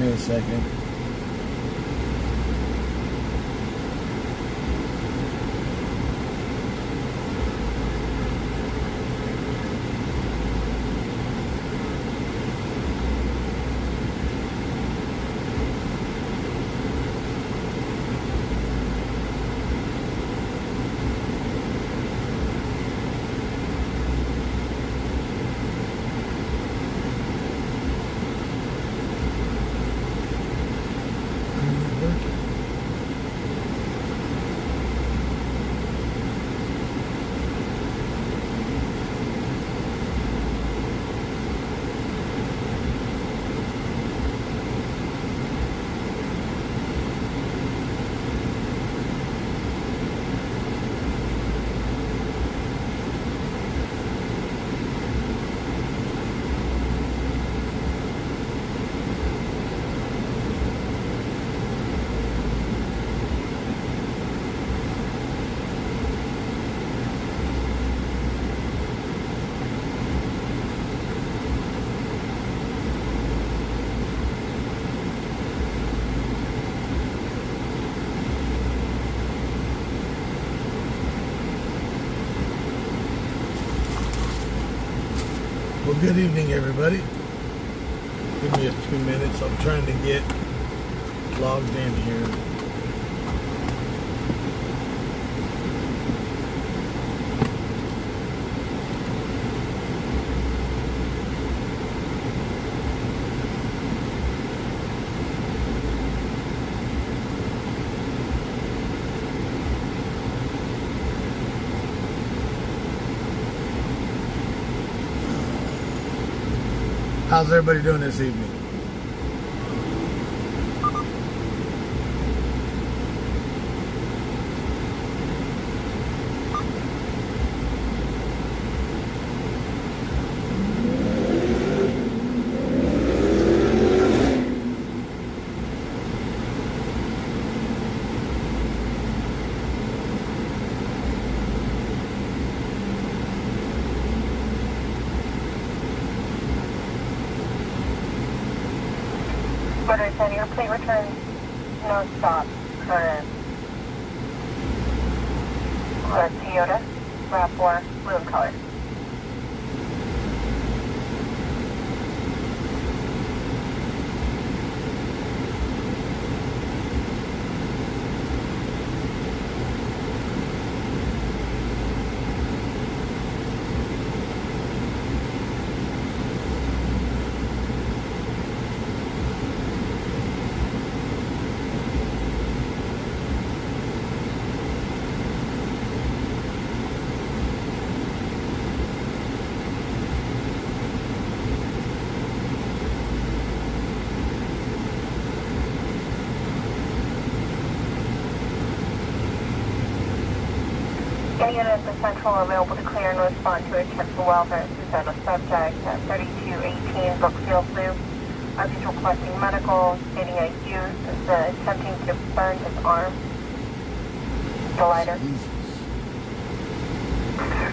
me a second. Well, good evening, everybody. Give me a few minutes. I'm trying to get logged in here. How's everybody doing this evening? Your plate return, no stop, current. Toyota, RAV4, blue in color. Any units of Central are available to clear and respond to a tip for welfare suicidal subject at 3218 Brookfield Loop. Officers requesting medical, stating a youth is attempting to burn his arm. The lighter.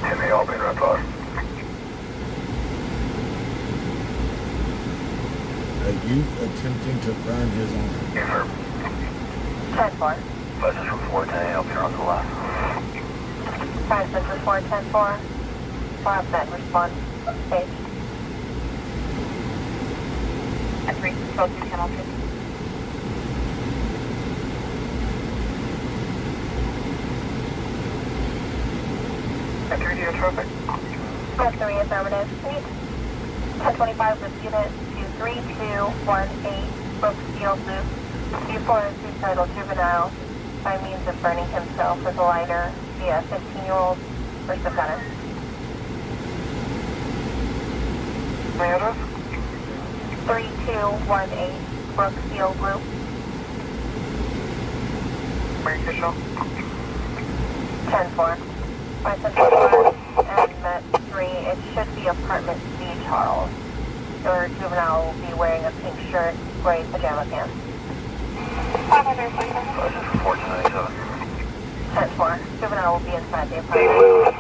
Timmy, all been report. A youth attempting to burn his arm. Yes, sir. 10-4. Buses from 410, help here on the left. 5 Central 410-4. We'll have that response stage. At 3 Control 2 Channel 2. At 3D traffic. That's 3 affirmative. 1025 with unit 23218 Brookfield Loop. Before a suicidal juvenile by means of burning himself with a lighter via 15-year-old first offender. My address? 3218 Brookfield Loop. Where you show? 10-4. By Central Park and Met 3, it should be apartment C, Charles. Your juvenile will be wearing a pink shirt, gray pajama pants. 1497. 10-4. Juvenile will be inside the Dave apartment. Lewis,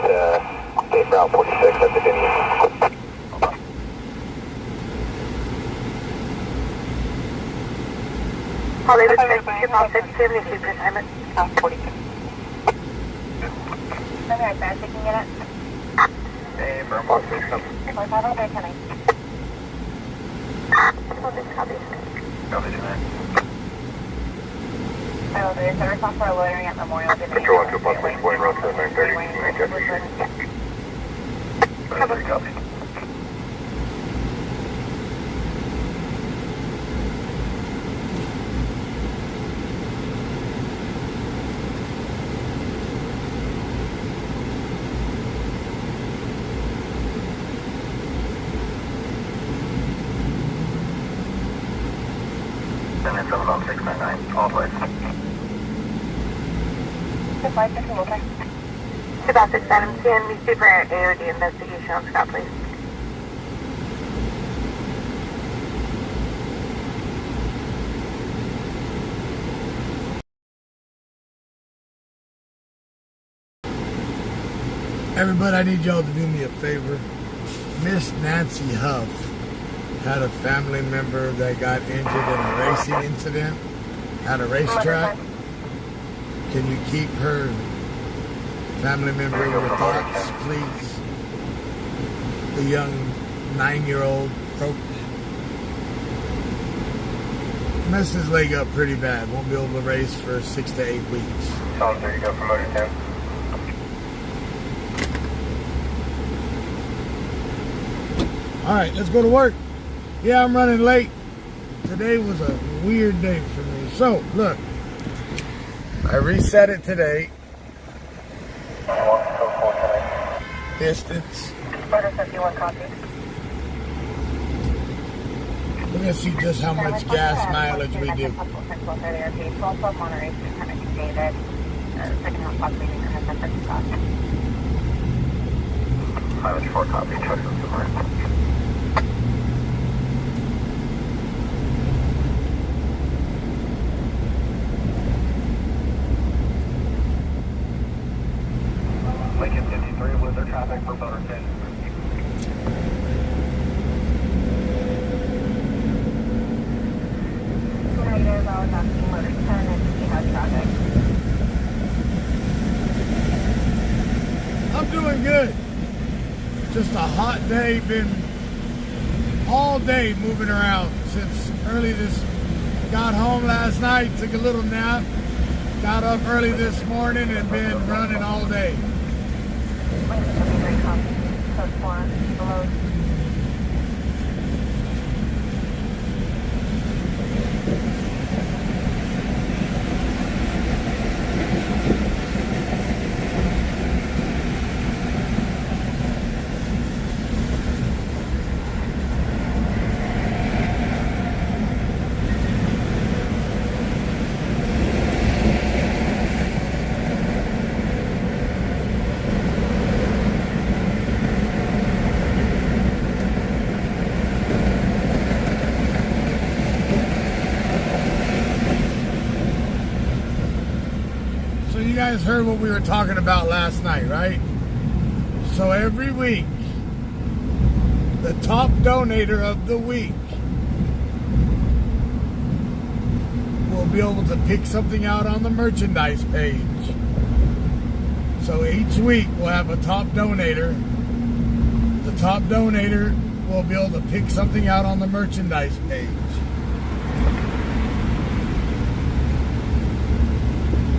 Dave Route 46, that's Virginia. Hollywood 72 assignment. 42. Okay, fast, taking it up. Hey, firm 167. 45 over there, coming. Copy. Copy, tonight. I will do a center stop for loitering at Memorial Day. Control 1 to approximately 40 road to 930. Manchester. 93, copy. And it's 70699, all flights. Good flight, just okay. 267, CN, meet super AOD investigation on Scott, please. Everybody, I need y'all to do me a favor. Miss Nancy Huff had a family member that got injured in a racing incident at a racetrack. Can you keep her family member in your thoughts, please? The young 9-year-old broke, messed his leg up pretty bad. Won't be able to race for 6 to 8 weeks. Solid, there you go for motor 10. All right, let's go to work. Yeah, I'm running late. Today was a weird day for me. So, look, I reset it today. Distance. Order 51, copy. We're gonna see just how much gas mileage we do. Mileage 4, copy. Trust us somewhere. Lincoln 53 with their traffic for motor 10. Negative, I was asking motor 10 and see how traffic. I'm doing good. Just a hot day, been all day moving around since early this, got home last night, took a little nap, got up early this morning and been running all day. Lincoln 73, copy. Code 4, below. So you guys heard what we were talking about last night, right? So every week, the top donator of the week will be able to pick something out on the merchandise page. So each week we'll have a top donator. The top donator will be able to pick something out on the merchandise page.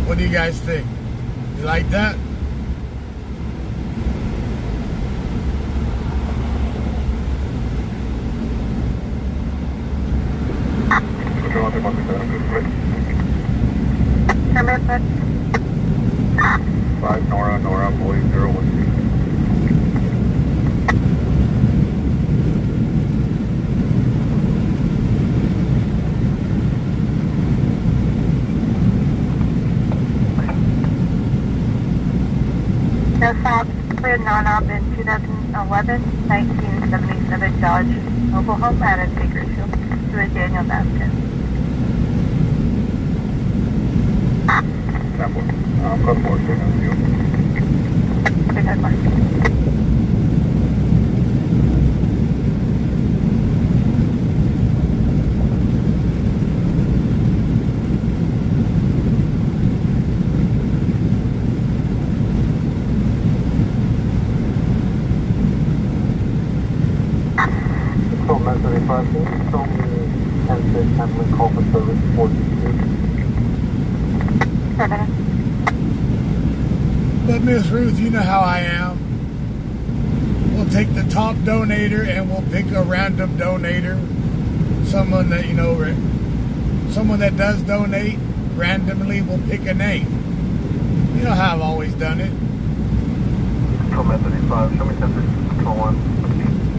What do you guys think? You like that? Permit, 5 Nora, boy 016. no stops, cleared non-op in 2011, 1977 Dodge mobile home out of Bakersfield to a Daniel Baskin. Code 4, signal you. Good head mark. 1025, can you show me 10-6 handling call for service 422? But Miss Ruth, you know how I am. We'll take the top donator and we'll pick a random donator. Someone that, someone that does donate, randomly we'll pick a name. You know how I've always done it. Control method 85, show me 10-6, control 1.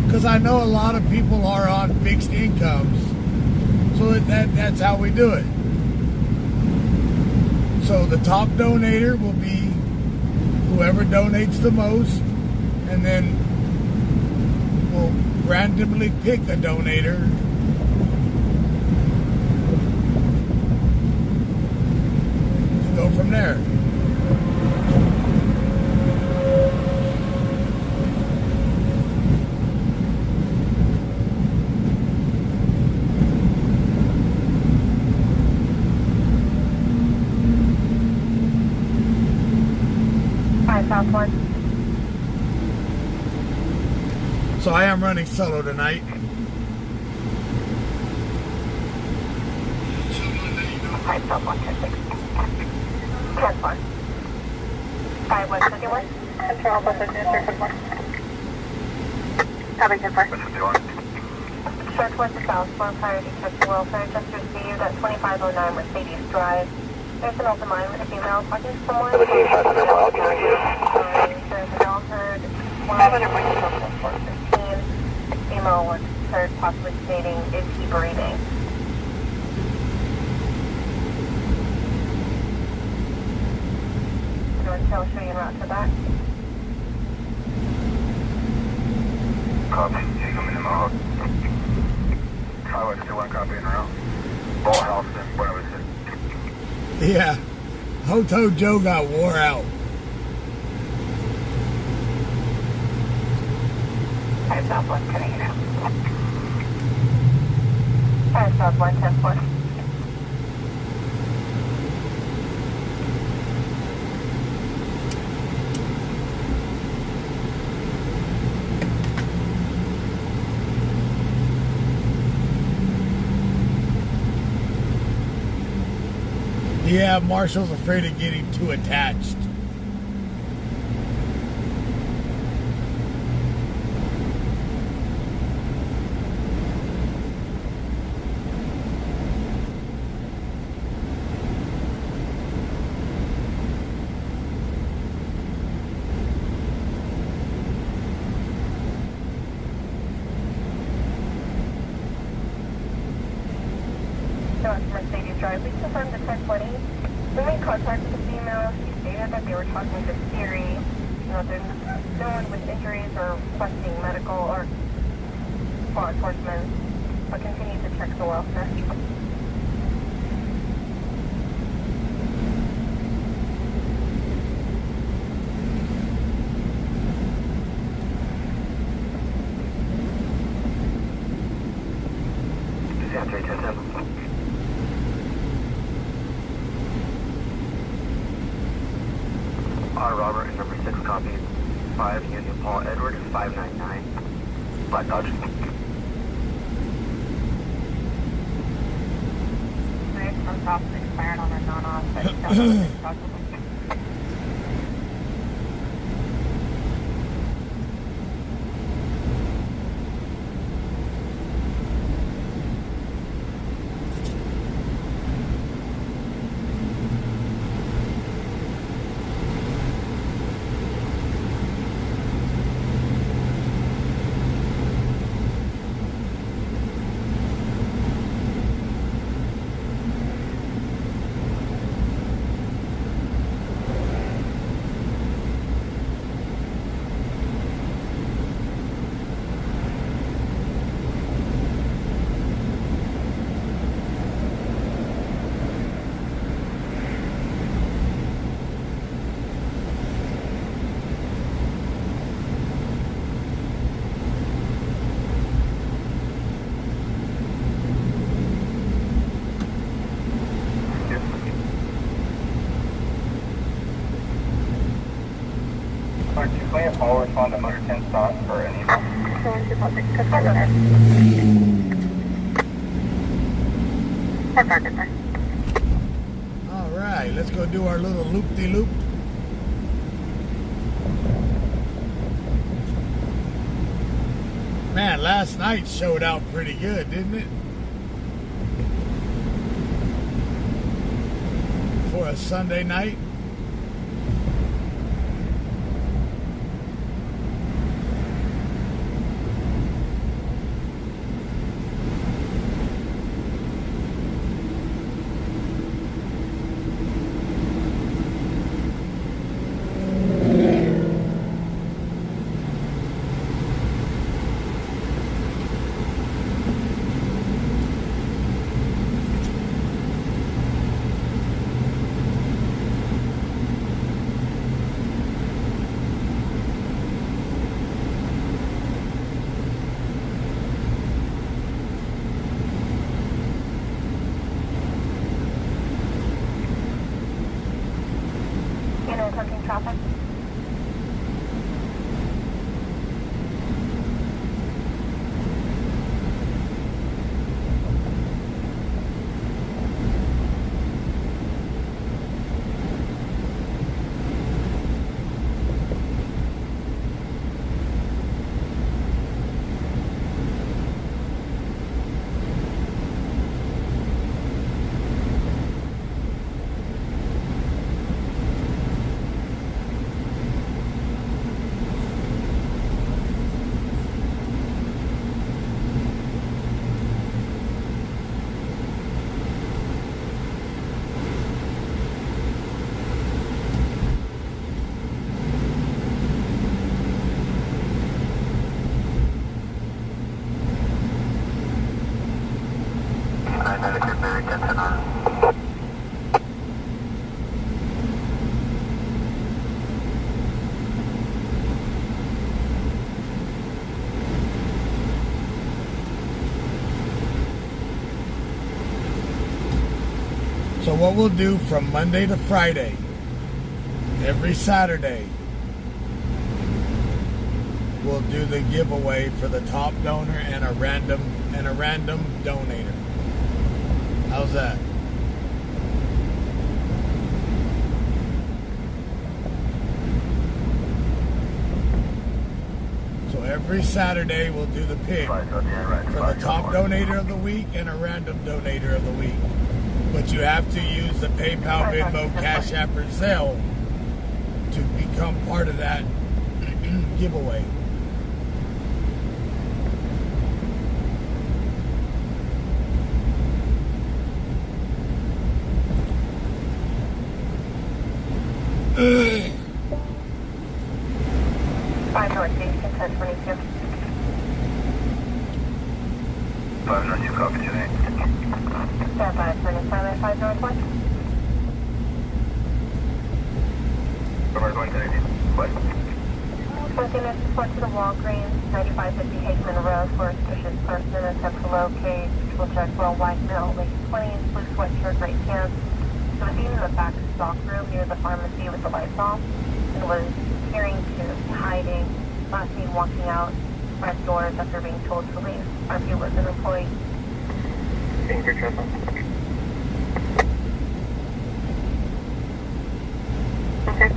Because I know a lot of people are on fixed incomes. So that's how we do it. So the top donator will be whoever donates the most, and then we'll randomly pick a donator. To go from there. South 1. So I am running solo tonight. Hi, South 1, 10-6. 10-1. 5-1-51. Control, bus administrator, 10-1. Copy, 10-4. Short west to south, for priority check to welfare, just received at 2509 Mercedes Drive. There's an open line with a female talking to someone. There's a male heard 415. Female was heard possibly stating, is he breathing? I'll show you en route to that. Copy, take them in the mode. Highway 21, copy en route. Ball house and whatever it is. Yeah, Hoto Joe got wore out. Hi, South 1, can I get out? Hi, South 1, 10-4. Yeah, Marshall's afraid of getting too attached. Mercedes Drive. We confirmed the 1020. We made contact with the female. She stated that they were talking to Siri. There's no one with injuries or requesting medical or law enforcement, but continue to check the welfare. Robert and number 6 copy. 5 Union Paul Edward 599. Black Dodge. From top expired on a non-off. Alright, 2 Paul respond to motor 10 stops for an email. All right, let's go do our little loop-de-loop. Man, last night showed out pretty good, didn't it? For a Sunday night. Attempting traffic. So what we'll do from Monday to Friday, every Saturday, we'll do the giveaway for the top donor and a random donator. How's that? So every Saturday we'll do the pick for the top donator of the week and a random donator of the week. But you have to use the PayPal, Venmo, Cash App, or Zelle to become part of that giveaway. Five North Station, 1022. 5 North, you copy today. Stand by for an assignment 5 Northwest. Where am I going today? What? Something is report to the Walgreens, 9550 Hageman Road for a suspicious person. Attempt to locate. People check well, white male, late 20s, blue sweatshirt, gray pants. He was seen in the back stock room near the pharmacy with the lights off and was appearing to be hiding. Last seen walking out front doors after being told to leave. RP was an employee. Finger trouble. Okay.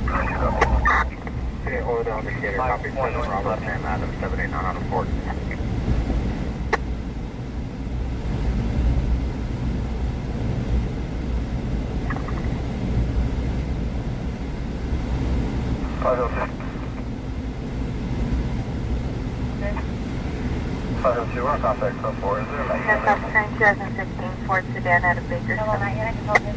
Okay, hold on, indicator. Copy 7 Robert Sam Adams, 789 on the 4th. We're on contact so 4. Is there a That's up train 2015 Ford sedan out of Bakersfield. Hello, not yet. I can help you.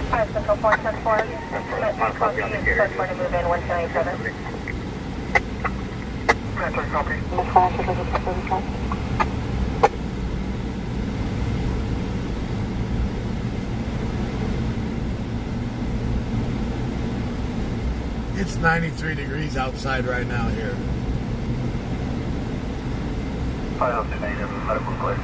5 Central 410 copy is set for to move in 197. Copy. It's 93 degrees outside right now here. 502 negative, medical clear.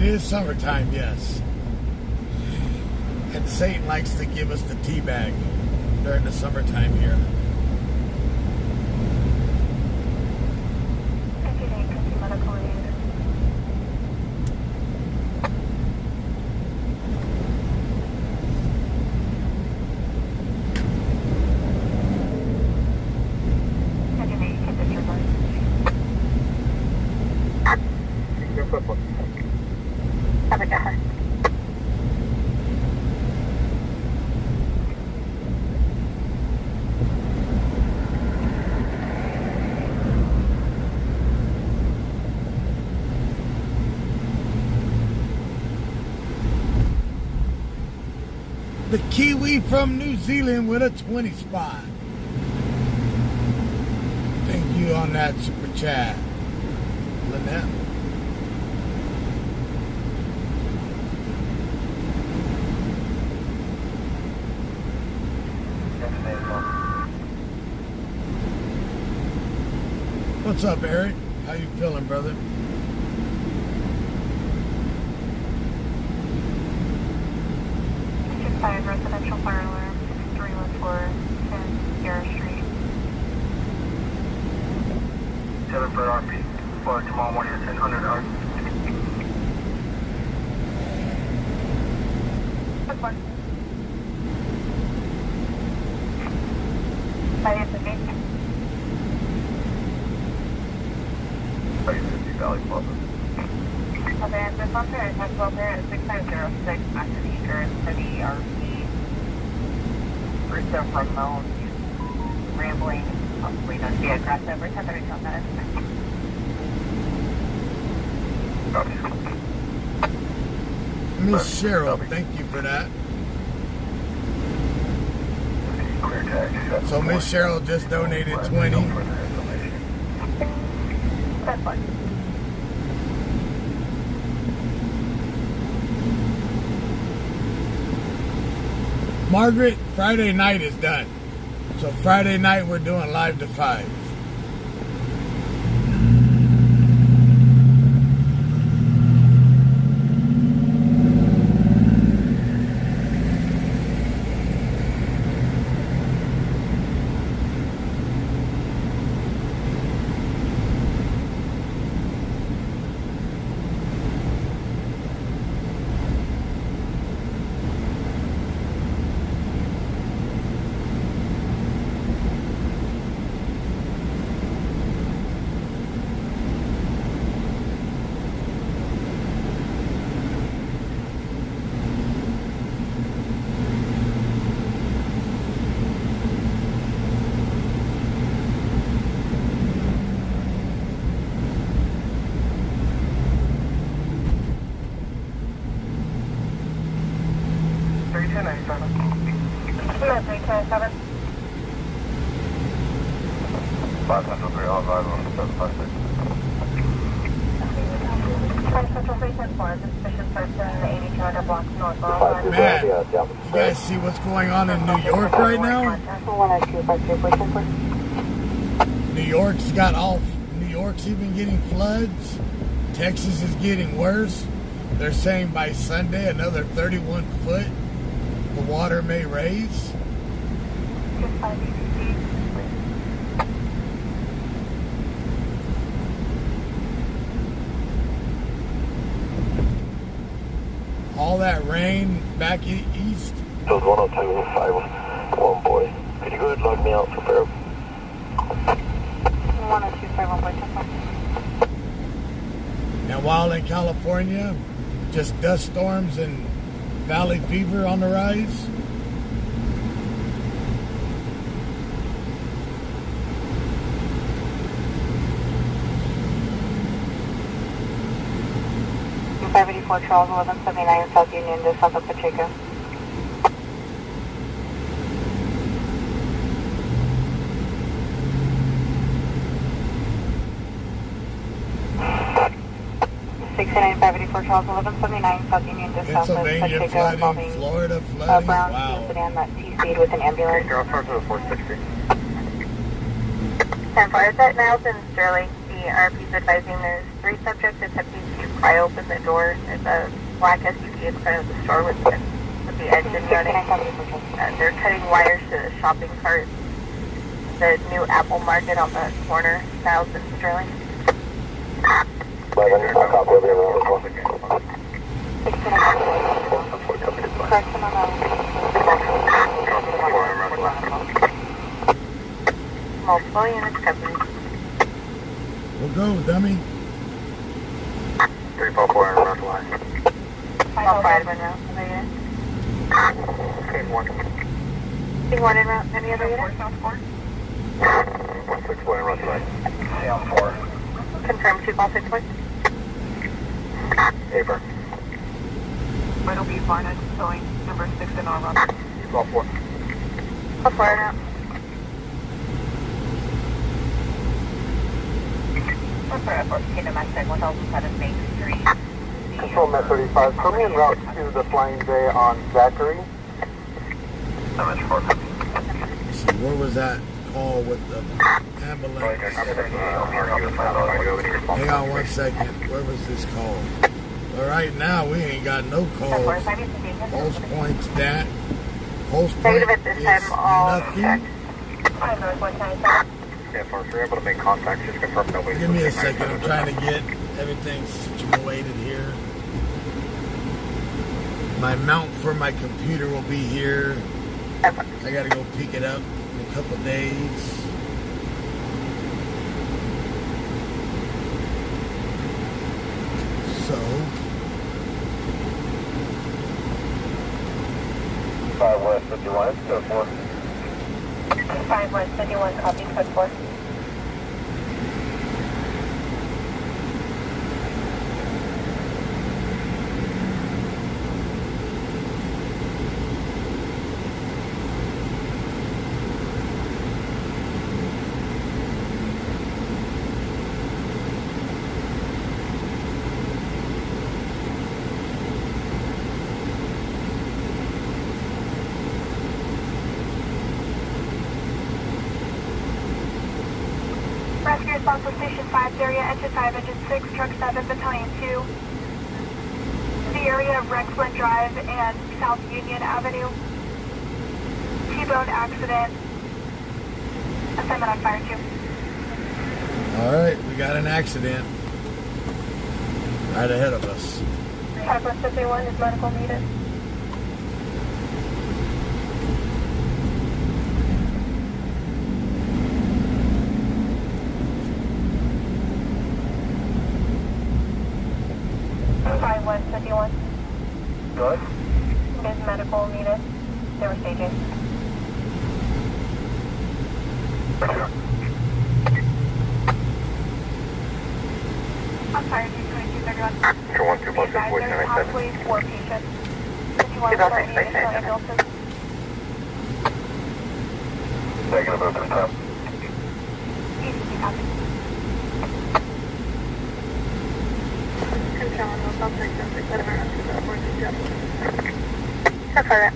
It is summertime, yes. And Satan likes to give us the tea bag during the summertime here. Medical aid. The Kiwi from New Zealand with a 20 spot. Thank you on that super chat, Lynette. What's up, Eric? How you feeling, brother? Five residential fire alarm, 314 10 Garrett Street. 7 for RP. For tomorrow morning at 1000 hours. Good one. 550. 550 Valley Plaza. Okay, this on there, Tax Welfare 6506, back to the Eastern City RP. Russo from Moan, rambling, possibly not be a crossover, 1032 on that. Miss Cheryl, thank you for that. Clear tag. So Miss Cheryl just donated 20. That's fine. Margaret, Friday night is done. So Friday night we're doing live to 5. Man, you guys see what's going on in New York right now? New York's even getting floods. Texas is getting worse. They're saying by Sunday another 31 foot the water may raise. All that rain back east. So 10251 boy. Could you go ahead and log me out for prayer? 10251 boy, And while in California, just dust storms and valley fever on the rise. Charles 1179 South Union to south of Pacheco. Charles 1179 South Union to south of Pennsylvania Pacheco flooding, involving Florida flooding. Brown Wow. sedan that T-speed with an ambulance. Girl, first to the 460. 10-4, is that Niles and Sterling, the RP's advising there's 3 subjects attempting to pry open the door. There's a black SUV in front of the store with the engine running. They're cutting wires to the shopping cart. The new Apple Market on the corner, Styles and Sterling. 11, I'll copy everything on the phone. Correction on multiple units company. We'll go, dummy. 344 and around the line. All 5 en route. Other units? Team 1. Team 1 en route. Any other units? 164 and around the line. Down 4. Confirm 2-6-1. Paper. Vital B Barnett showing number 6 in our run. 12-4. All 4 en route. Domestic 1007 Main Street. Control Met 35. Put me en route to the Flying J on Zachary. Let's see, where was that call with the ambulance? Hang on 1 second. Where was this call? Well, right now, we ain't got no calls. Pulse point's that. Pulse point Negative at this is time, all nothing. checked. Yeah, if we're able to make contact, just confirm nobody. Give me a second. I'm trying to get everything situated here. My mount for my computer will be here. I gotta go pick it up in a couple days. So, 5 West 51, code 4. 5 West 51, copy code 4. Rescue response to Station 5 area, Engine 5, Engine 6, Truck 7, Battalion 2. The area of Rexland Drive and South Union Avenue. T-bone accident. Assignment on fire 2. alright, we got an accident right ahead of us. 5 West 51 is medical needed. West 51 Good. is medical needed. They were staging. I'm sorry, 22231. Sure, 1 2 plus 6 voice 997. Possibly 4 patients. 51 diagnosis. Negative open top. Easy, copy. Control, no subject, subject, whatever, up to the 14 jump. So far, that.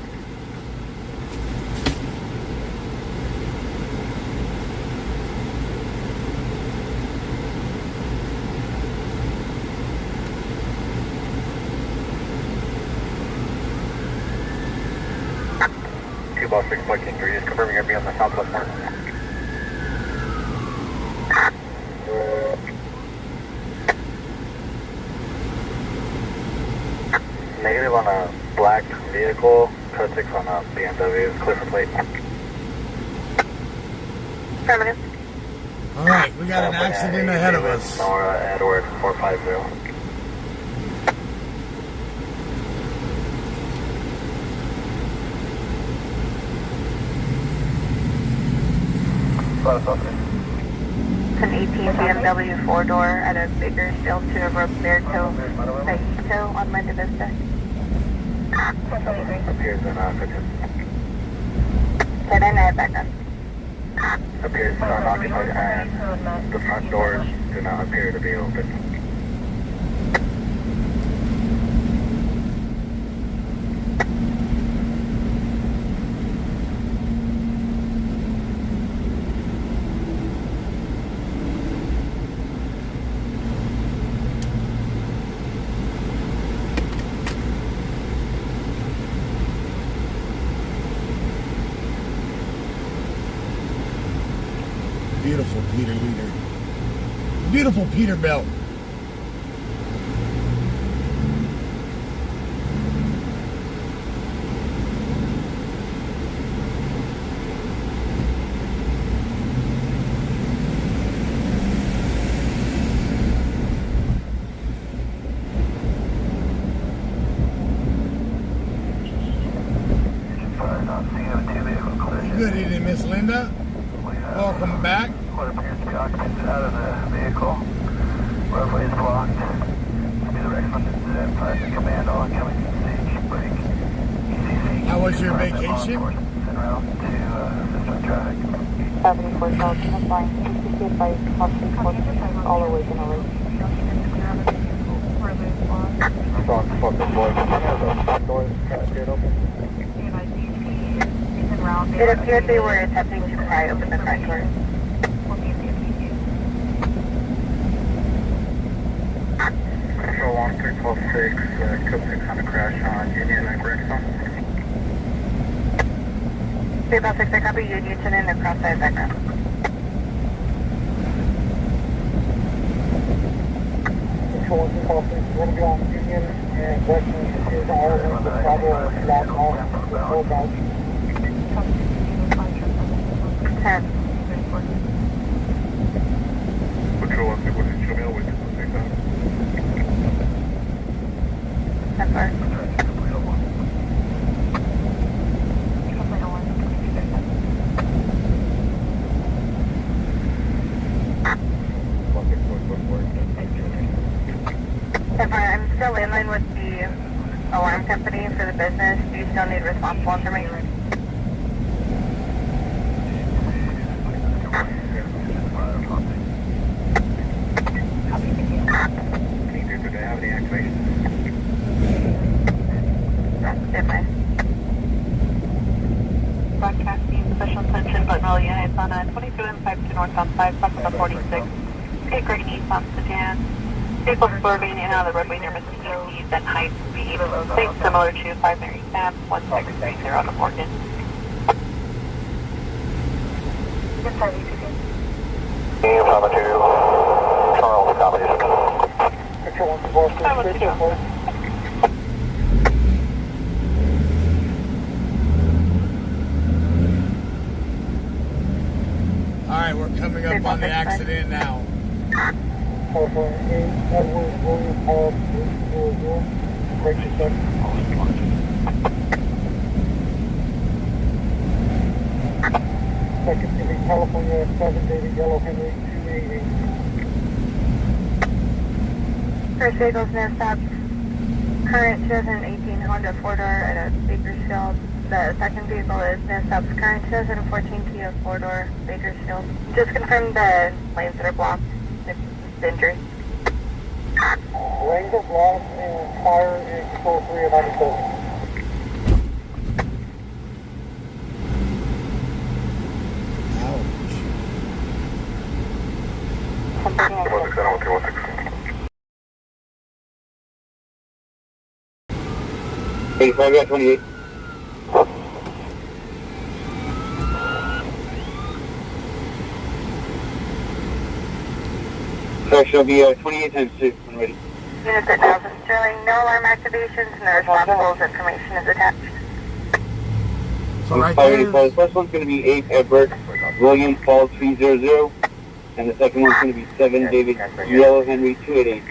Ball 6.3 is confirming you're be on the southwest corner. Negative on a black vehicle, code 6 on a BMW, clear for plate. Affirmative. Alright, we got an accident ahead of us. Nora Edward 450. It's an 18 BMW 4-door at a Bakersfield to Roberto Saito on Linda Vista. Appears in Africa. Get in there, back up. Appears unoccupied and the front doors do not appear to be open. beautiful Peterbilt. Good evening, Miss Linda. Welcome back. What appears to be occupants out of the vehicle. Roadway is blocked. Be the recommended private command on coming to stage break. ECC. How was your vacation? Send route to assist with traffic. 74 South, that's fine. ECC advice, possibly 14, all the way to the lake. Strong fucking boy. Doors get open. It appeared they were attempting to pry open the front door. Control 1346, code 600 crash on Union and Gregson. 356, I copy you, Newton, in the cross-side background. Control 1346, we're going to be on Union and Gregson. Is all of the Bravo lock off the full bounce. 10. Control 161, show me all way to the same time. 10 far. I'm still in line with the alarm company for the business. Do you still need responsible information? Do they have any activation? Did I? Broadcasting special attention Buttonwell units on a 22 and 52 northbound 5, south of 46. Take Greg East on Sedan. Vehicle swerving in and out of the roadway near Mississippi East and high speed. Same similar to 5 Mary Sam, 1630 on the Morgan. Papa 2, Charles, copy. Control 146, Alright, we're coming up on the accident now. Edward William Paul 300, break your second. Second to be California 7 David Yellow Henry 288. First vehicle's no stops. Current shows an 18 Honda 4-door at a Bakersfield. The second vehicle is no stops. Current shows an 14 Kia 4-door Bakersfield. Just confirm the lanes that are blocked. It's injury. Lanes are blocked and fire and control 3 at 97. Hey, 5 28. Section will be 28 times 2 when ready. Units at Nelson Sterling, no alarm activations, no responsibles information is attached. So right 584, there, the first one's going to be 8 Edward William Paul 300, and the second one's going to be 7 David Yellow Henry 288.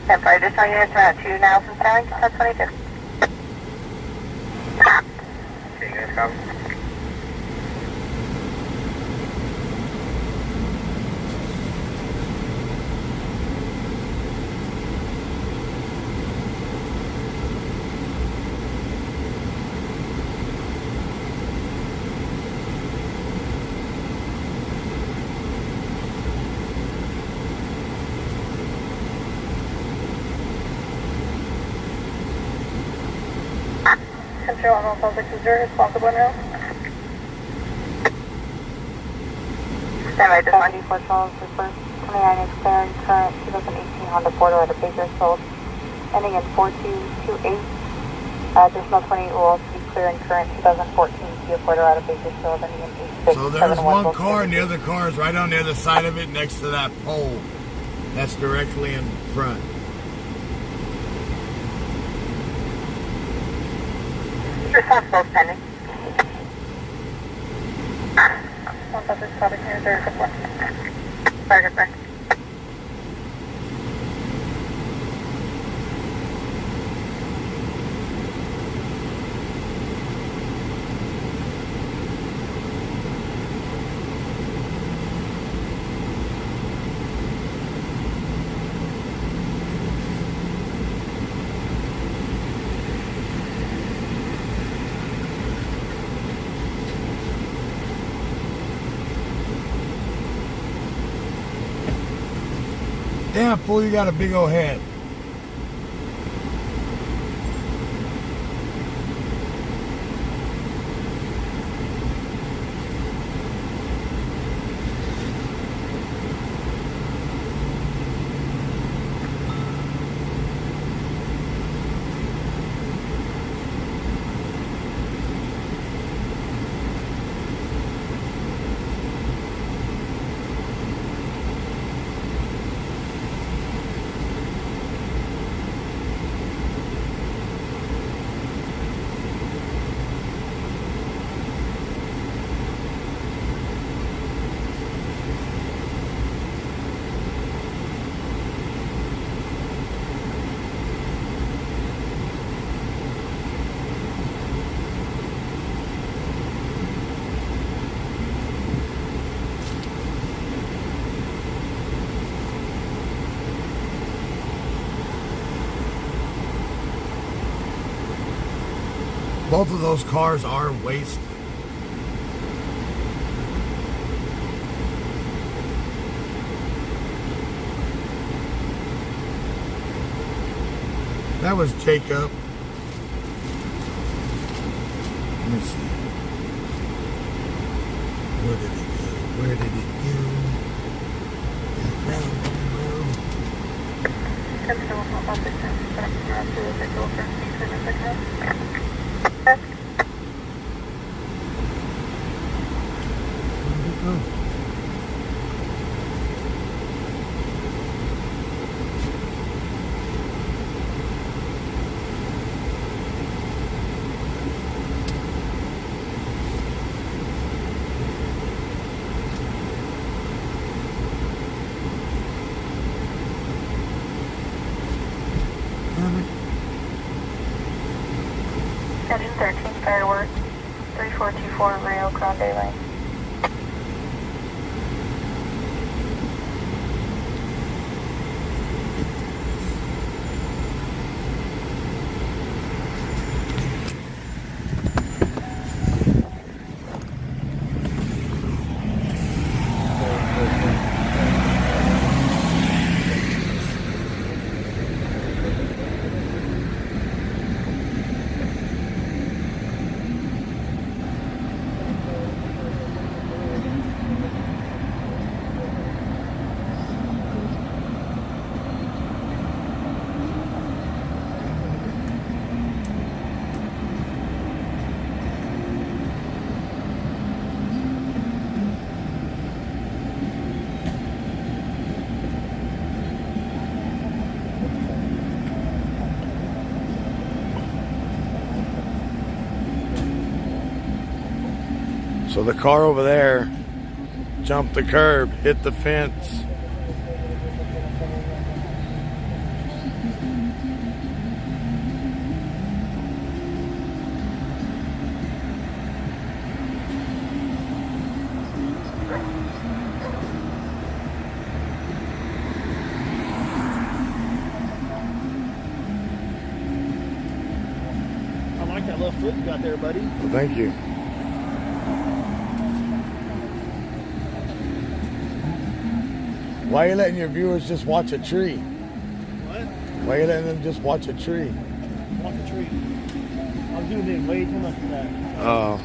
10-4, additional units route to Nelson Sterling, 1022. Central on Public Reserve, responsible now. Stand by, just 94 Charles, first 29 is clearing current 2018 Honda 4-door at a Bakersfield, ending in 4228. Additional 28 will also be clearing current 2014 Kia 4-door at a Bakersfield, ending in 8671. so there's one car and the other car is right on the other side of it next to that pole. That's directly in front. Responsible pending. 1,000 Southern here, 0 Target back. Damn, fool, you got a big old head. Both of those cars are wasted. That was Jacob. Let me see. Where did it go? Where did it go? Engine 13 Fireworks, 3424 Rio Grande Lane. So the car over there jumped the curb, hit the fence. I like that little foot you got there, buddy. Well, thank you. Why are you letting your viewers just watch a tree? What? Why are you letting them just watch a tree? Walk the tree. I'm doing it way too much for that. Oh.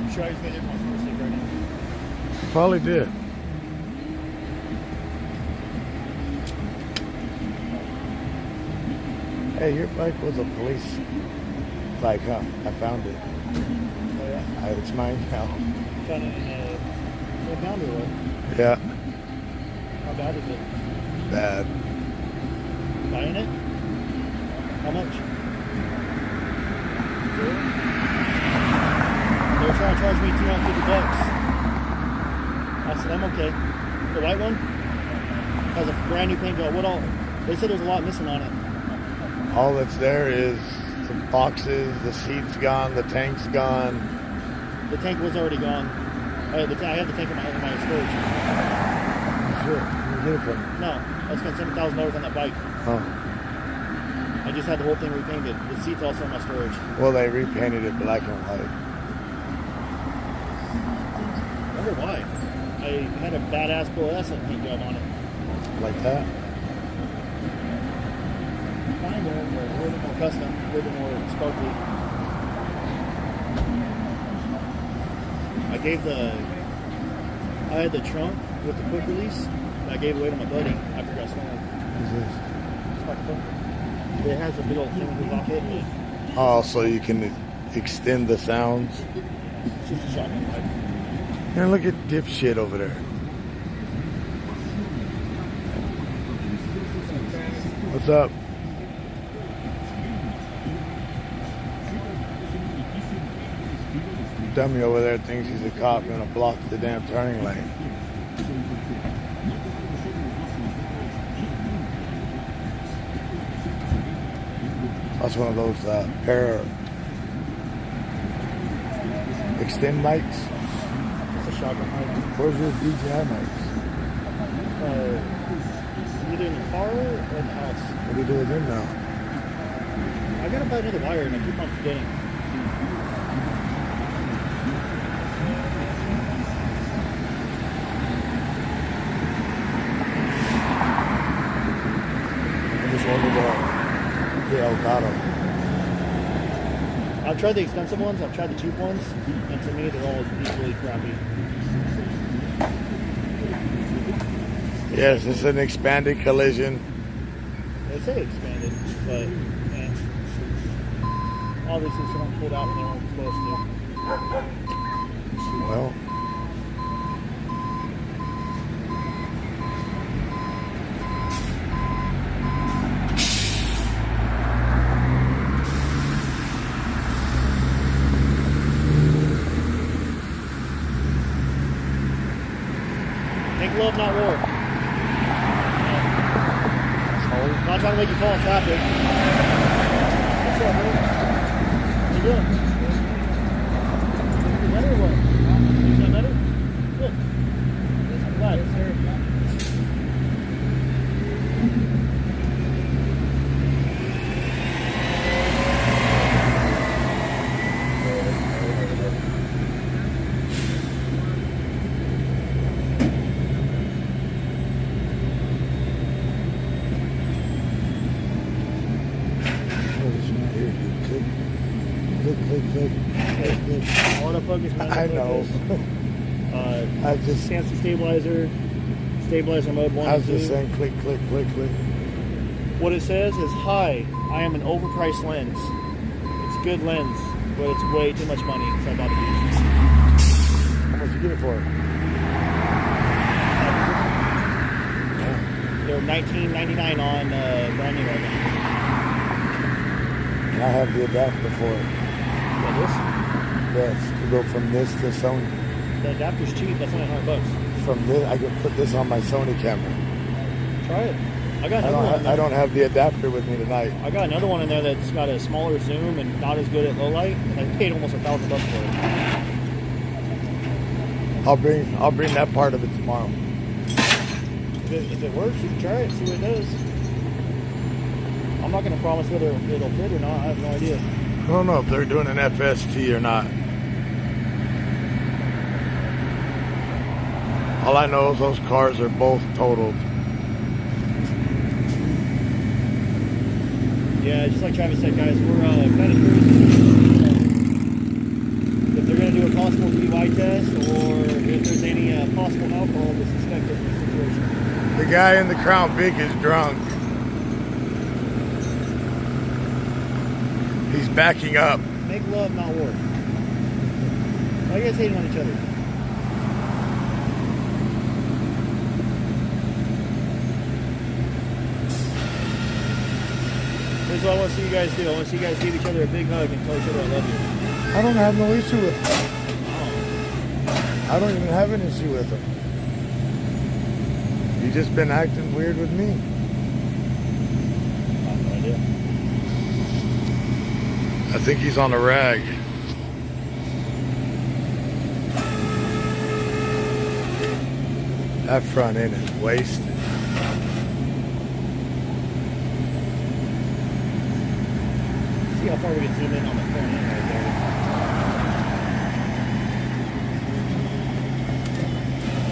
I'm sure I just made it my first thing right now. Probably did. Hey, your bike was a police bike, huh? I found it. Oh, yeah? It's mine now. Found it in a boundary road. Yeah, How bad is it? bad. Buying it? How much? $0? They were trying to charge me $250. I said, I'm okay. The white one has a brand new paint job. What all? They said there's a lot missing on it. All that's there is the boxes, the seat's gone, the tank's gone. The tank was already gone. I have the tank in my storage. Sure, you get it from me. No, I spent $7,000 on that bike. Oh. I just had the whole thing repainted. The seat's also in my storage. Well, they repainted it black and white. I wonder why. I had a badass fluorescent paint job on it. Like that? Kind of, but a little bit more custom, a little bit more sparkly. I had the trunk with the quick release. And I gave it away to my buddy after I got stolen. What's this? Microphone. It has a big old thing that goes off it. Oh, so you can extend the sounds. It's just a shotgun pipe. Man, look at dipshit over there. What's up? Dummy over there thinks he's a cop gonna block the damn turning lane. That's one of those pair extend mics. It's a shotgun pipe. Where's your DJI mics? Either in the car or in the house. What do you do with them now? I gotta buy another wire and I keep on forgetting. I just ordered the Elgato. I've tried the expensive ones, I've tried the cheap ones, and to me they're all equally crappy. Yes, it's an expanded collision. They say expanded, but obviously someone pulled out when they weren't supposed to. Well, Make love, not war. Not trying to make you fall in traffic. What's up, man? How you doing? You better or what? You got better? Good. I'm glad. Yes, sir. click. Autofocus, man. I know. I just Fancy stabilizer mode 1 I was and 2. just saying click. What it says is, hi, I am an overpriced lens. It's a good lens, but it's way too much money, so I bought it used. How much you get it for? They're $19.99 on brand new right now. And I have the adapter for it. What, this? Yes, to go from this to Sony. The adapter's cheap, that's only $100. From this, I can put this on my Sony camera. Try it. I got another one in there. I don't have the adapter with me tonight. I got another one in there that's got a smaller zoom and not as good at low light, and I paid almost $1,000 for it. I'll bring that part of it tomorrow. If it works, you can try it, see what it does. I'm not going to promise whether it'll fit or not. I have no idea. I don't know if they're doing an FST or not. All I know is those cars are both totaled. Yeah, just like Travis said, guys, we're kind of curious if they're going to do a possible DUI test or if there's any possible alcohol that's suspected in this situation. The guy in the Crown Vic is drunk. He's backing up. Make love, not war. Why are you guys hating on each other? This is what I want to see you guys do. I want to see you guys give each other a big hug and tell each other I love you. I don't have no issue with him. I don't even have an issue with him. He's just been acting weird with me. I have no idea. I think he's on a rag. That front end is wasted. See how far we can zoom in on the front end right there.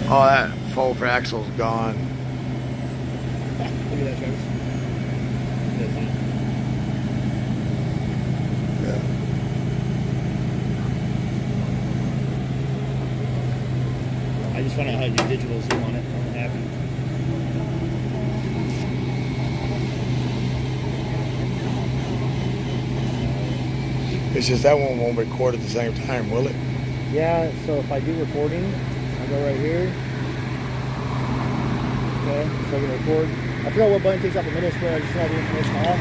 Oh, that full axle's gone. Look at that, Travis. That's it. Yeah. I just found out how to do digital zoom on it. I'm happy. It's just that one won't record at the same time, will it? Yeah, so if I do recording, I go right here. Okay, so I can record. I forgot what button takes off the middle square. I just had the information off.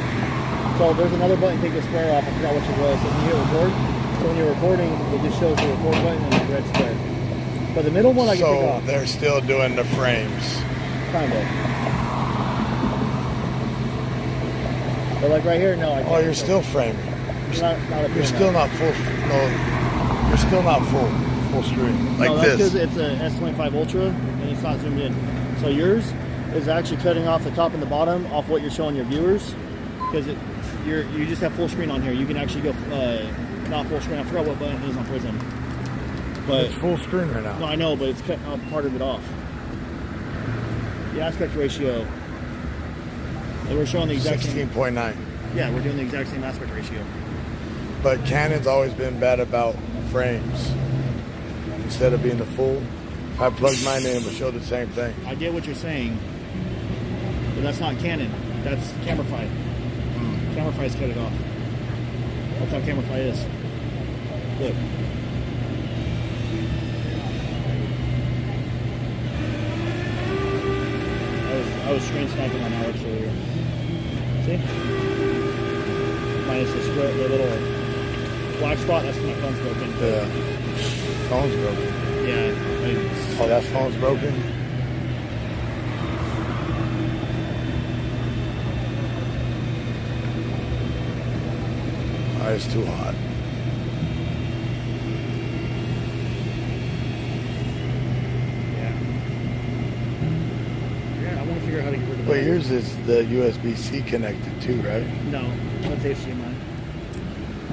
So there's another button take the square off. I forgot which it was. So you hit record. So when you're recording, it just shows the record button and the red square. But the middle one I can take So off. they're still doing the frames. Kind of. But like right here, no, I can't. Oh, you're still framing. Not You're still not full. No, you're still not full screen like no, that's this. because it's a S25 Ultra and it's not zoomed in. So yours is actually cutting off the top and the bottom off what you're showing your viewers, because you just have full screen on here. You can actually go not full screen. I forgot what button it is on Prism. But It's full screen right now. no, I know, but it's cut part of it off. The aspect ratio. And we're showing the exact same. 16.9. Yeah, we're doing the exact same aspect ratio. But Canon's always been bad about frames. Instead of being the full, if I plugged mine in, it would show the same thing. I get what you're saying, but that's not Canon. That's Camerify. Camerify's cut it off. That's how Camerify is. Look. I was screen sniping on Alex earlier. See? Minus the square, the little black spot. That's my phone's broken. Yeah. Phone's broken. Yeah. Oh, that phone's broken? Oh, it's too hot. Yeah, I want to figure out how to get rid of But that. yours is the USB-C connected too, right? No, that's HDMI.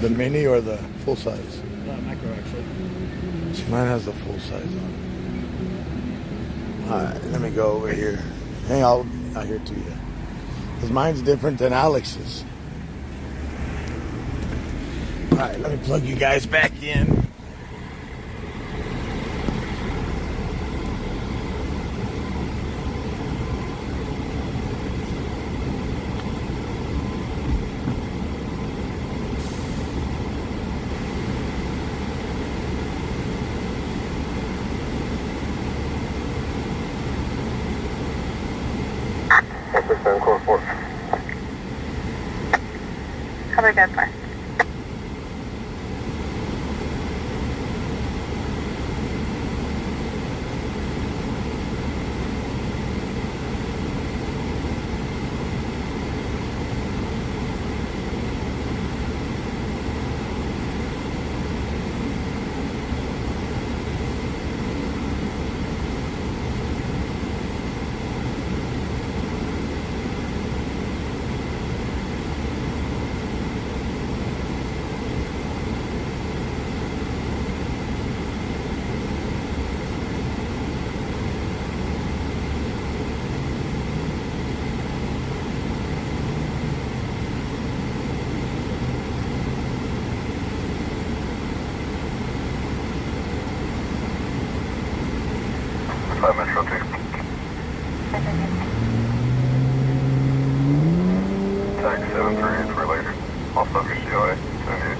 The mini or the full size? Micro, actually. See, mine has the full size on it. Alright, let me go over here. Hang on, out here to you. Because mine's different than Alex's. Alright, let me plug you guys back in. Cover good, fine. Metro 2. Tag 738 for later. I'll focus COA 78.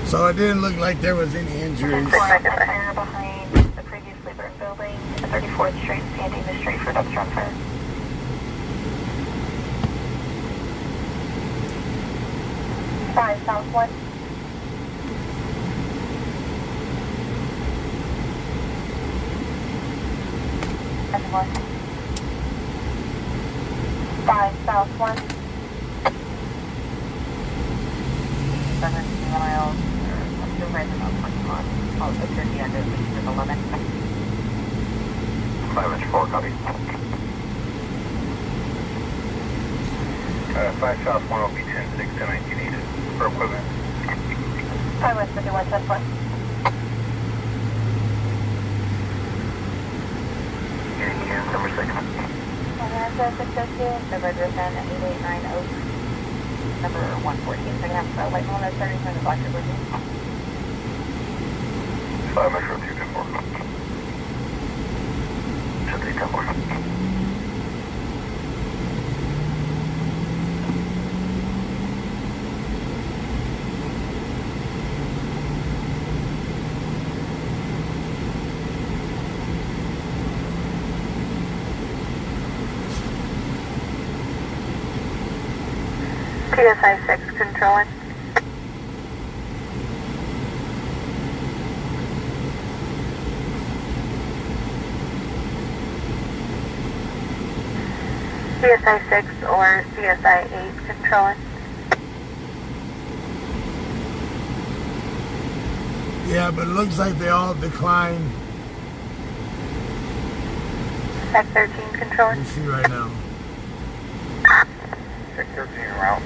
So it didn't look like there was any injuries. Fire behind the previously burned building at 34th Street, standing the street for dumpster on fire. Five South 1. Five South 1. 7 miles, supervisor on 21. I'll put your hand at least to the limit. 5-4, copy. 5 South 1 will be 10-6 to 19 for equipment. 5 West 51, 10-1. Number 6. America 602, supervisor 889 Oak, number 114. Second half, light limit starting from the Black River. 5 Metro 224. 10-4. PSI 6 controlling. CSI 6 or CSI 8 controlling. Yeah, but it looks like they all declined. Sec 13 controlling. You see right now. Check 13 route.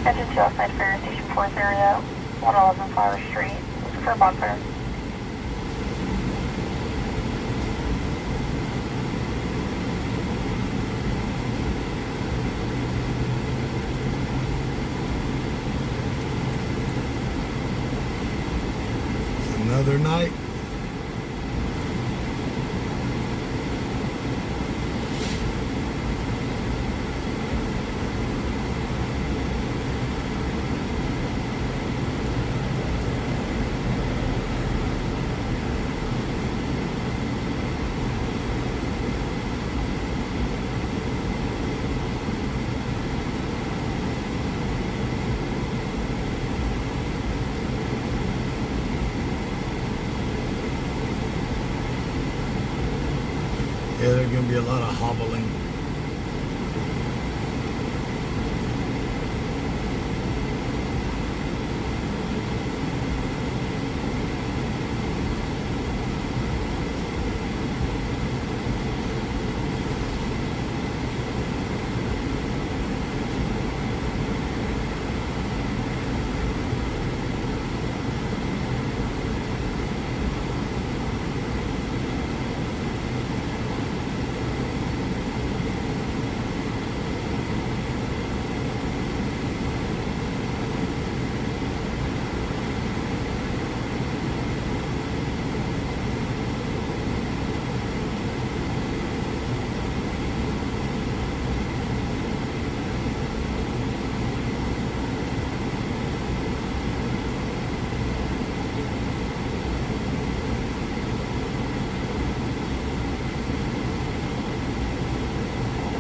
Engine 2 outside Fire Station 4th area, 111 Flower Street, for bonfire. Another night. Yeah, there's going to be a lot of hobbling.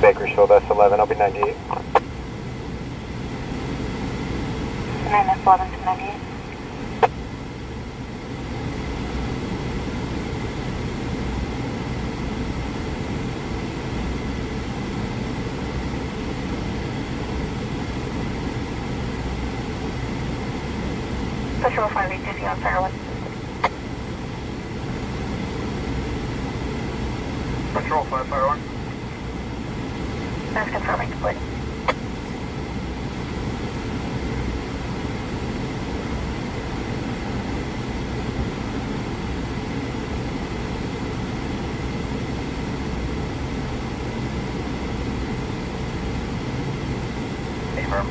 Bakersfield S11, I'll be 98. 9S11 to 98. Patrol 580 on Fairwood. Patrol 5 Fire 1. That's confirming split. Affirm.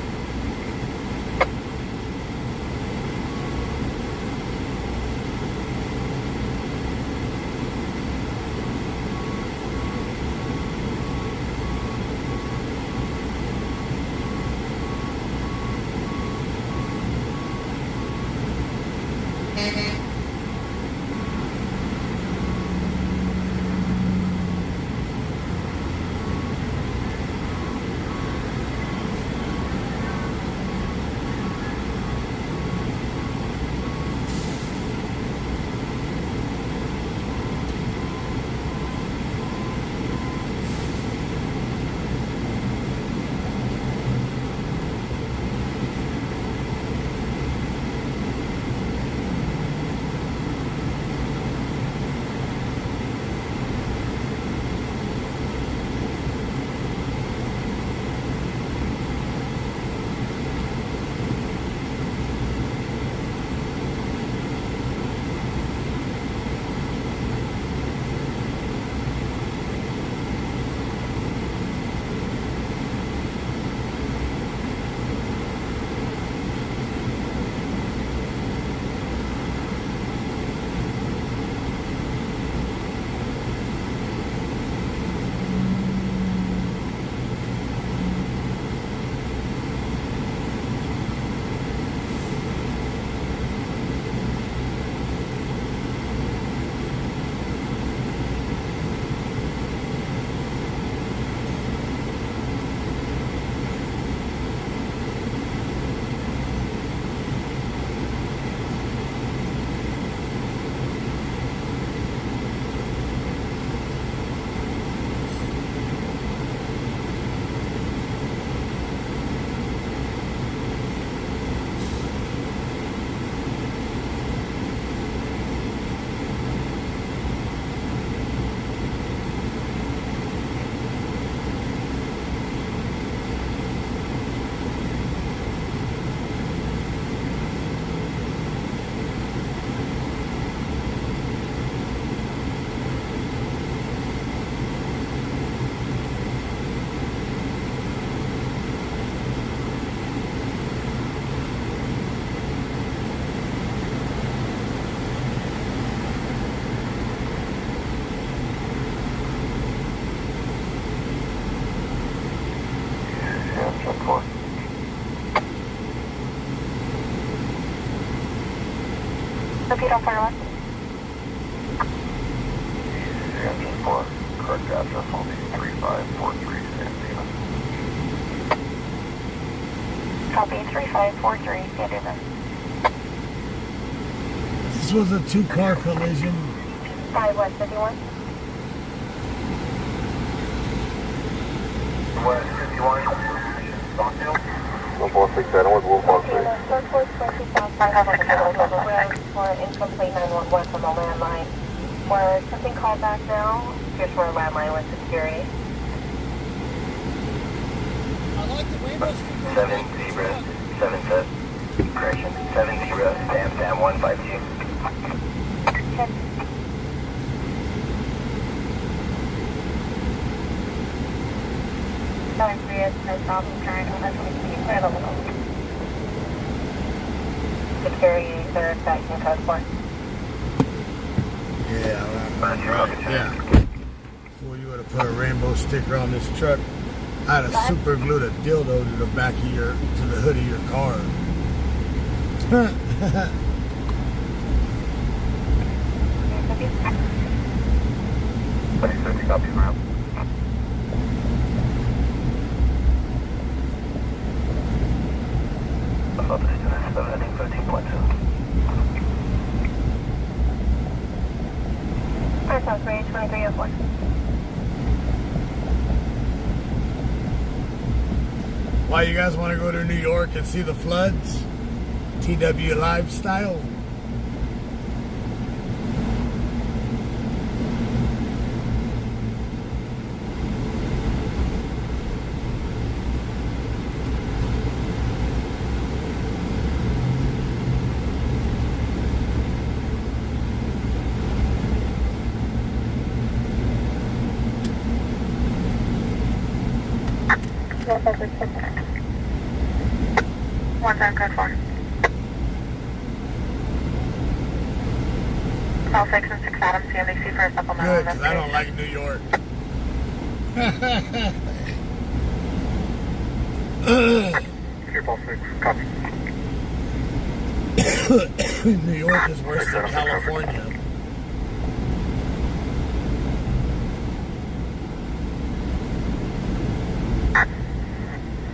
4. Repeat on fire left. 4. Correct address will be 3543 San Dimas. Copy 3543 San Dimas. This was a two-car collision. 5 West 51. West 51, Stockdale. 1467 with Wolf Park Street. For incomplete 911 from the landline. For something called back now, here's for a landline with security. 7 Zebra, 7 set. Correction, 7 Zebra, Sam 152. Sorry, Prius, no problem. Trying to security, they're expecting code 4. Yeah, right. Yeah. Before you would have put a rainbow sticker on this truck, I'd have super glued a dildo to the back of to the hood of your car. 2050 copies now. I thought this is heading 13.2. Alright, sounds great. 2304. Why you guys want to go to New York and see the floods? TW lifestyle. One time code 4. Call 6 and 6 Adams, CMBC for a supplemental Good, because I don't like New York. Triple 6, copy. New York is worse than California.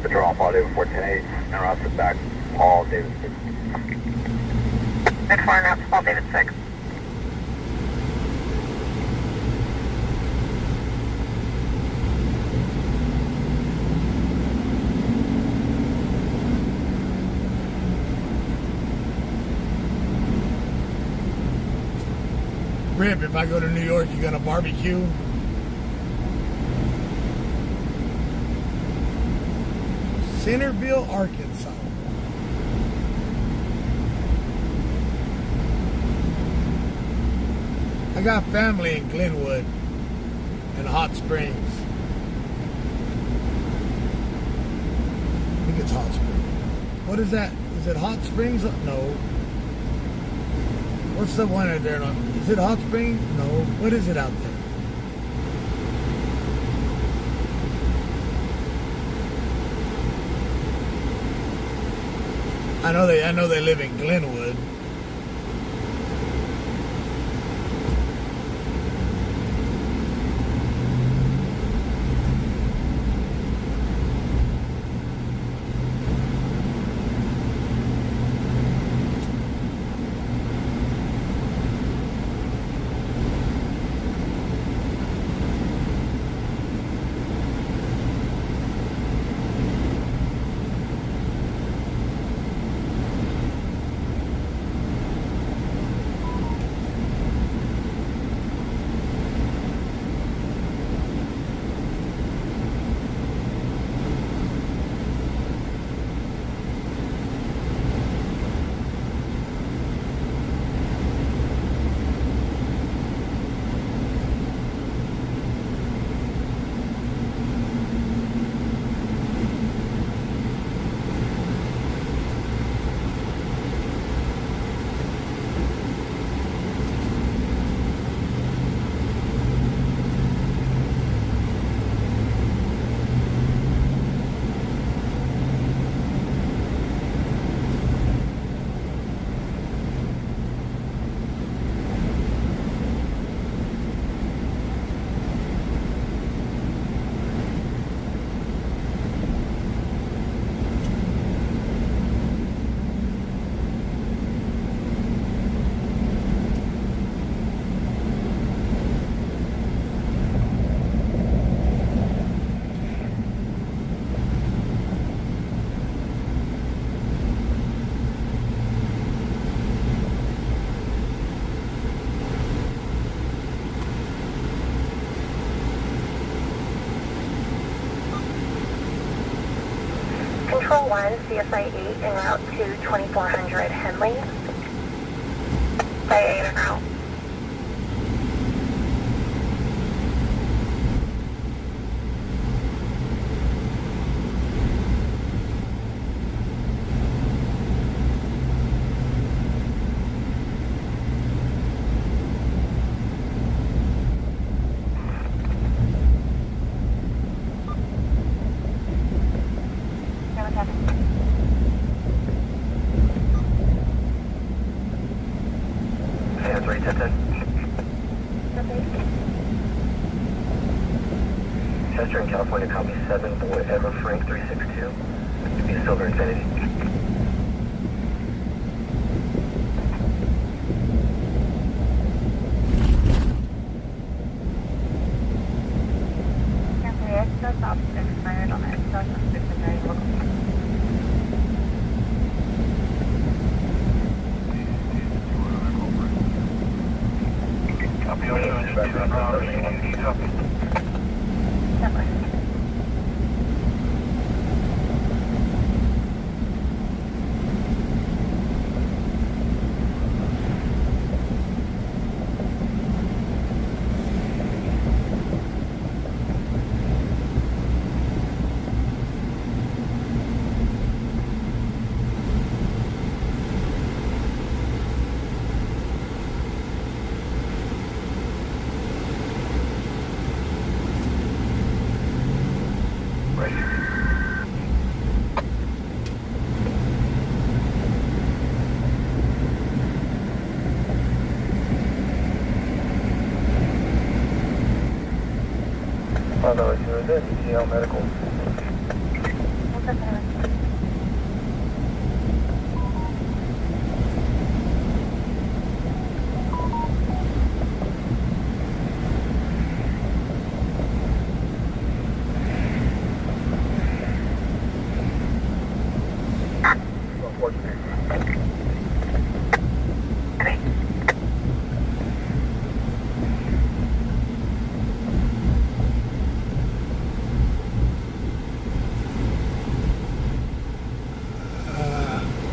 Patrol on Paul David 410-8, and route to back Paul David 6. Next 4 and out to Paul David 6. Rip, if I go to New York, you gonna barbecue? Centerville, Arkansas. I got family in Glenwood and Hot Springs. I think it's Hot Springs. What is that? Is it Hot Springs? No. What's the one out there? Is it Hot Springs? No. What is it out there? I know they live in Glenwood. 1, CSI 8 en route to 2400 Henley. By 8 en route. Hands ready, 10-10. Chester in California, copy 7 for Ever Frank 362. To be a Silver Infinity. Stop expired on it. So I'm very local. Copy, copy. Bravo, you're the DTL Medical.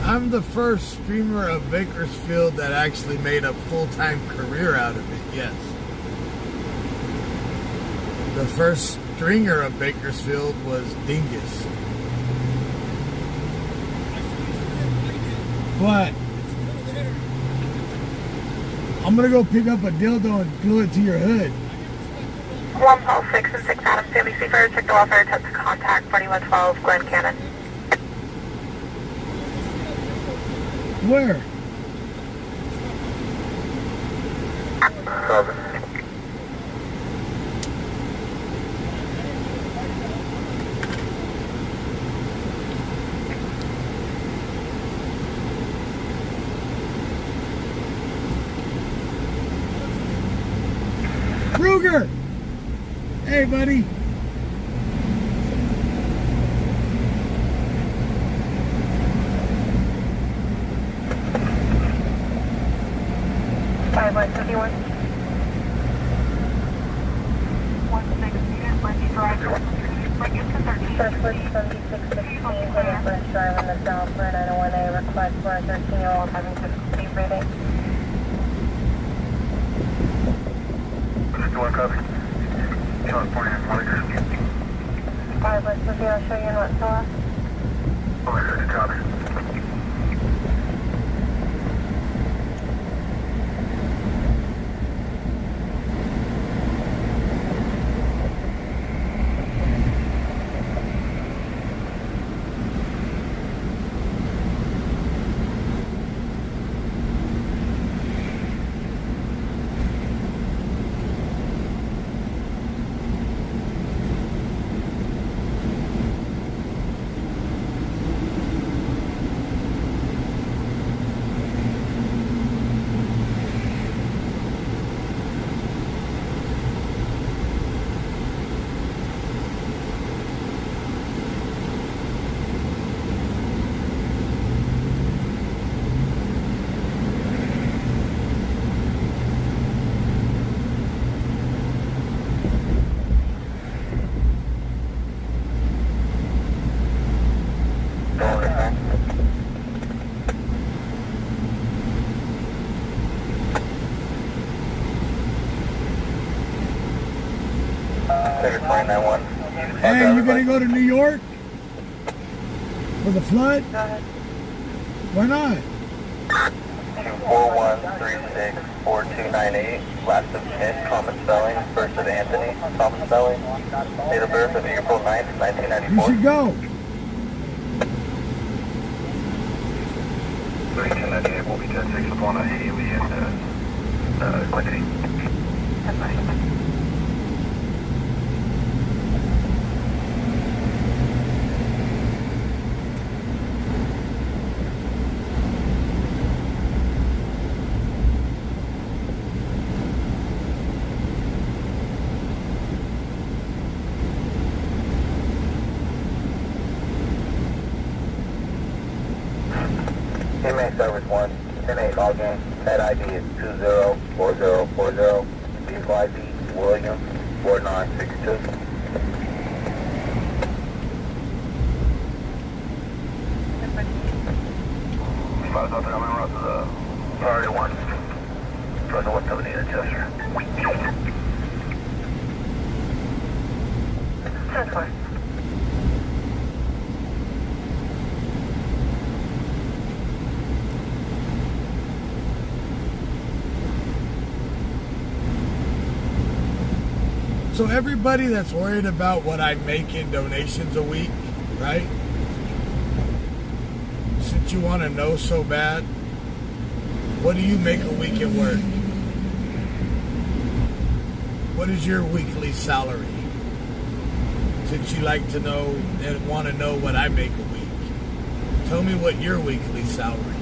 I'm the first streamer of Bakersfield that actually made a full-time career out of it, yes. The first stringer of Bakersfield was Dingus. What? I'm gonna go pick up a dildo and glue it to your hood. 1 Paul 6 and 6 Adams, Daily Seafarer, check the welfare, attempt to contact 4112 Glen Cannon. Where? Ruger! Hey, buddy. Five 51. 16, Lindy Drive. Suspect 7616, headed French Drive in the south for 901A, request for a 13-year-old having difficulty breathing. 51 copy. California, Lakers. 5 I'll show you in what store. Lakers, copy. 991. Hey, you gonna go to New York for the flood? Go ahead. Why not? 241364298. Last of Smith, common spelling. First of Anthony, common spelling. Date of birth of April 9th, You 1994. should go. 3298 will be 10-6 upon a Haley and Quincy. That's fine. Inmate service 1, 10-8 login. Head ID is 204040. Vehicle ID, William 4962. Spotted out there, I'm gonna run to the priority 1. Press 178 at Chester. 10-4. So everybody that's worried about what I make in donations a week, right? Since you want to know so bad, what do you make a week at work? What is your weekly salary? Since you like to know and want to know what I make a week, tell me what your weekly salary is.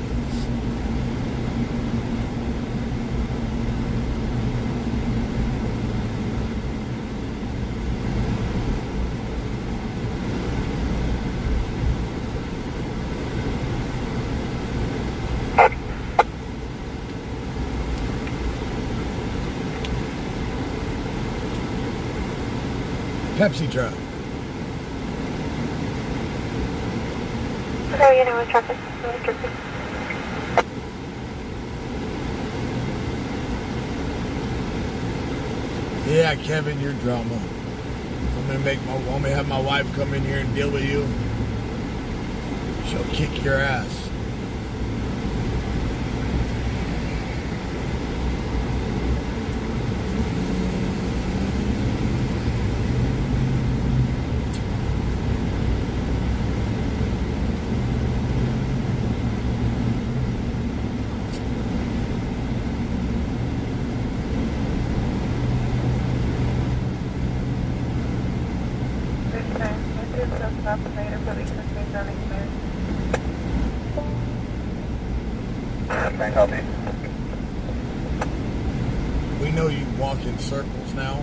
Pepsi truck. So you know what traffic? Yeah, Kevin, your drama. I'm gonna have my wife come in here and deal with you. She'll kick your ass. Thank copy. We know you walk in circles now.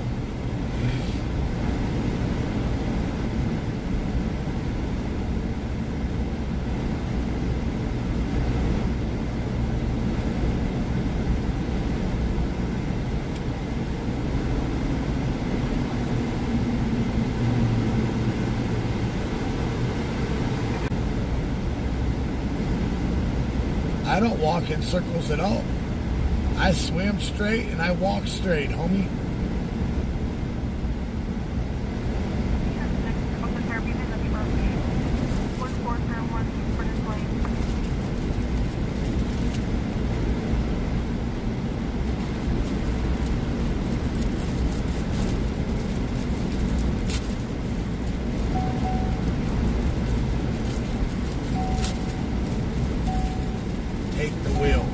I don't walk in circles at all. I swim straight and I walk straight, homie. Take the wheel.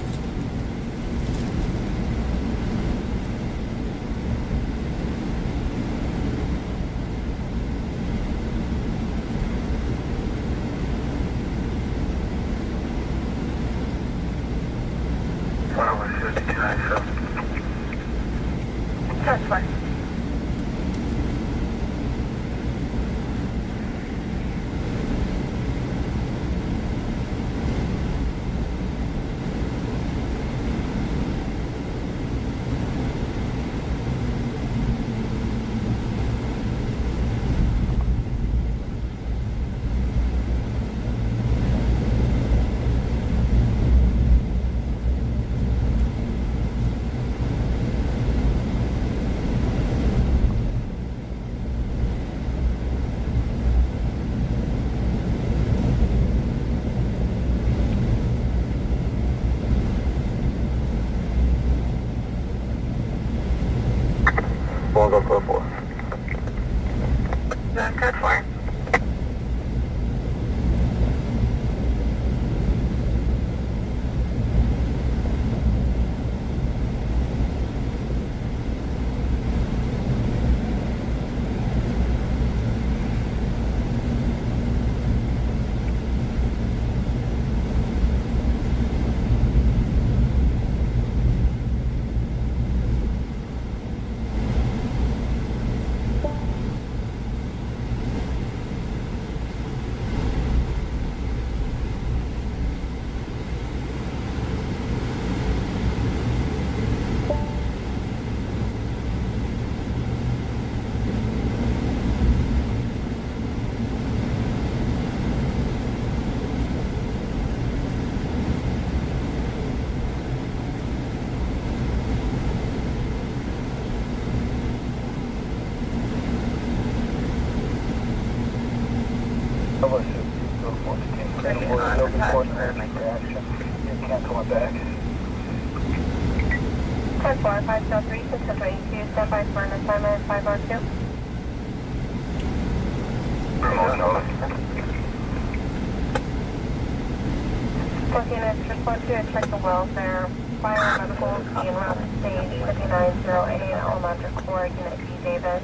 3 on the touch for my Cancel my back. 10-4, 503, 622, stand by for an assignment 502. Looking at 612, check the welfare. Biomedical being routed stage 5908, Elementary Corps, Unit B, Davis.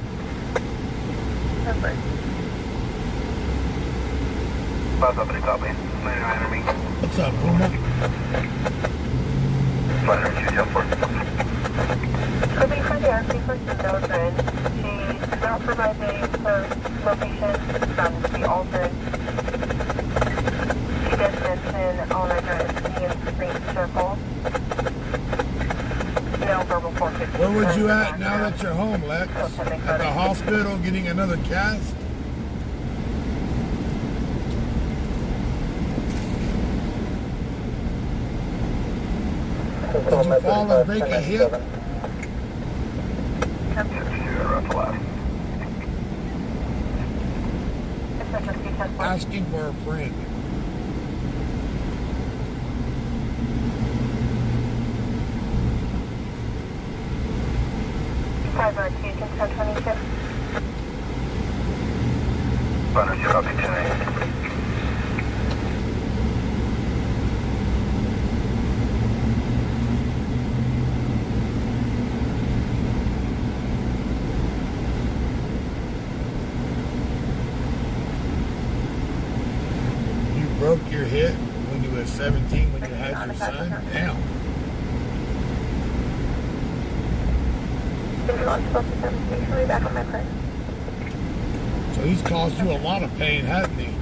Buzz up, copy. Later, enemy. What's up, Puma? Fighter 274. Could be for the RC for Mildred. She did not provide her location to be altered. She did mention all address in Green Circle. No verbal forfeit. Where would you at now that you're home, Lex? At the hospital getting another cast? Did you fall and break a hip? Asking for a friend. Five or two, 1022. Fighter 2, copy 2. Broke your hip when you were 17 when you had your son? Damn. Back on my place. So he's caused you a lot of pain, hasn't he?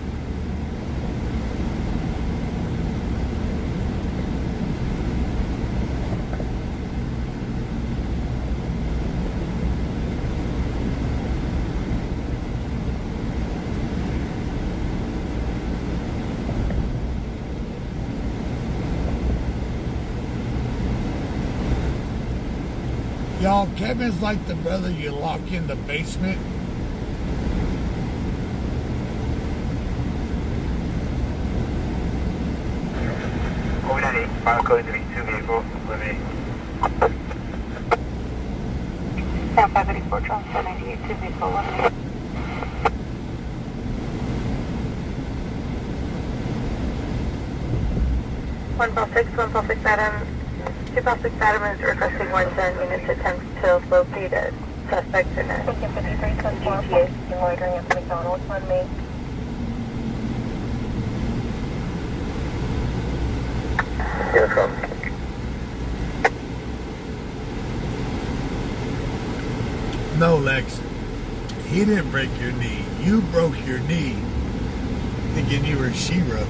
Y'all, Kevin's like the brother you lock in the basement. Over 98, final code 32 vehicle, living. Sound 584, transfer 98, 2 vehicle, 1. 146 Adam. 256 Adam is requesting 110 units attempt to locate a suspect in a GTA loitering at McDonald's on me. No, Lex. He didn't break your knee. You broke your knee thinking you were She-Ra.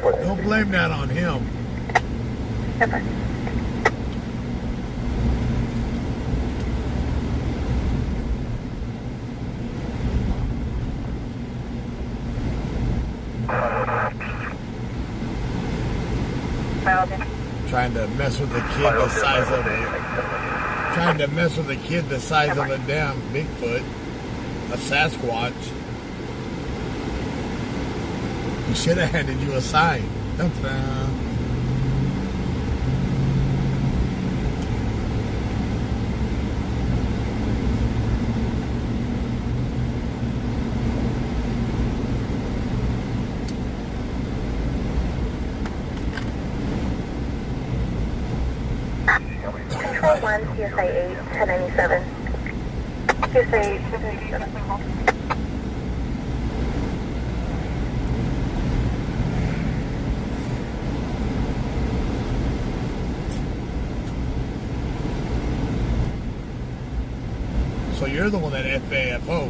Don't blame that on him. Okay. Trying to mess with a kid the size of a damn Bigfoot, a Sasquatch. He should have handed you a sign. Ta-da. Control 1, CSI 8, 1097. CSI 8, 1097. So you're the one that FAFO'd.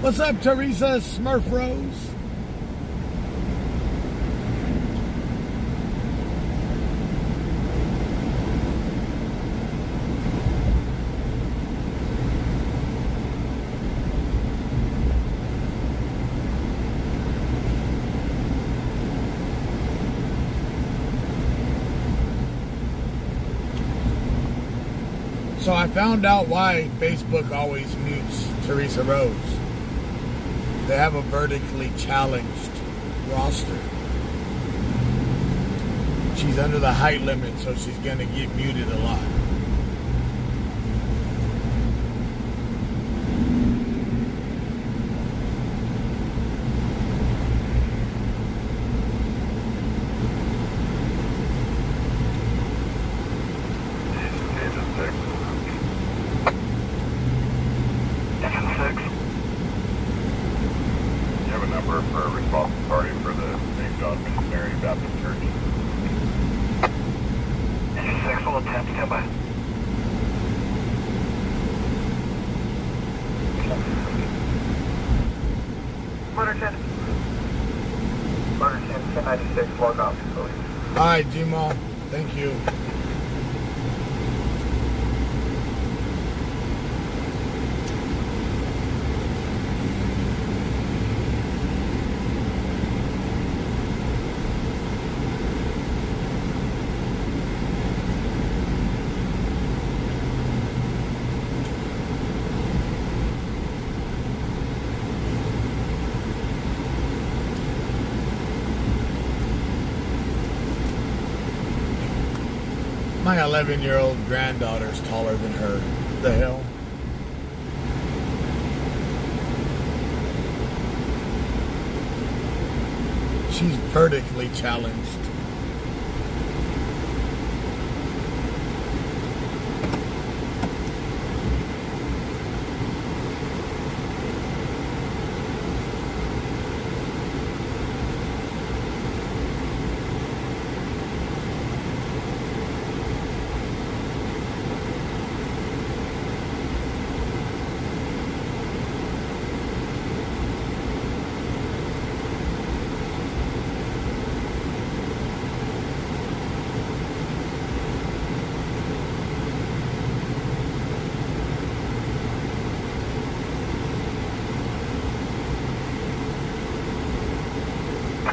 What's up, Teresa Smurf Rose? So I found out why Facebook always mutes Teresa Rose. They have a vertically challenged roster. She's under the height limit, so she's going to get muted a lot. Alright, Gmo. Thank you. My 11-year-old granddaughter's taller than her. What the hell? She's vertically challenged.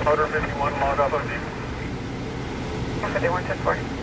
Motor 51, log off OG. 51, 1040.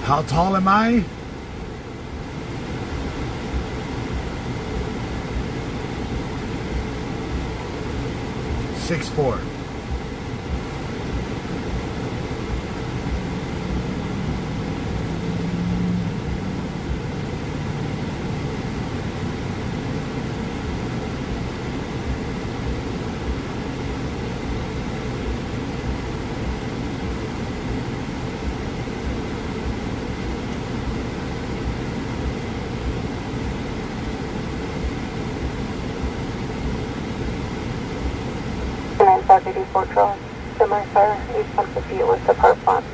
How tall am I? Six four. South 84 Drive, semi-fire, East 150 was the part one.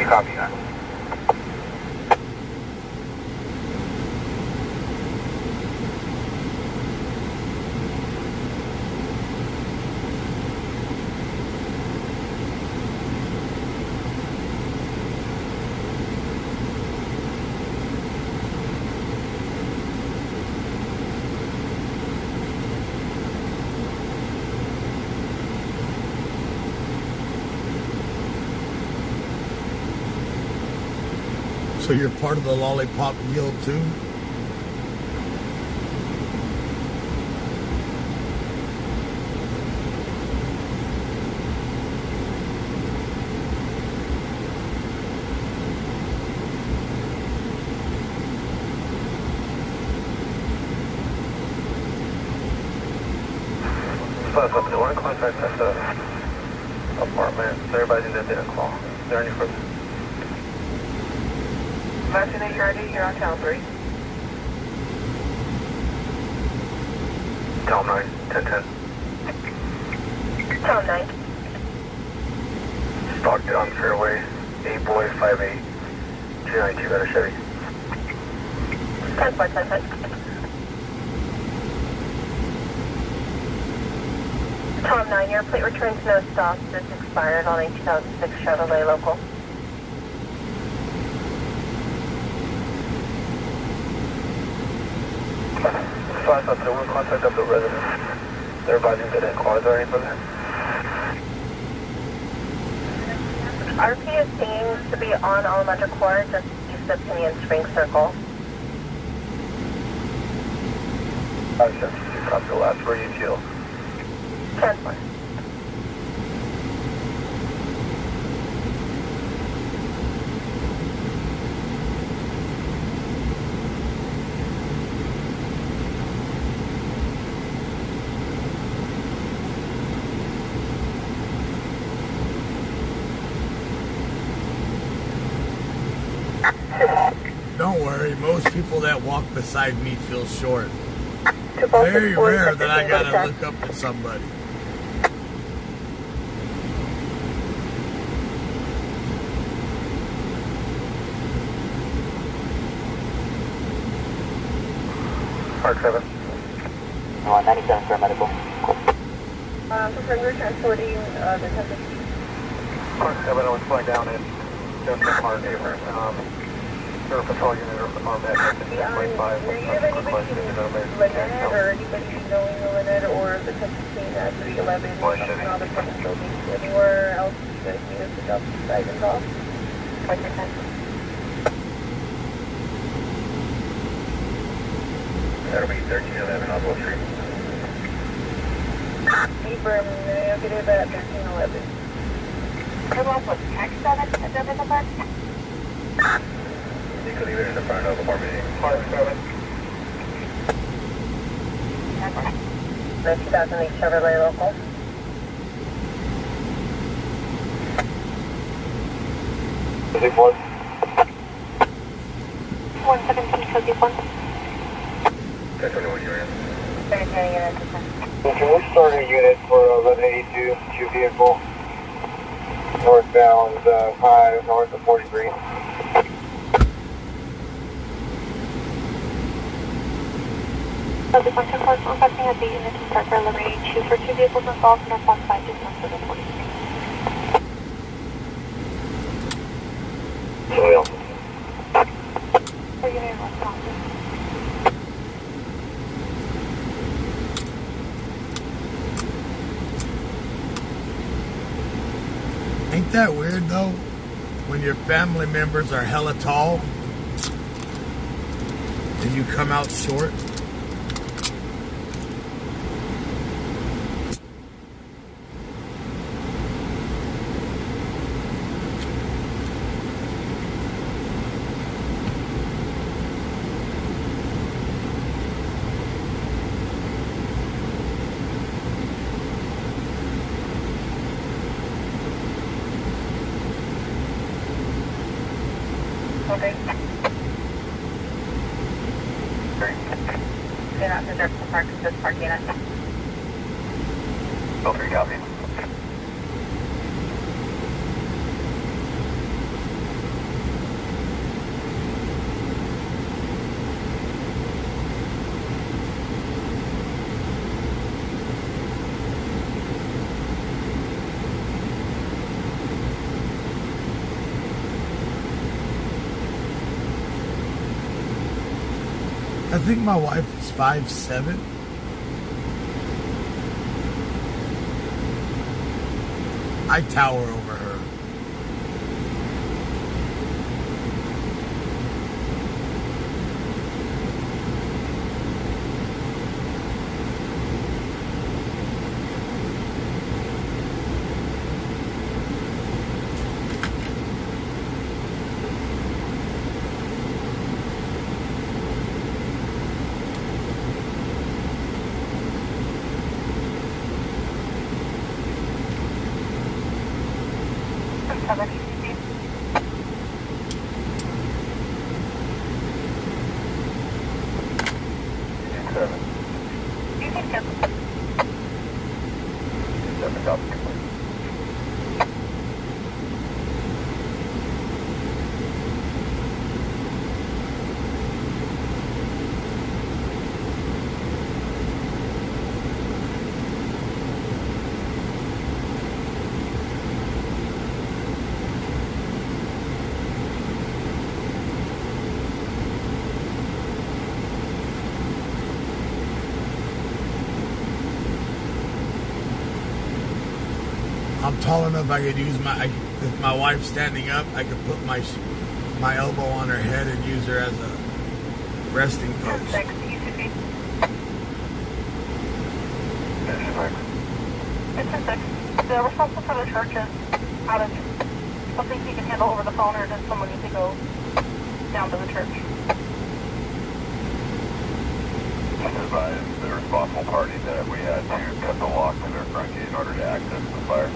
Copy that. So you're part of the Lollipop Guild too? Plus, up to one contact at the apartment. Everybody that didn't call. Is there any further? Imagine that you're ready, you're on channel 3. Town 9, 1010. Channel 9. Stockton on Fairway, 8 boy 58, 292 got a Chevy. 10-4, 10-10. Tom 9, your plate returns no stops. It's expired on a 2006 Chevrolet local. Fast up to one contact of the residence. Everybody that didn't call. Is there any further? RP seems to be on Elementary Court, just east of Pinion Spring Circle. I sent you copy the last for you too. 10-4. Don't worry, most people that walk beside me feel short. Very rare that I gotta look up at somebody. Park 7. 97 for medical. Prefer you're transporting the temperature. Park 7, I was flying down in Justin Park, Abrams. Your patrol unit or at 10.5. Do you have anybody Lynette or anybody knowing the Lynette or the 1015 at 311 and all the apartment buildings? Anywhere else you guys need us to drop these items off? That'll be 1311 Oswald Street. Abram, negative at 1311. Come up with text 7 at the park. You can leave it in the front of apartment 8. Park 7. The 2008 Chevrolet local. Big boy. 117 Cody 1. That's only one unit. Third unit. Can we start a unit for 1182, two vehicle, northbound 5, north of 43? Cody 1 to 4, requesting at the unit to start for 1182 for two vehicles involved, northbound 5 just north of the 43. Somebody else. For unit responsive. Ain't that weird though? When your family members are hella tall and you come out short? Okay. You're not to the park, it's just park unit. Bill 3 copy. I think my wife is 5'7". I tower over her. I'm tall enough I could use if my wife's standing up, I could put my elbow on her head and use her as a resting post. 6, ECC. It's a 6. The responsible for the church is out of something he can handle over the phone, or does someone need to go down to the church? Just advise the responsible party that we had to cut the lock to their front gate in order to access the fire.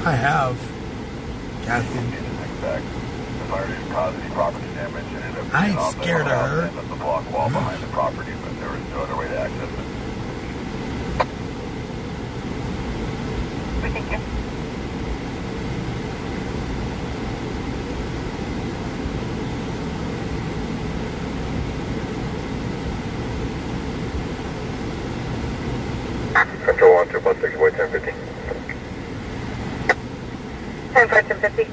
I have, Kathy. The fire didn't cause any property damage. It ended up I ain't being on scared of the her. end of the block wall behind the property, but there was no other way to access it. We thank you. Control 1, 2.6, void 1050. 10-1050.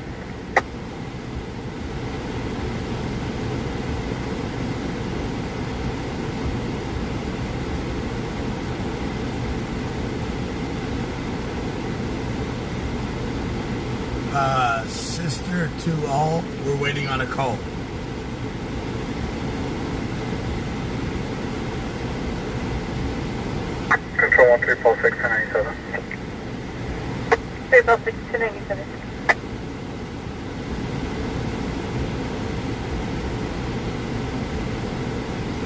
Sister to all, we're waiting on a call. Control 1, 346, 1097. 346, 297.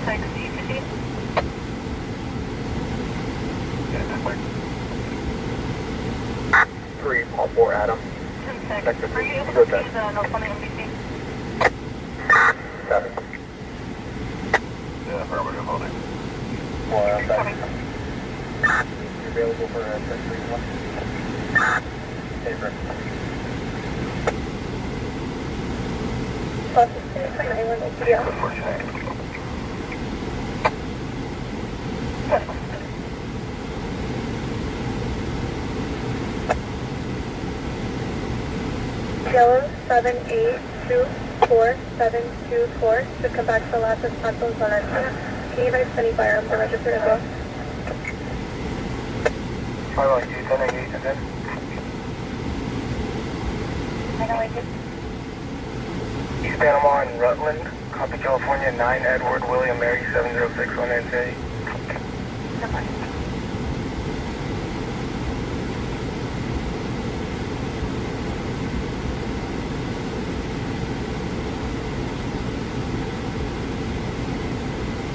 Thanks, ECC. Yeah, just like 3, Paul 4, Adam. 10-6. Are you able to see the notes on the MBC? 7. Yeah, affirmative, holding. Coming. Available for check 3-1. Paper. Yellow 7824724 should come back to the last responsible on our camp. Can you guys any firearms are registered as well? 508, 1088, and then? 908. East Panama and Rutland, copy California, 9 Edward William Mary 7061 NJ.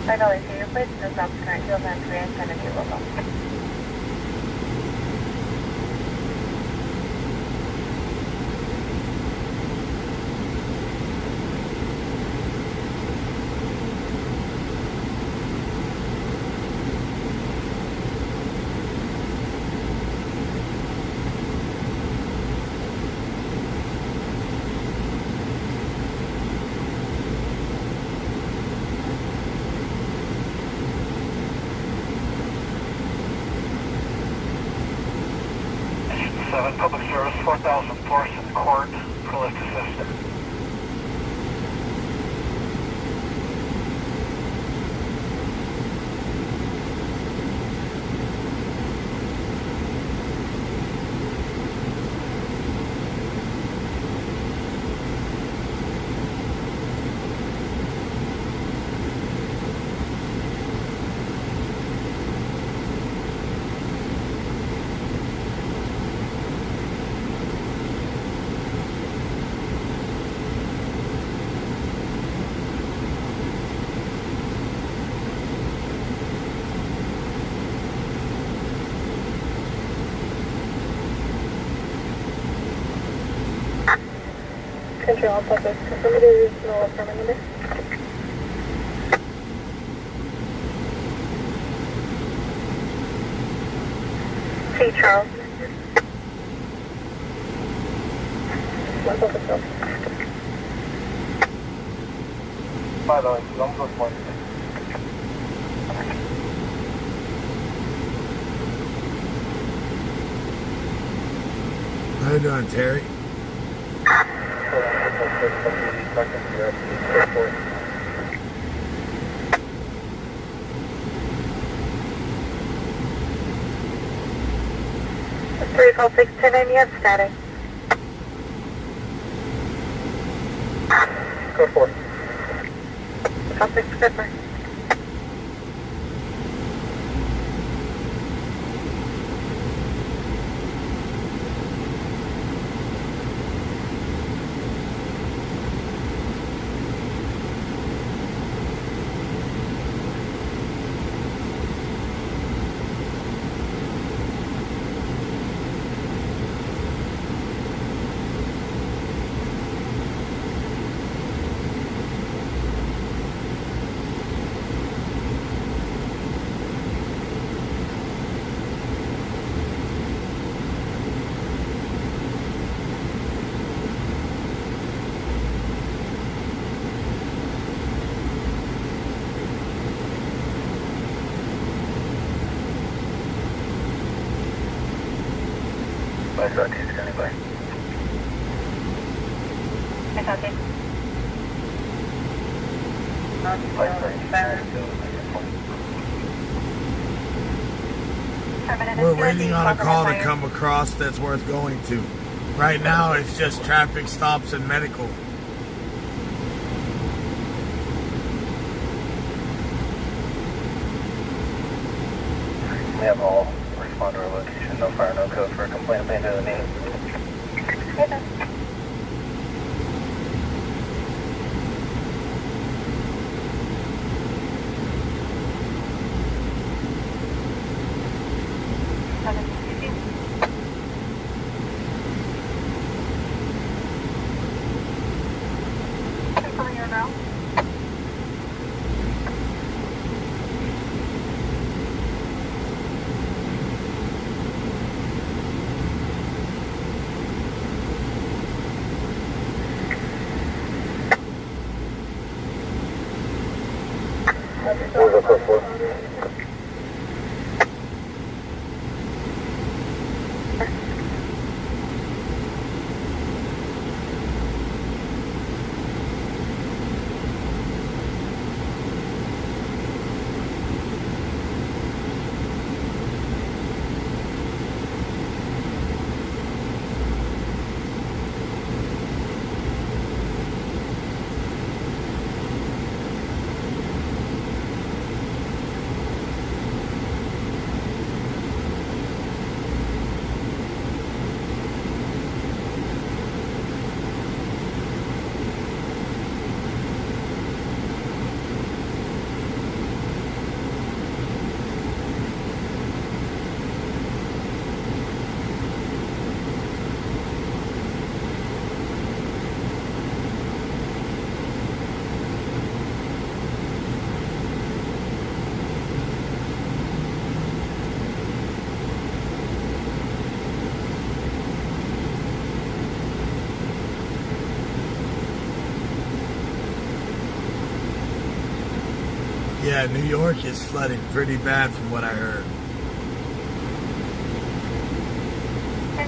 $5 to your place, no stops current field and Korea, send a new logo. Public Service 4000 Force in Court for lift assistance. Control all buses. Confirm the regional affirmative. T. Charles. One focus bill. 5 I'm going to we doing, Terry? It's 34610, you have static. Code 4. Call 6 Clipper. By Southeast County, by. I copy. We're waiting on a call to come across that's worth going to. Right now, it's just traffic stops and medical. We have all respond to our location, no fire, no code for a complaint made to the name. Confirming your route. What was code 4? Yeah, New York is flooding pretty bad from what I heard.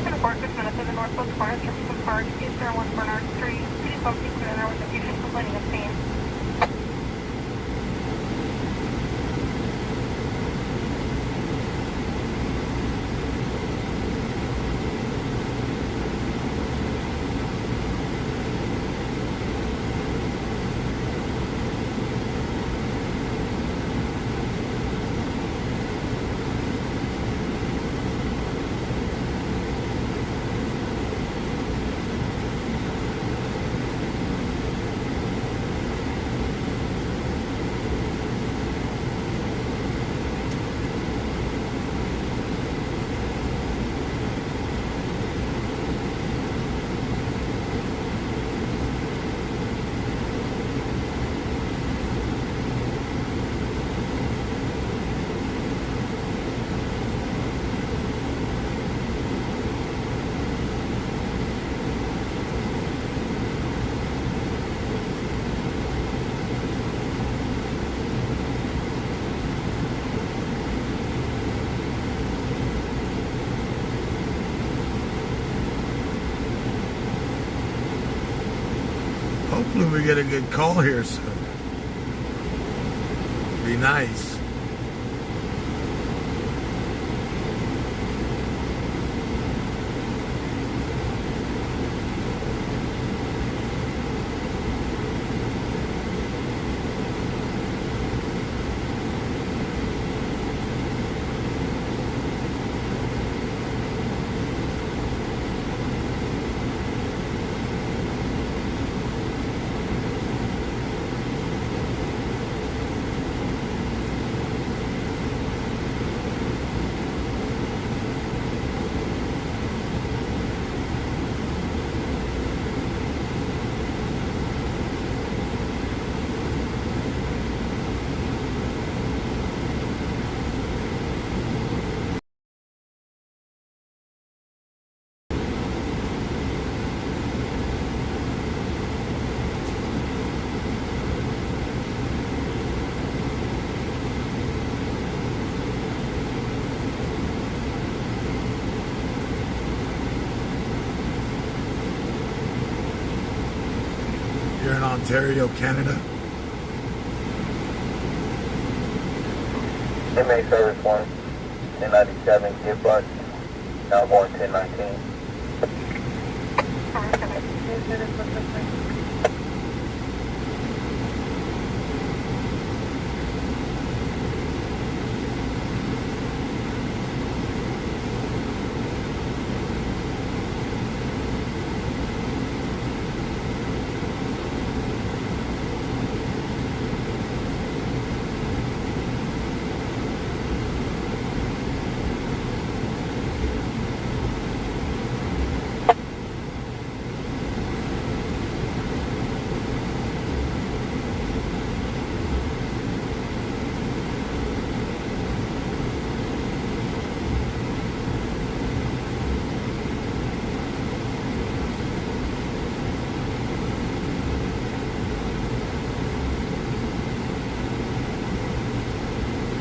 10-4, 6 minutes in the northwest corner, Churchill Park, Eastern 1 Bernard Street. City Public Center with a patient complaining of pain. Hopefully we get a good call here soon. Be nice. You're in Ontario, Canada. MA service 1, 1097, get bus, now going 1019.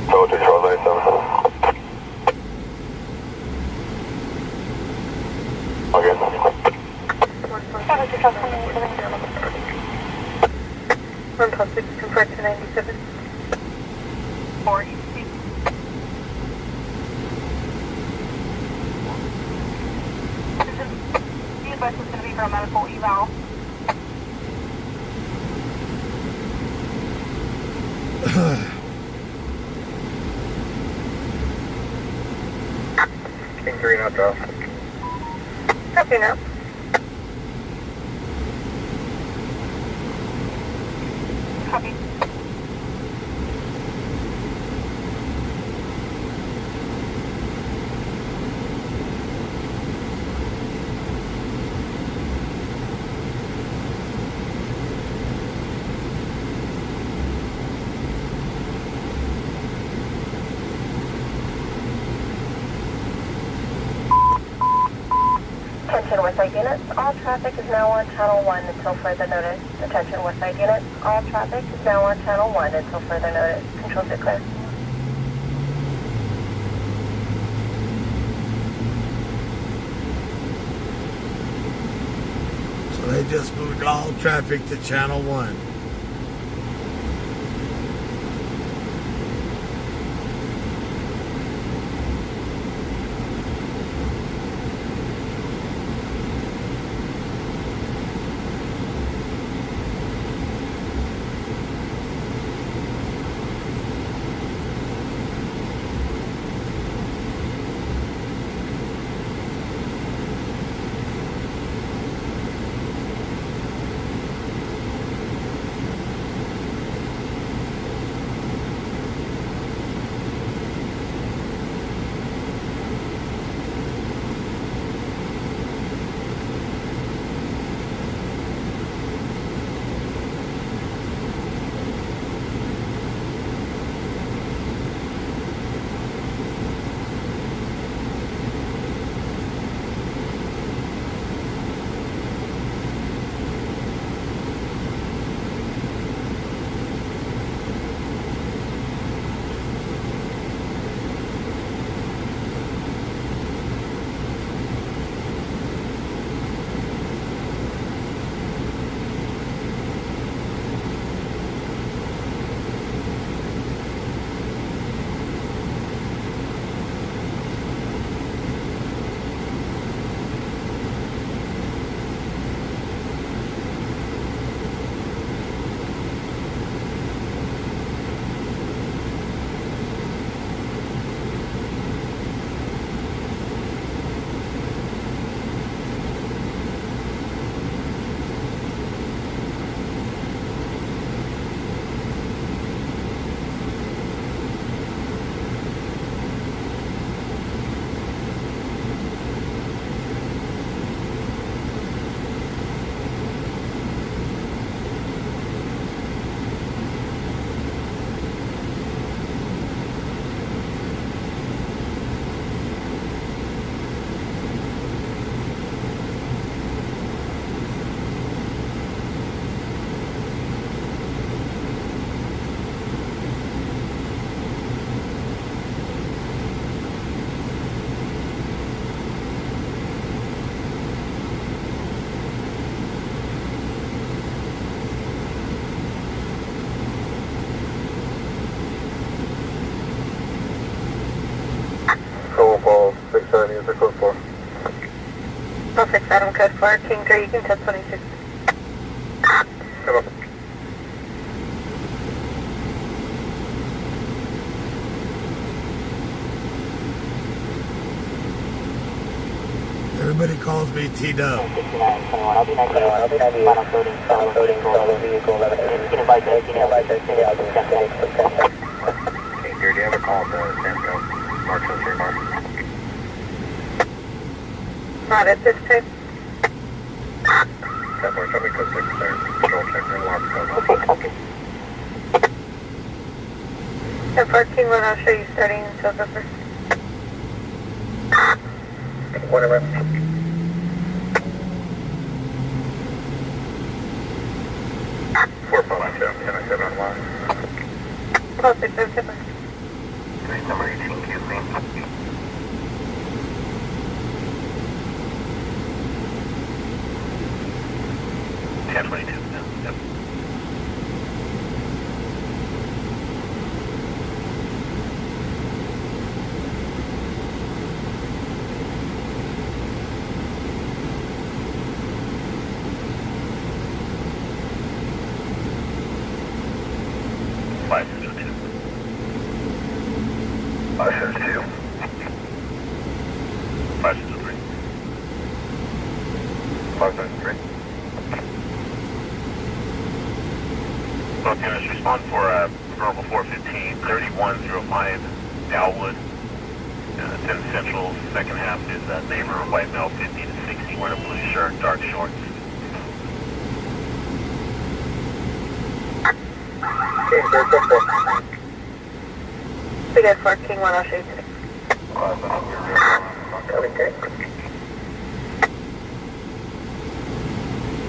Soldier 1297. Okay. One plus 6, convert to 97. 4 east. The advice is going to be for a medical eval. King 3 not draw. Copy now. Copy. Attention Westside units, all traffic is now on channel 1 until further notice. Attention Westside units, all traffic is now on channel 1 until further notice. Controls are clear. So they just moved all traffic to channel 1. ahead, use the code 4. 06 Adam code 4, King 3, you can test 26. Come on. Everybody calls me T-Dub. 6921, I'll be 90, final coding, solo vehicle, 11. You can invite that, King 3, do you have a call to San Antonio? Mark 3 Mark. Not at this time. 10-4, show me code 6 there. Control check, ring lock code. Okay, copy. 10-4 King 1, I'll show you starting in Silver first. Whatever. 457, can I set on line? Call 607. Street number 18, Q3. 1022. Yep. Five two. 562. 563. 563. Both units respond for verbal 415, 3105 Dalwood. 10 Central, second half is neighbor, white male, 50 to 60, wearing a blue shirt, dark shorts. We got 4 King 1, I'll show you today.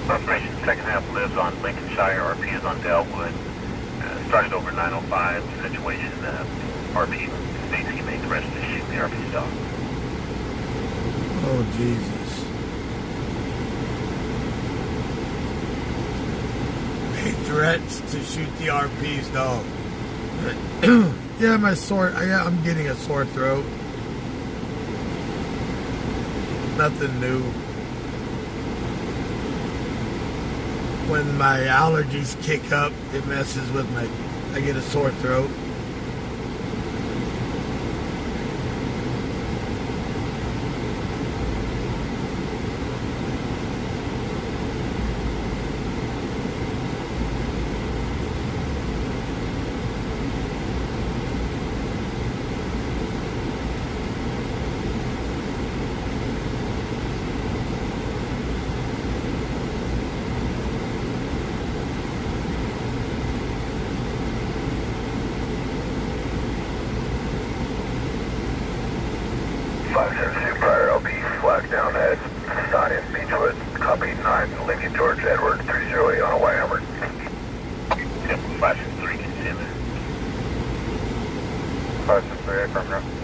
Operation second half lives on Lincolnshire, RP is on Dalwood. Started over 905, situation, RP states he made threats to shoot the RP stop. Oh, Jesus. Made threats to shoot the RP's dog. Yeah, I'm getting a sore throat. Nothing new. When my allergies kick up, it messes with I get a sore throat. Prior LP flag down at Sinus Beechwood, copy 9 Lincoln George Edward 308 on a Y Hammer. Temple 563 consumer. 563 affirmative.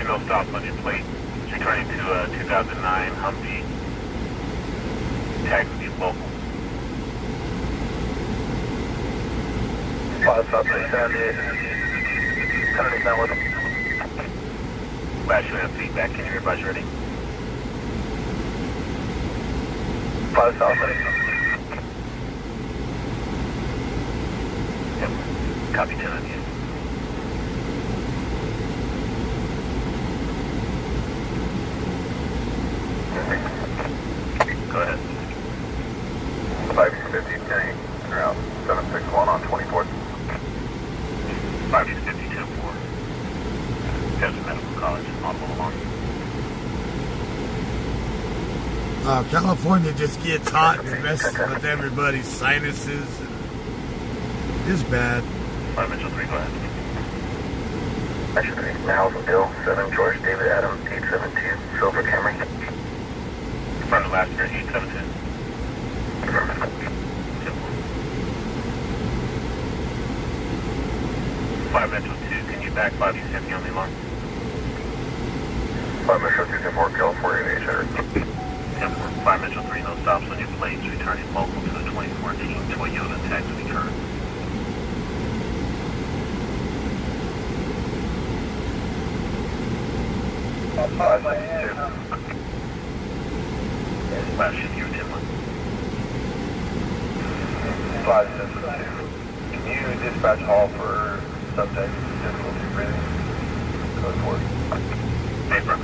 No stop on your plate. Returning to 2009 Humvee. Tag with you local. 5 stop 78. Turning down with them. Flash, you have feedback. Can you hear everybody's ready? 5 stop 8. Yep. Copy 10 on you. Go ahead. 550 turning around 761 on 24th. 552 for Desert Medical College, Honorable Along. California just gets hot and it messes with everybody's sinuses. It's bad. 5 Mitchell 3, go ahead. Action 3, Nowsville, 7 George David Adams, 872, Silver Camry. Front of last year, 872. back 550 on the alarm. 5 Metro 304 California, 800. 5 Metro 3, no stops on your plates, returning local to the 2014 Toyota tax return. Last shift, you're 10-1. 572. Can you dispatch hall for subject difficulty breathing? Code 4. Hey, bro.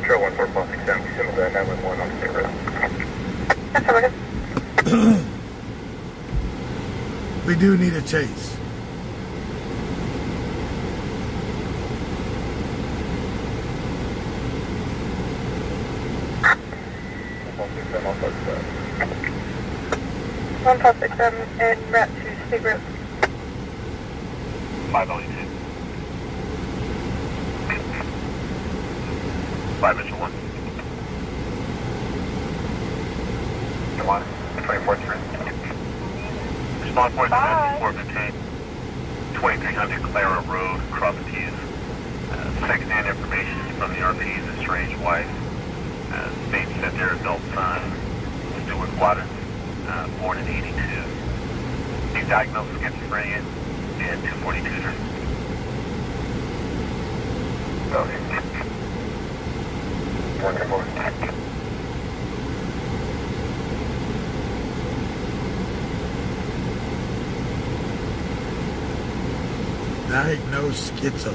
Trail 14467, signal that 911 on state road. We do need a chase. One plus 67 and route to State Road. 502. 5 Metro 1. 2014. Response force is 415. 2300 Clara Road, Cross Keys. Second-hand information from the RP's estranged wife. States that their adult son, Stuart Waters, born in 82. He's diagnosed with schizophrenia and 242. Okay. 144. Diagnosed schizo.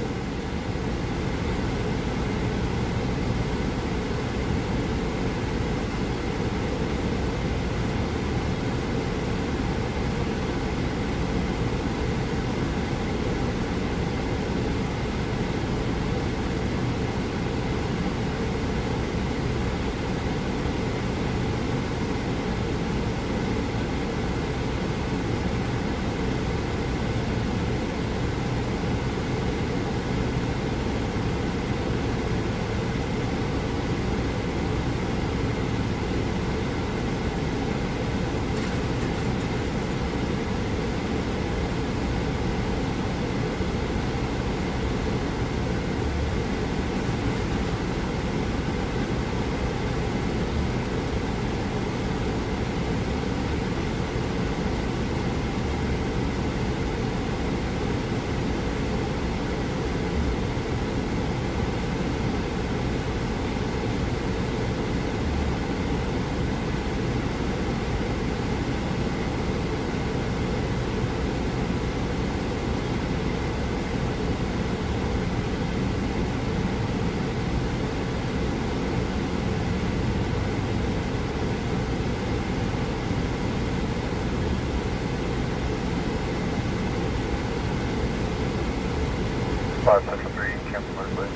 Central 3, cancel my place.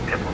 Cancel.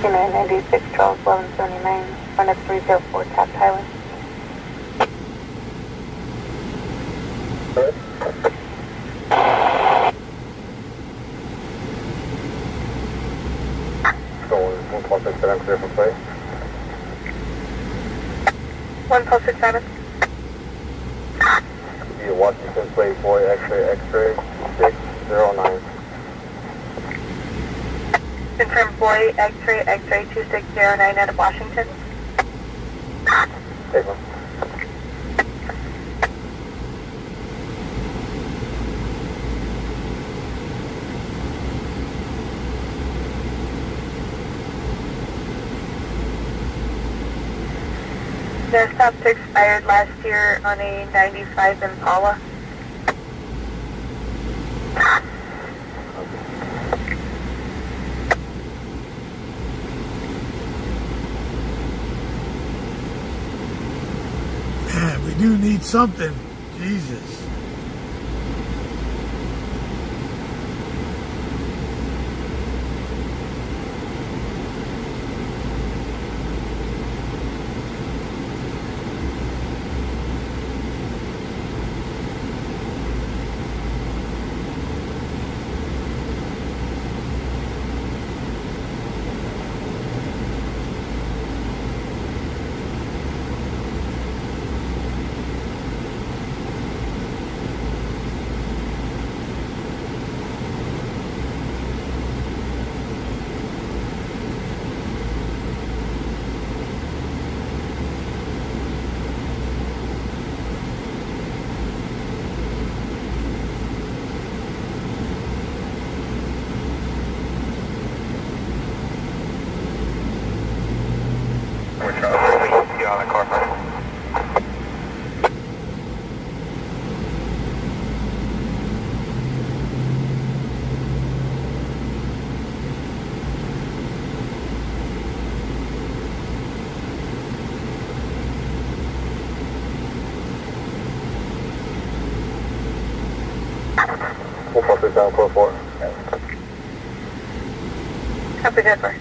96, Charles 1179, run up 304 Taft Highway. Stolen 146, clear for plate. 1467. Be a Washington plate boy, X-ray, X-ray, 609. Confirm boy, X-ray, X-ray 2609 out of Washington. Take one. The stops expired last year on a 95 Impala. Man, we do need something. Jesus. On the car first. We'll pop it down, 4-4. Copy that first.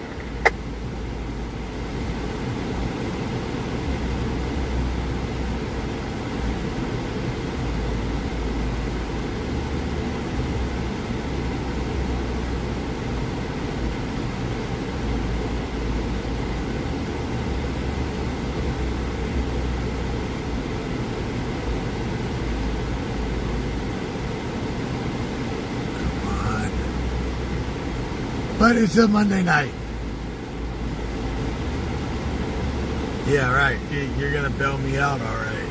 But it's a Monday night. Yeah, right. You're gonna bail me out, all right.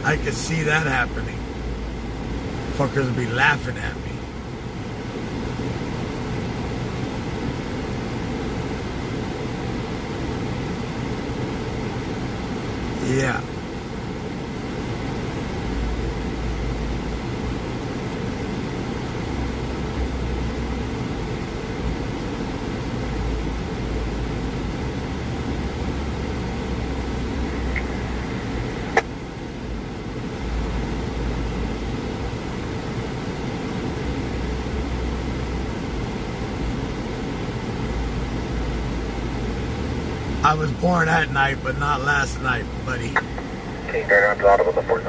I can see that happening. Fuckers will be laughing at me. Yeah. I was born at night, but not last night, buddy. Can you turn on to audible the 4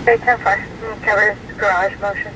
Okay, 10-4. Covers garage motion.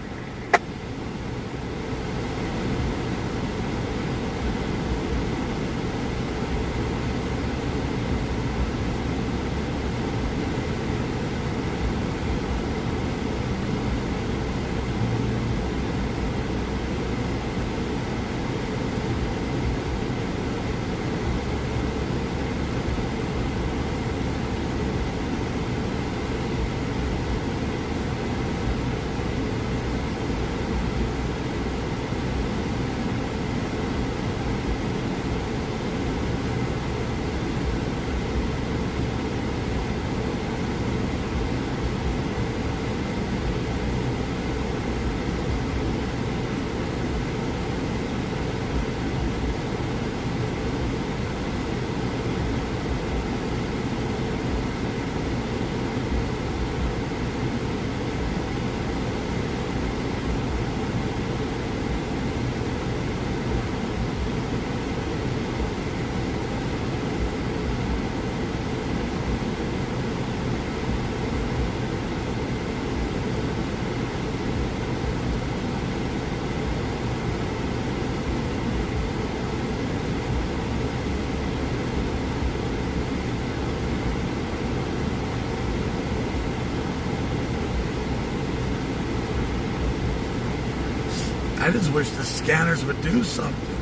I just wish the scanners would do something.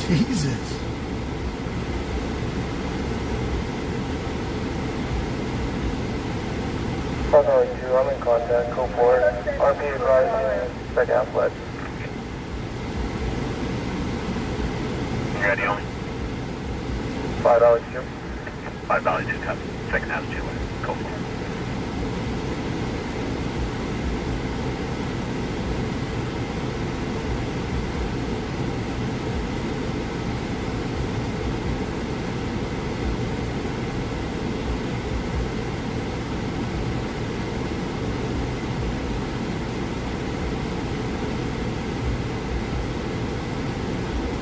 Jesus. I'm in contact. Go for it. RP advised. Second half left. Ready on. $5 Jim. $5 2 copy. Second house 2 Go for it.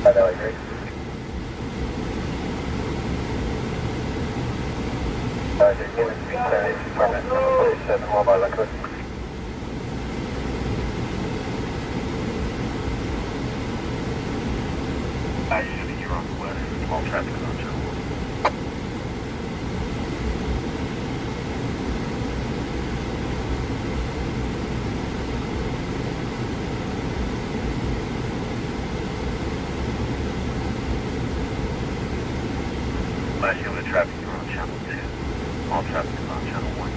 $5 great. Department number 47, Mobile Liquid. I should be on the west. All traffic is on channel 1. Last unit of traffic, you're on channel 2. All traffic is on channel 1.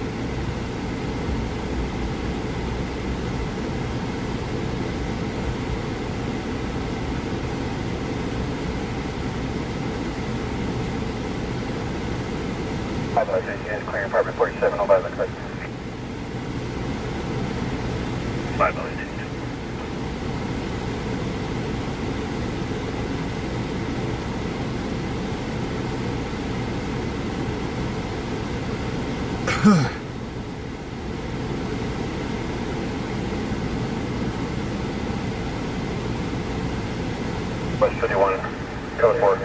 Units clear apartment 47, Mobile Liquid. $5 West 51, code 4.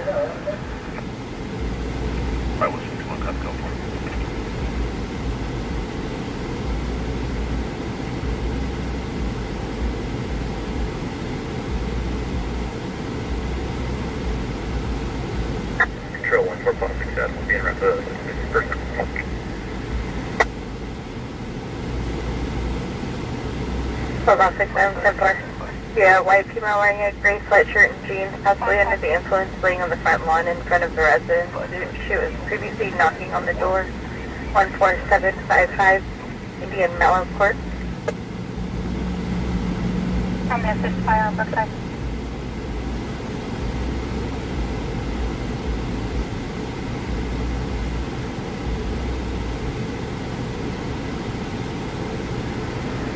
Right, West 51, cut, go for it. Control 14567 will be in route to person. Hold on, 6774. Yeah, white female wearing a gray sweatshirt and jeans, possibly under the influence, laying on the front lawn in front of the residence. She was previously knocking on the door. 14755, Indian Mellow Court. I'm going to 55 on Brookside.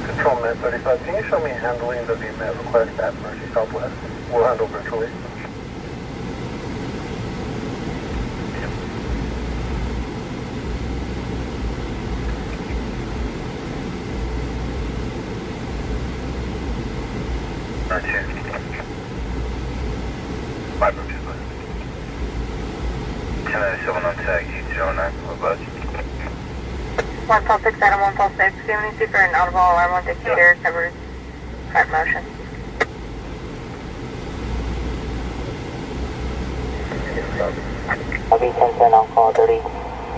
Control Med 35, can you show me handling the VMAT request at Mercy Southwest? We'll handle virtually. R2. 502, 1097 on tag, 809, what about you? 146 Adam 146, do you have any super inaudible alarm on dictator covers front motion? I'll be 1010 on call 30,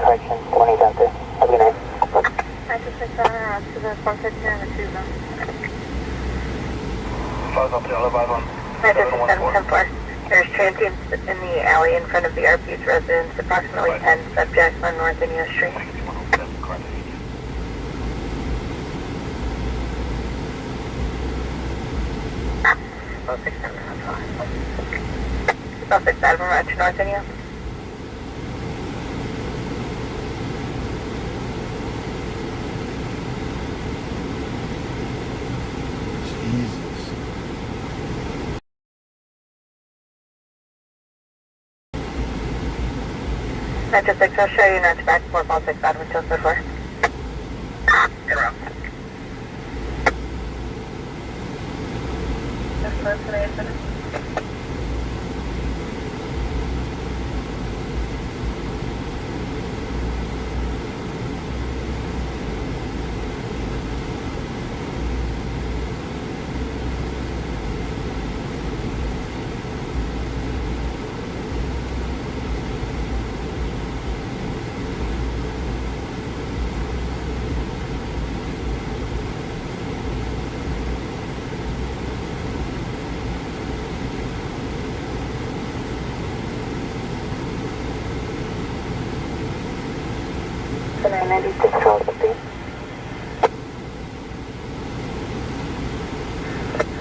correction, 20 doctor. Have a good night. 967 to the 450 and the 2 zone. 96774. There's transients in the alley in front of the RP's residence, approximately 10 subjects on North Inyo Street. 6 Adam Road to North Inyo. Jesus. Metro 6, I'll show you not to back 4 ball 6 Adam until so far. Get around.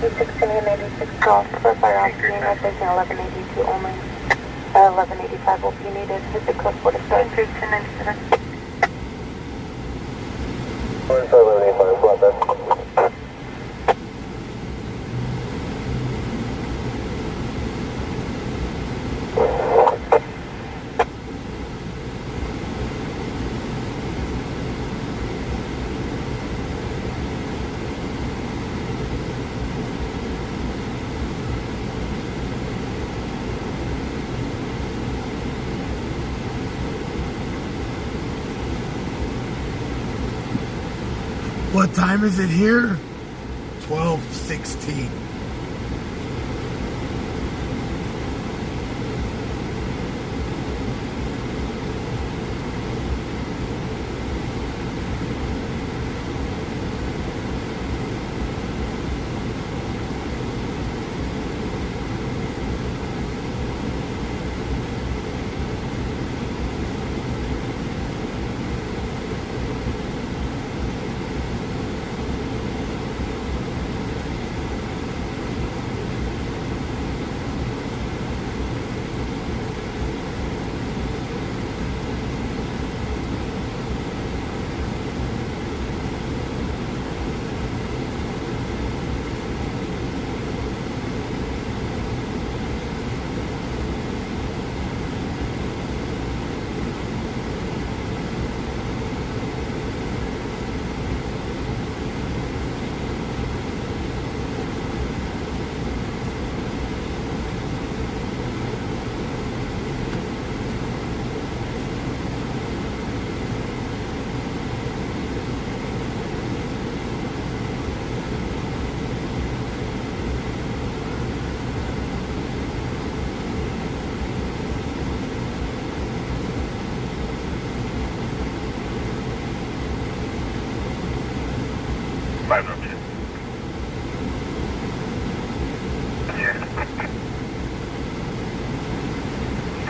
16 and 86 calls for firearms unit facing 1182 only. 1185 will be needed. Hit the code for the start. 1097. Inside 1185, flatbed. What time is it here? 12:16.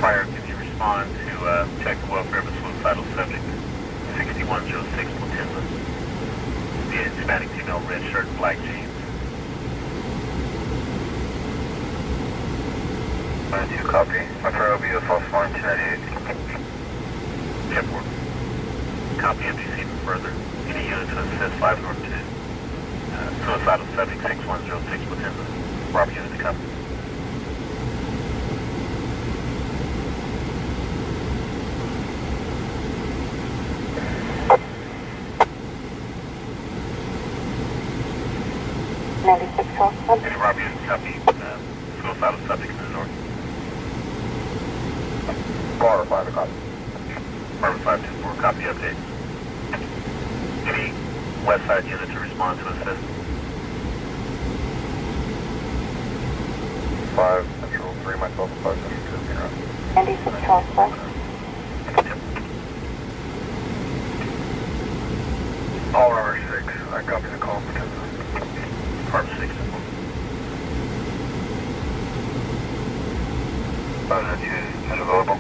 Fire, can you respond to check the welfare of a suicidal subject, 6106 Platinum, the Hispanic female, red shirt, black jeans. 2 copy. Refer will be a false alarm 298. Chipwork. Copy MGC even further. Any unit to assist 502. Suicidal subject 6106 Platinum. Robert unit to copy. Any Robert unit to copy. Suicidal subject in the north. Bar 5 o'clock. Barber 524, copy update. Any west side unit to respond to assist? 5 Central 3, myself, 5 Central 2, zero. 96 Charles West. All Robert 6, I copy the call for 10. Barber 6. 502 unavailable.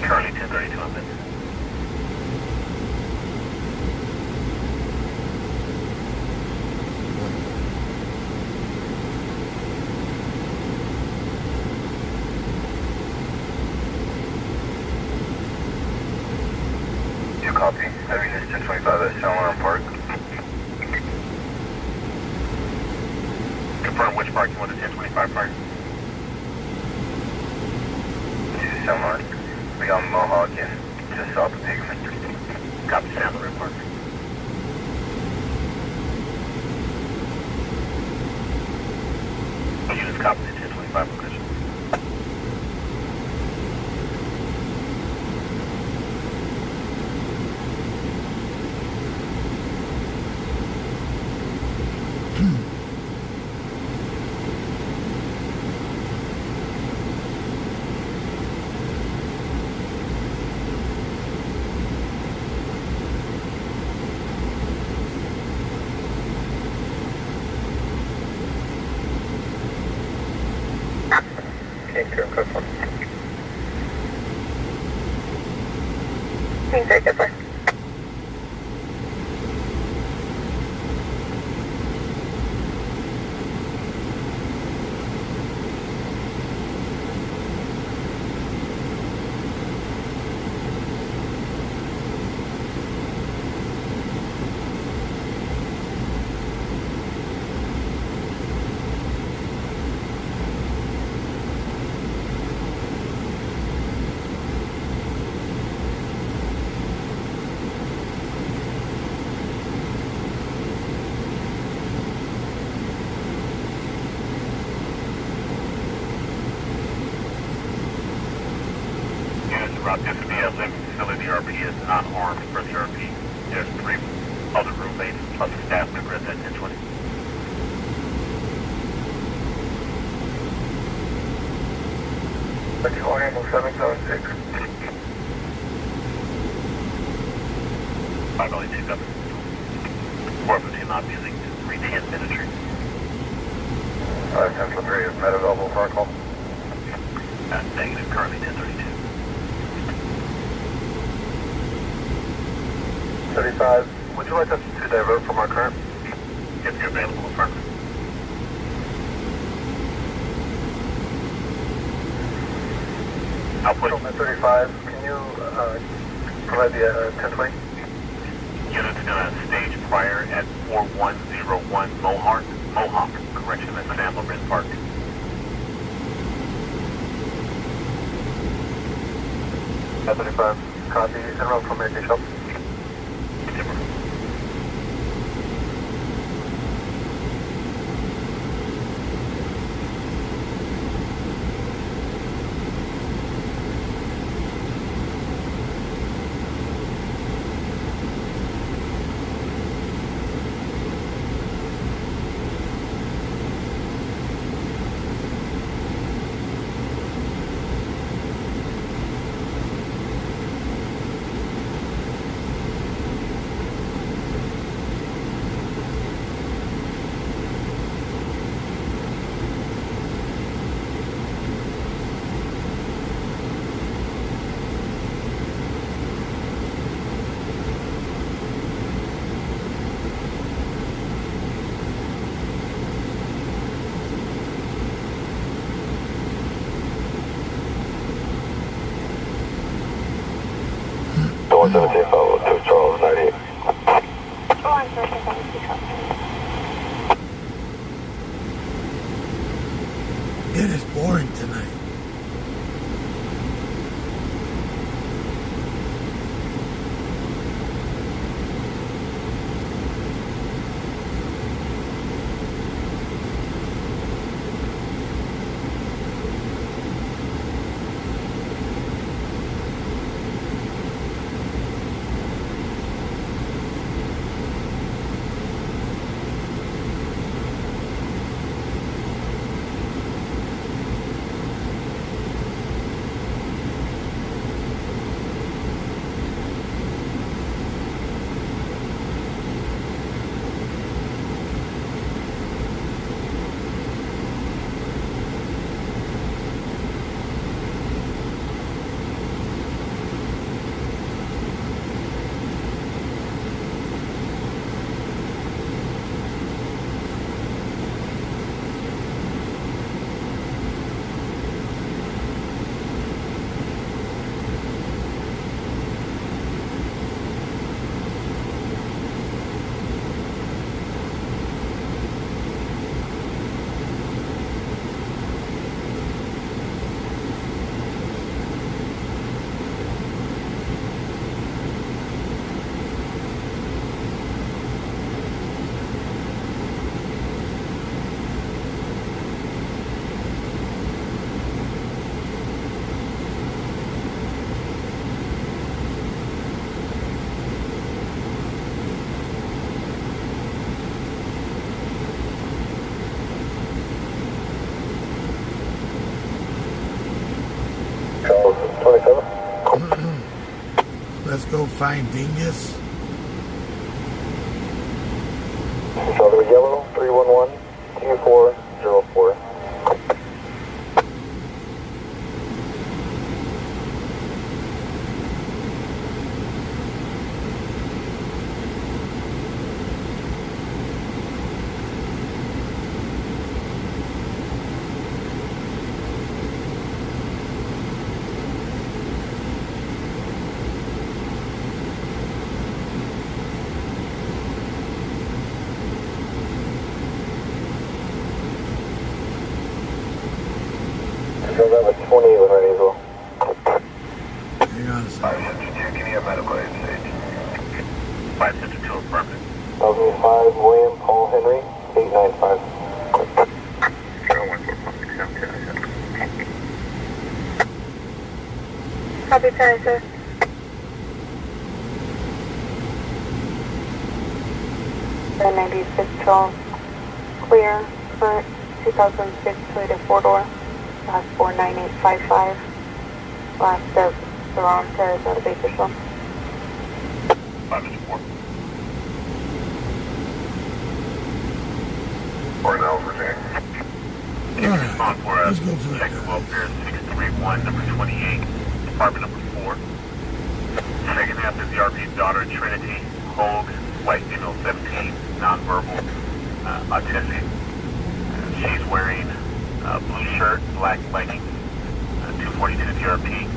Currently 1032 on this. Copy. Heavy units 1025 at Salmon Park. Confirm which park you want the 1025 park. To Salmon. Beyond Mohawk and just south of Pigment. Copy Sandler Red Park. Units copy the 1025 location. There's 3 other roommates plus a staff member at that 1020. Control handle 776. 5 LA 2 7. 415 not using 310 ministry. 510 is met available for a call. Negative, currently 1032. 35, would you like us to divert from our current? If you're available, affirmative. Output. Control 35, can you provide the 1020? Unit's gonna stage prior at 4101 Mohawk, correction, that's San Lorenz Park. At 35, copy, en route from American Shop. It is boring tonight. Let's go find Dingus. Charlie Yellow, 311, 2404. Goes out with 28 with ready as well. Hang on a second. 572, can you have medical aid stage? 572 affirmative. 2005, William Paul Henry, 895. Copy, 10, sir. 1096 Charles, clear, current 2006 Toyota 4-door, last 49855, last of Saron, Arizona, Bakersfield. 504. Or no, Virginia. Can you respond for Let's go for it. Sector Welfare 631, number 28, Department number 4. Second half is the RP's daughter, Trinity Hogue, white female 17, nonverbal, autistic. She's wearing a blue shirt, black leggings, 242 DRP.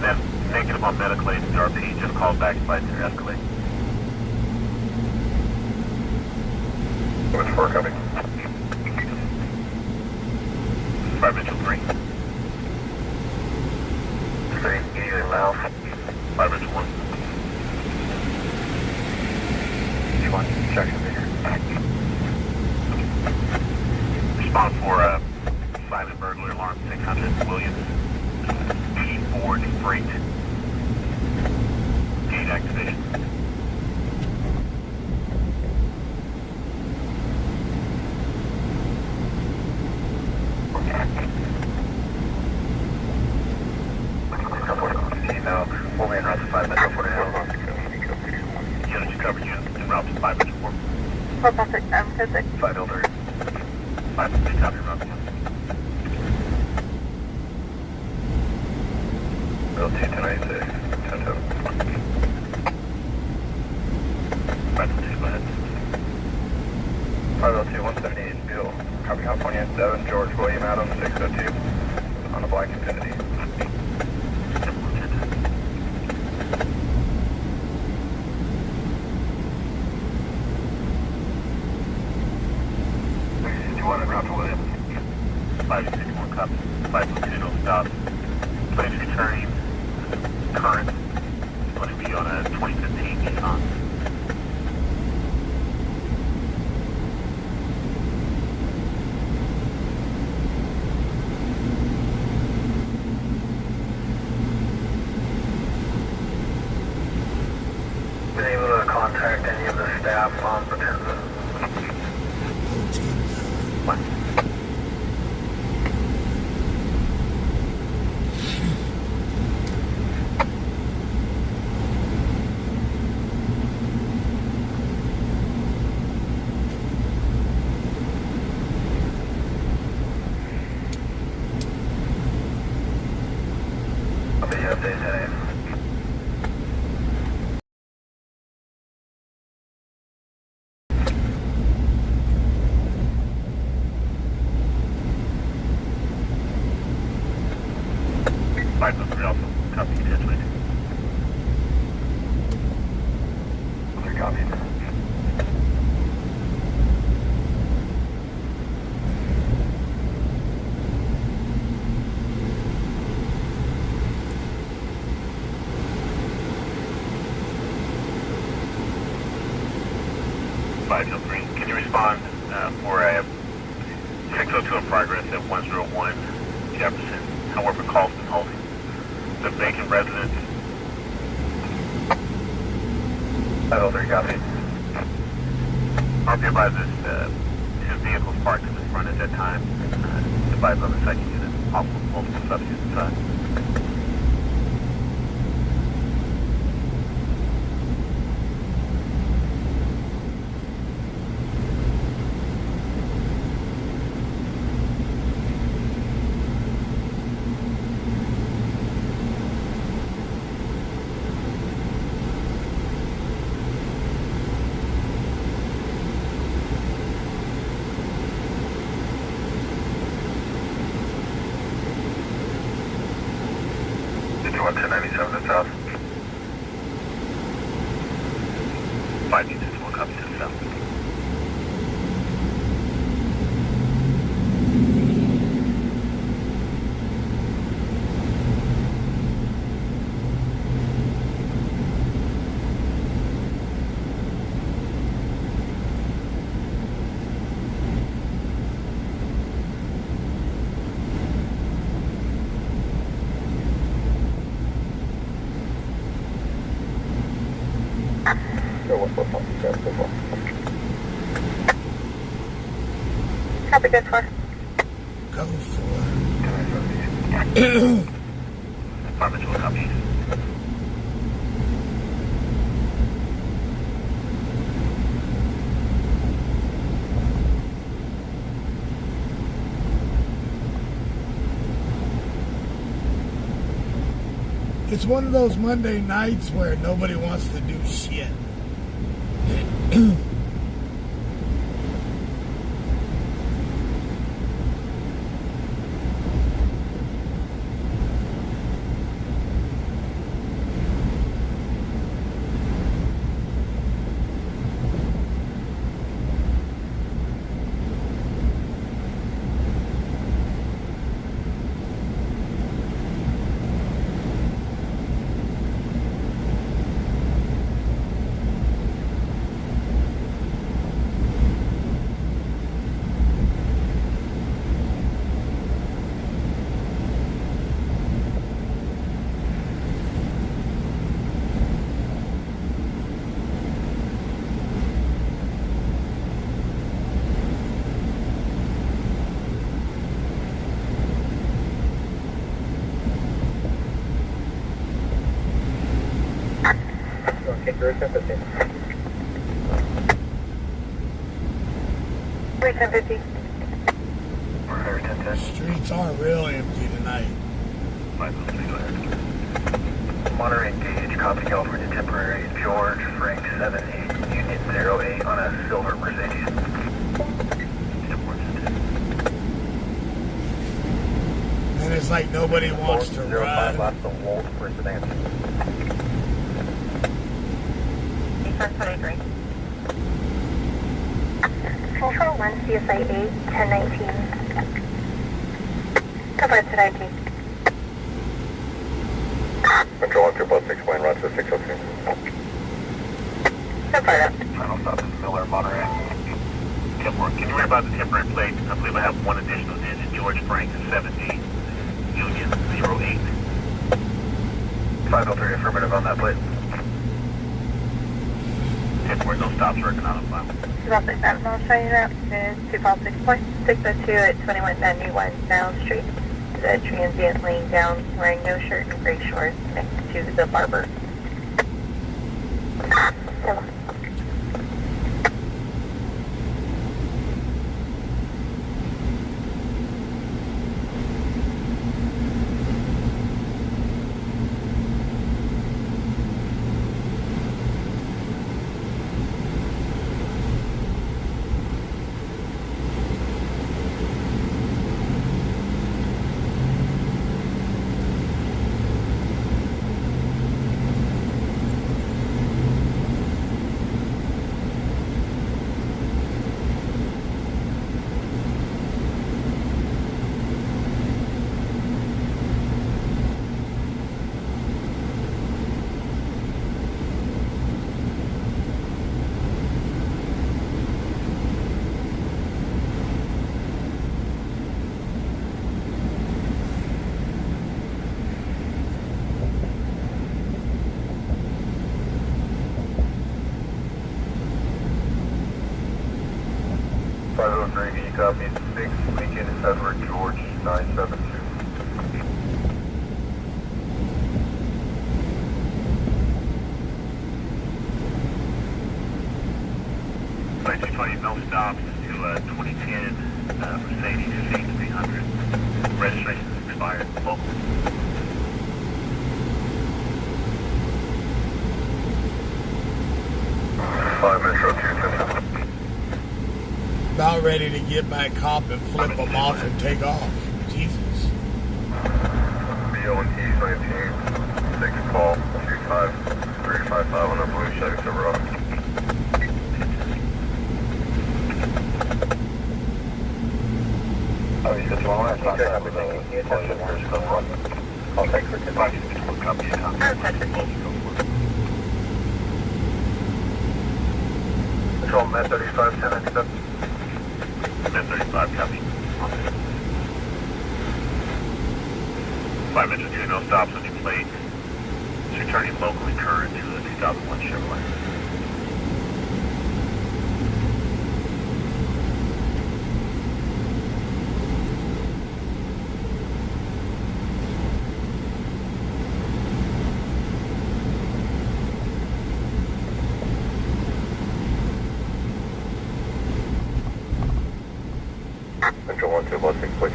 Then negative on medical aid DRP, just called back by to escalate. What's 4 coming? 5 Mitchell 3. 3, easy mouth. 5 Mitchell 1. Each one, check it here. Respond for silent burglary alarm 600 Williams. Ford Freight. Gate activation. Now, we'll be in route to 5 Metro 4 now. Units you covered, units en route to 5 Mitchell 4. 4 Patrick, 56. 5 Elder. 5 Mitchell copy route. Bill 296, 10 total. 502, go ahead. 502, 178, Bill. Copy California 7, George William Adams, 602. On a black Infinity. Route to William. 561 copy. 502 no stop. Planes returning. Current. It's going to be on a 2015 Nissan. Been able to contact any of the staff on Potenza? One. I'll be here update today. Also copy 1020. Okay, copy. Can you respond for a 602 in progress at 101 Jefferson? However, calls been holding. The vacant residence. 503, copy. RP advises his vehicles parked in the front at that time. Advised on the second unit. Multiple subjects inside. Did you want 1097 to south? 5 units will copy to the south. Go, what's up? Copy, good for. Go for Department 2 copy. It's one of those Monday nights where nobody wants to do shit. sympathy. 350. Streets are real empty tonight. 503, go ahead. Monterey engage, copy California temporary, George Frank 78, Union 08 on a silver Mercedes. And it's like nobody wants to 405 ride. last the Wold for sedan. Defense 23. Control 1, CSI 8, 1019. Cover to 19. Control 1, 2+6, Wayne, Roger 602. So far up. Final stop is Miller, Monterey. 10-4. Can you read about the temporary plate? I believe I have one additional digit. George Frank 70, Union 08. 503, affirmative on that plate. 10-4, no stops working on a file. 257, I'll show you that. It is 256.602 at 2191 Mound Street. The transient laying down, wearing no shirt and gray shorts next to the barber. Can you copy 6, Lincoln, Edward, George 972. 2220, no stops to 2010 Mercedes C300. Registration is expired. Local. Metro 210. About ready to get back cop and flip them off and take off. Jesus. BOT 19, 6 call, 355 on a blue Chevy Silverado. Oh, you said you want to talk about everything? I'll take for 10. Copy. Control Met 35, 1097. Met 35, copy. 5 Metro 2, no stops on your plate. It's returning locally current to the 2001 Chevrolet.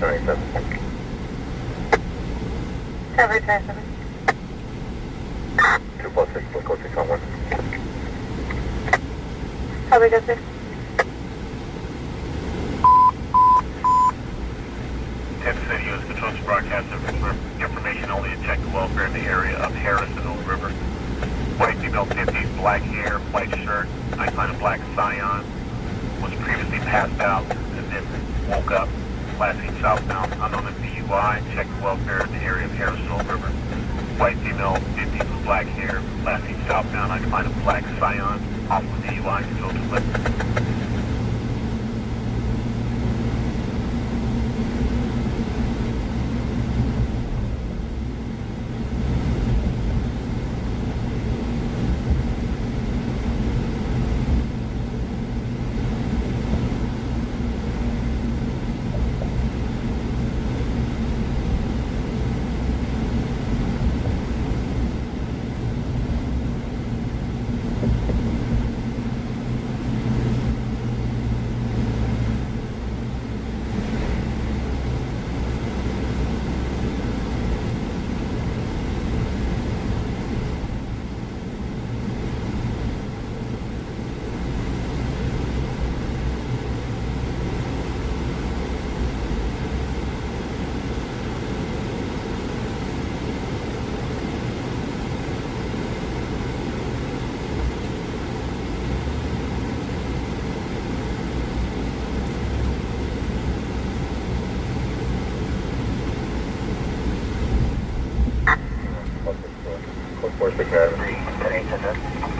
27. Cover 27. 2 plus 6, we'll go 6 on 1. Cover 6. Kansas City U.S. Control to broadcast information only to check the welfare in the area of Harris and Old River. White female 50, black hair, white shirt, icon of black Scion, was previously passed out and then woke up, classing southbound, unknown in DUI, check the welfare in the area of Harris and Old River. White female 50 with black hair, classing southbound, icon of black Scion, off with DUI, control to left.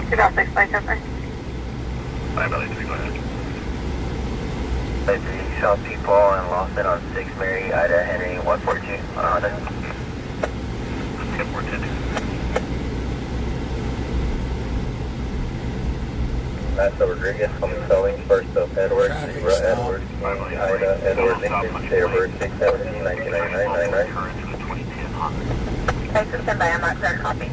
You're about 6 by cover. I believe we go ahead. Three shot people and lost it on 6 Mary, Ida, Henry, 142 on Honda. 10-4-10. Master Rodriguez, coming selling, first of Edward, Traffic Zebra, stop. Edward, King, Ida, Edward, Lincoln, date of birth 6/17, 1999. Current to the 2010 Honda. Thanks for standby. I'm not clear copy.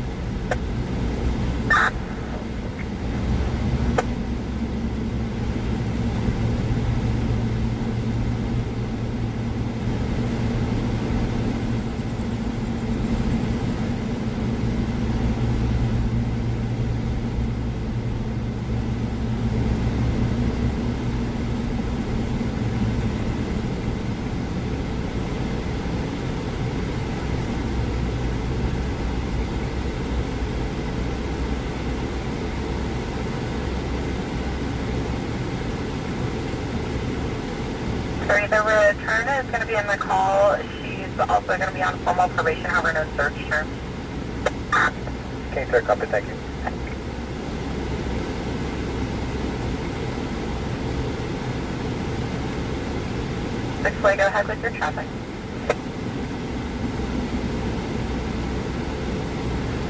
The returner is going to be in the call. She's also going to be on formal probation, however, no search terms. King, sir, copy, thank you. Six-way, go ahead with your traffic.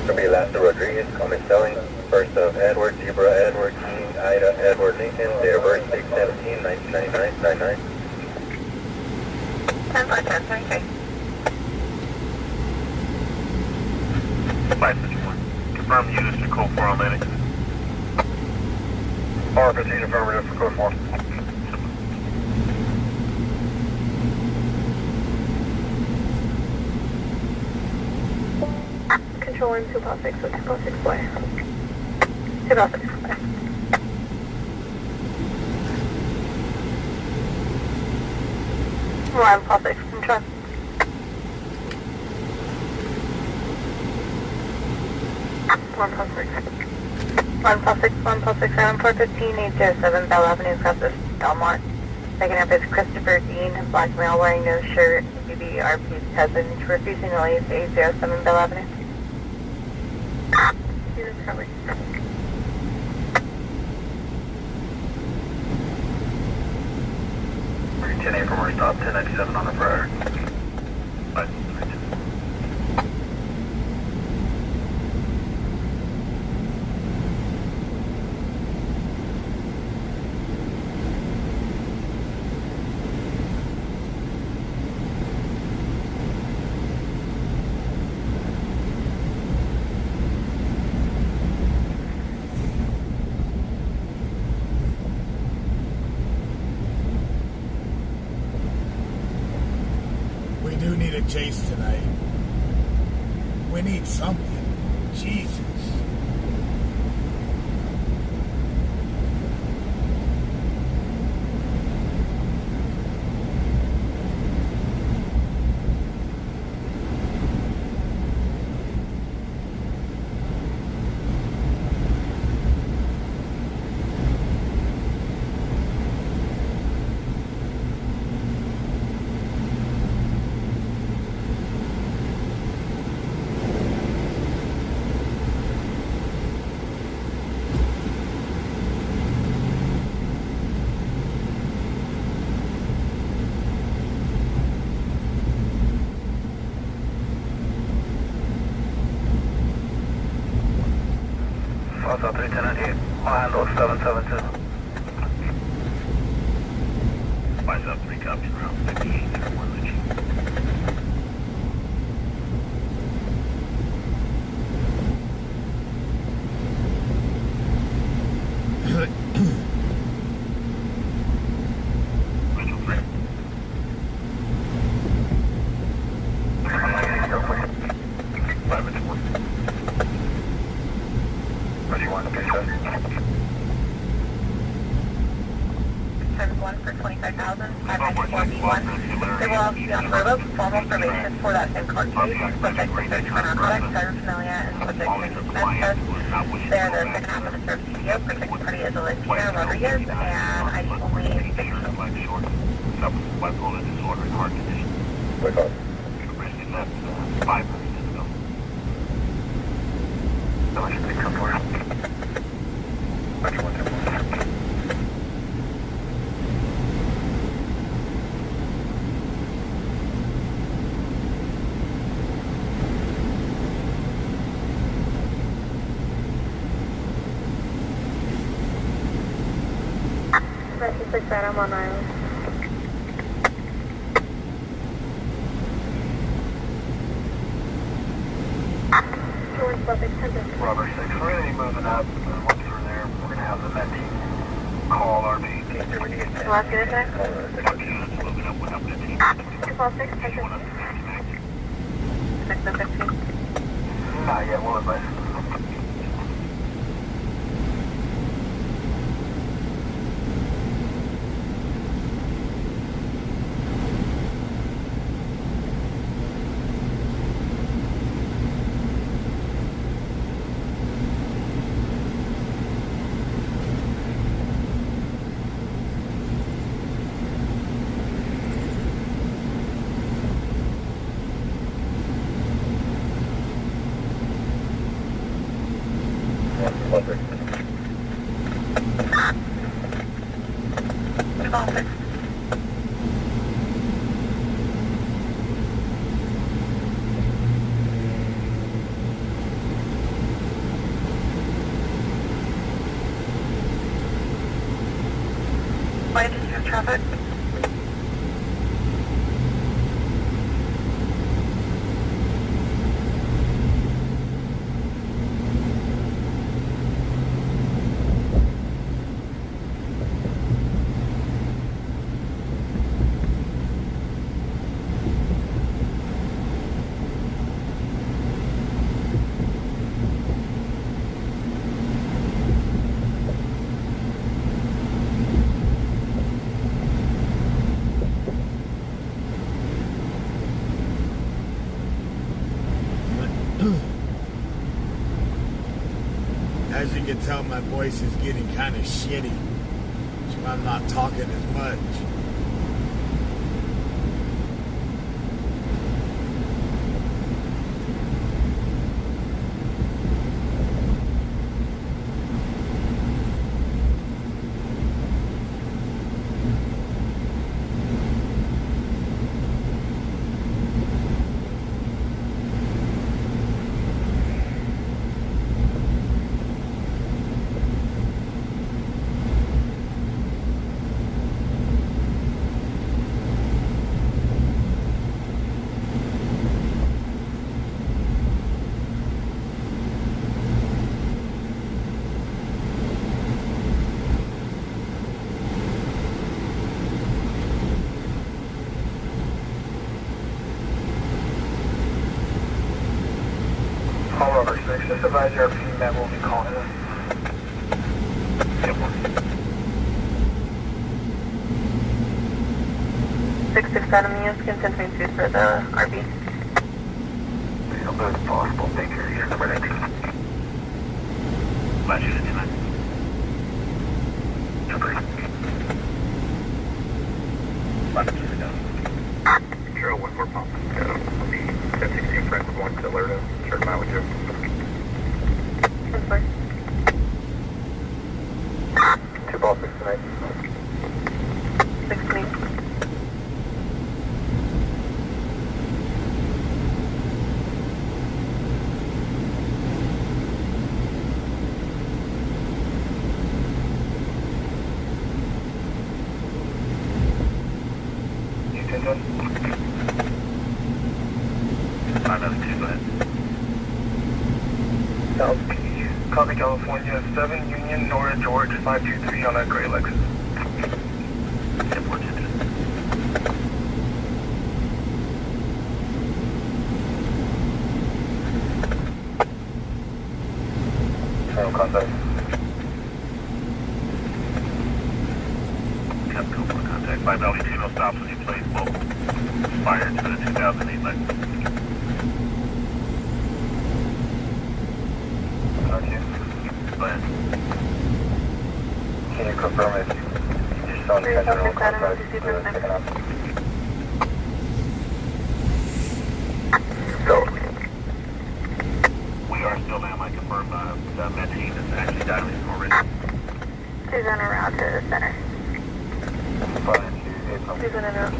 Gonna be Master Rodriguez, coming selling, first of Edward, Zebra, Edward, King, Ida, Edward, Lincoln, date of birth 6/17, 1999. 10-4-10, okay. 551. Confirm units to code 4 Atlantic. R15 affirmative for code 4. Control in 2.6, so 2.6 boy. 2.6 boy. One plus 6 control. One plus 6. 7415 807 Bell Avenue, Custis, Belmont. Picking up is Christopher Dean, black male wearing no shirt, BBRP's cousin, refusing to leave 807 Bell Avenue. Jesus, probably. Ten from our stop, 1097 on the prior. 5. good chase tonight. We need something. Jesus. Also 310 on handle 772. Spice up 3 copies around 5801 Litchi. Metro 3. Private 4. Metro 1, okay, sir. Times 1 for 25,000, 594B1. They will also be on road formal probation for that same court case, subject to search for narcotics, paraphernalia, and subject to med test. They are the second half of the service CTO, protected party is Latina Rodriguez, and I only Bipolar disorder and heart condition. Quick call. Recently left 5 minutes ago. How much did they come for? Metro 1, 2, 1. Rescue 6 I'm on island. Towards Buffett Center. Robert 6, we're going to be moving up and once we're there, we're going to have the med team call our team. Last good, sir? Moving up, went up 15. 246, 6 to 15. Not yet, we'll advise. Why did you have traffic? As you can tell, my voice is getting kind of shitty, so I'm not talking as much. Just advise your RP that will be calling us. 667 units, consent between 2 for the RV. As soon as possible, Baker, here, number 19. Last unit tonight. Number 8. Last unit down. Trail 14 pump. The 1016 Franklin 1 to Alerta. Short mileage of 10-4. 2 ball 6 tonight. 16. You 10-10? 592, go ahead. South P. Copy California, 7 Union, Nora George, 523 on a gray Lexus. 10-4, 10-2. Final contact. Cap code for contact. 5 Valley Chino stops when you place local. Expired to the 2008 Lexus. Go ahead. Can you confirm if you're still in the general contact? Taken up. Go. We are still, ma'am. I confirm the med team is actually dialing already. She's on a route to the center. She's in a route.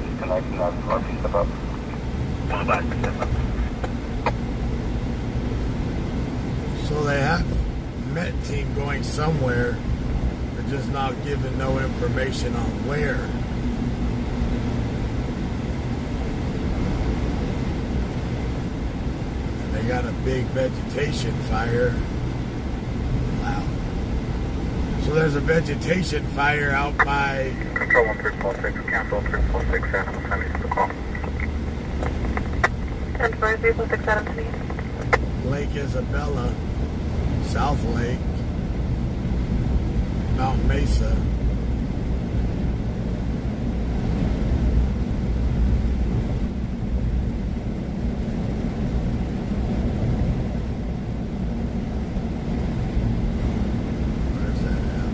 Disconnecting that RP step up. One by step up. So they have Met team going somewhere. They're just not giving no information on where. And they got a big vegetation fire. Wow. So there's a vegetation fire out by Control 1346, cancel 1346, and what time is the call? 10-4, 346 Adam Street. Lake Isabella, South Lake, Mount Mesa. Where's that at?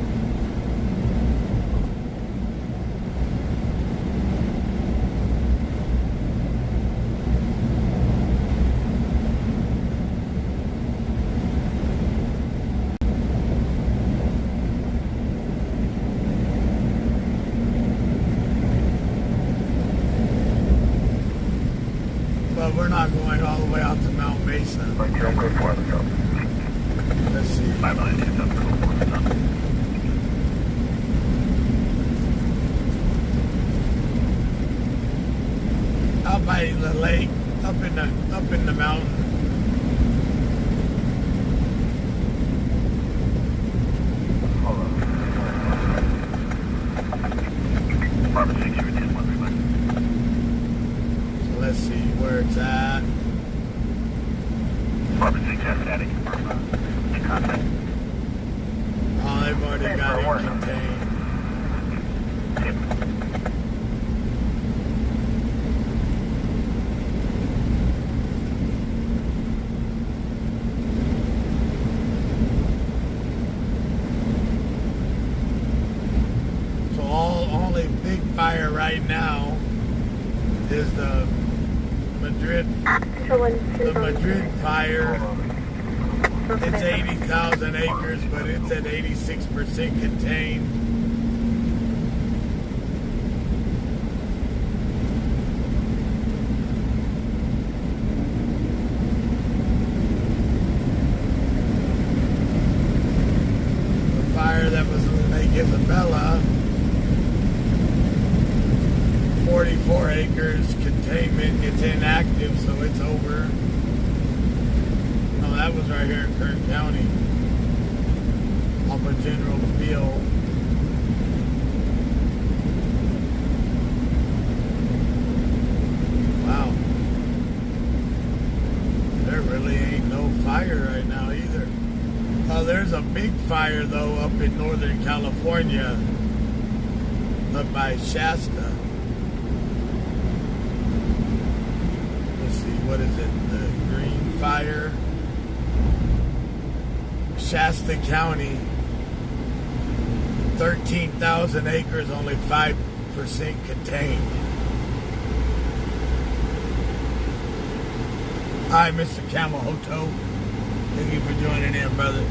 But we're not going all the way out to Mount Mesa. Like, you don't go for the top. Let's see. 5 Valley 2 South Dakota. Out by the lake, up in the mountain. Hold on. Department 6, you're 10-1, everybody. So let's see where it's at. Department 6 has static confirm in contact. Oh, they've already got it contained. So only big fire right now is the Madrid fire. It's 80,000 acres, but it's at 86% contained. The fire that was in Lake Isabella, 44 acres containment, it's inactive, so it's over. No, that was right here in Kern County, off of General Beale. Wow. There really ain't no fire right now. fire though up in Northern California, up by Shasta. Let's see, what is it? The green fire. Shasta County, 13,000 acres, only 5% contained. Hi, Mr. Kamahoto. Thank you for joining in, brother.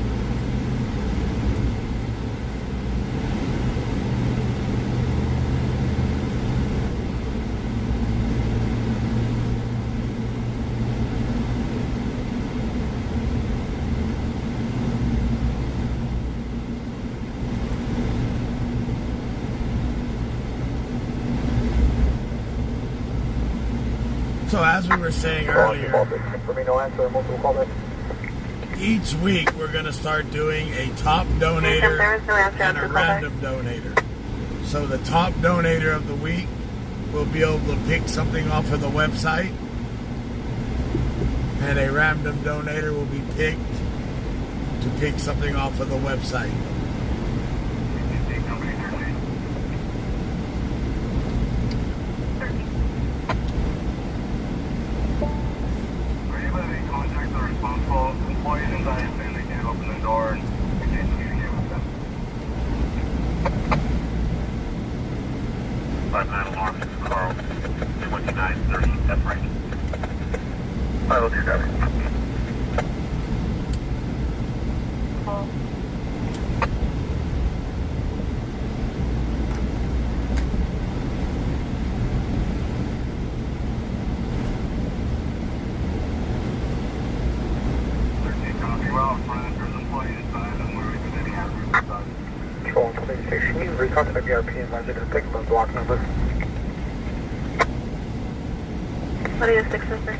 So as we were saying earlier, each week we're going to start doing a top donator and a random donator. So the top donator of the week will be able to pick something off of the website, and a random donator will be picked to pick something off of the website. Contact the RP and advise you to pick up a block number. What is 6 number?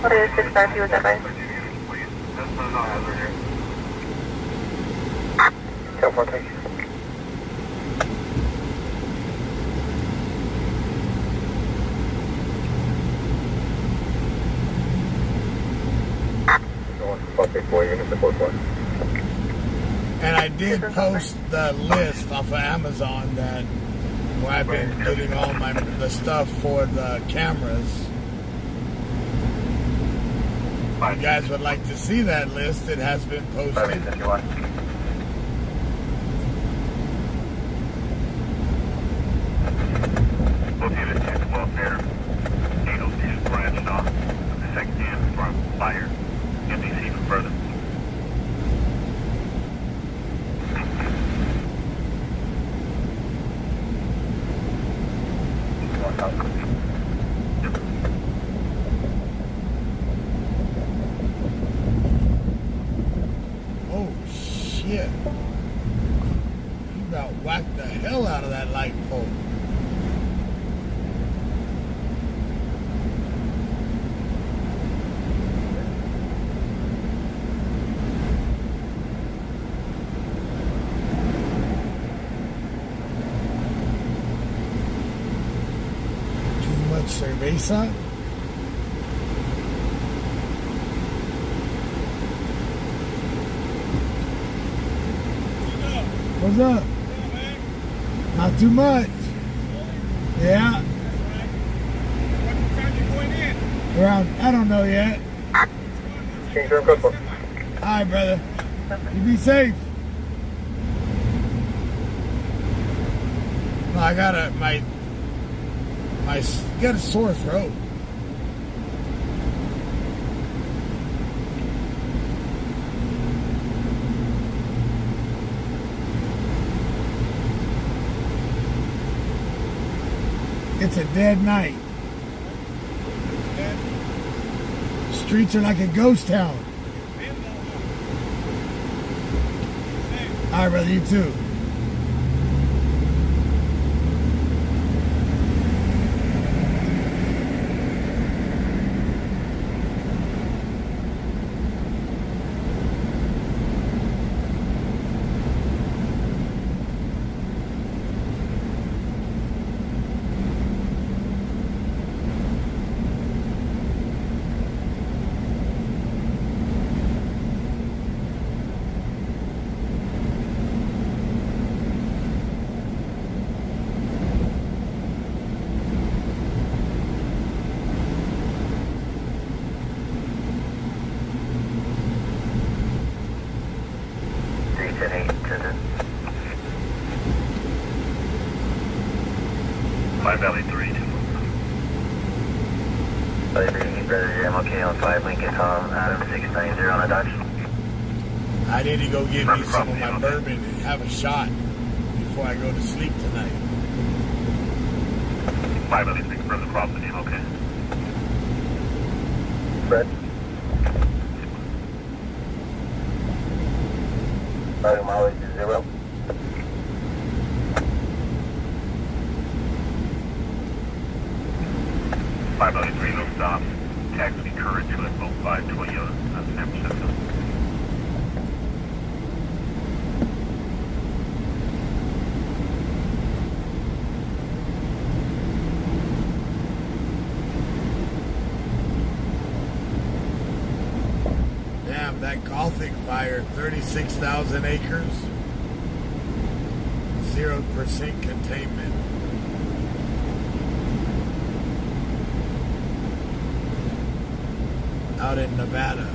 What is 6 RP with that by? Careful, thank you. And I did post the list off of Amazon that where I've been getting all the stuff for the cameras. If you guys would like to see that list, it has been posted. Both units use welfare. Eagles use branched off. The second unit from fire. MDC for further. Oh shit. He about whacked the hell out of that light pole. Too much cerveza? What's up? Not too much. Yeah. What time you going in? Around, I don't know yet. Change your code book. Hi, brother. You be safe. No, I got got a sore throat. It's a dead night. Streets are like a ghost town. All right, brother, you too. My belly 3, 2. Okay on 5 Lincoln Tom, Adam 690 on a Dodge. I need to go get me some of my bourbon and have a shot before I go to sleep tonight. 5 belly 6 from the property, okay. Fred. Starting mileage is 0. Five belly 3, no stops. Taxi current to at 05 Toyota, San Francisco. Damn, that Gothic fire, 36,000 acres, 0% containment. Out in Nevada.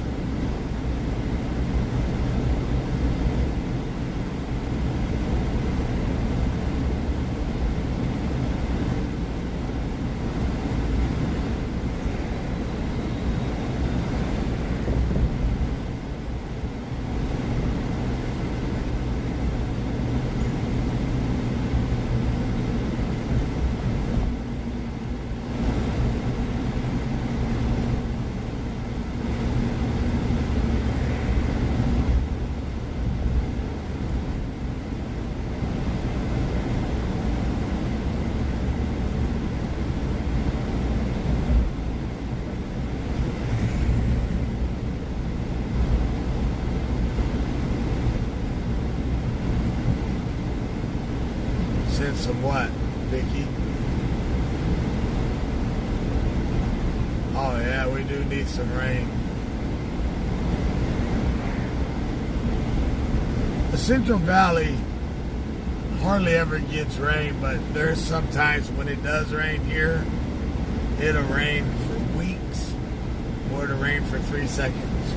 Send some what, Vicky? Oh yeah, we do need some rain. The Central Valley hardly ever gets rain, but there's sometimes when it does rain here, it'll rain for weeks or it'll rain for 3 seconds.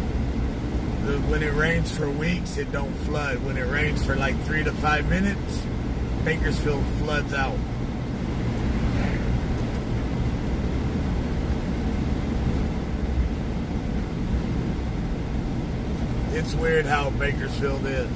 When it rains for weeks, it don't flood. When it rains for like 3 to 5 minutes, Bakersfield floods out. It's weird how Bakersfield is.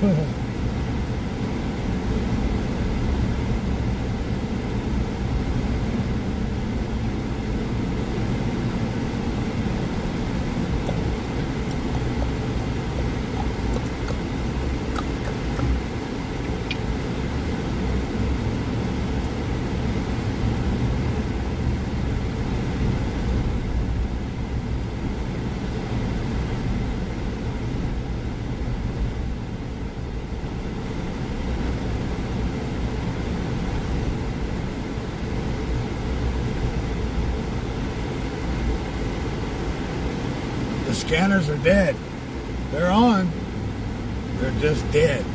The scanners are dead. They're on. They're just dead.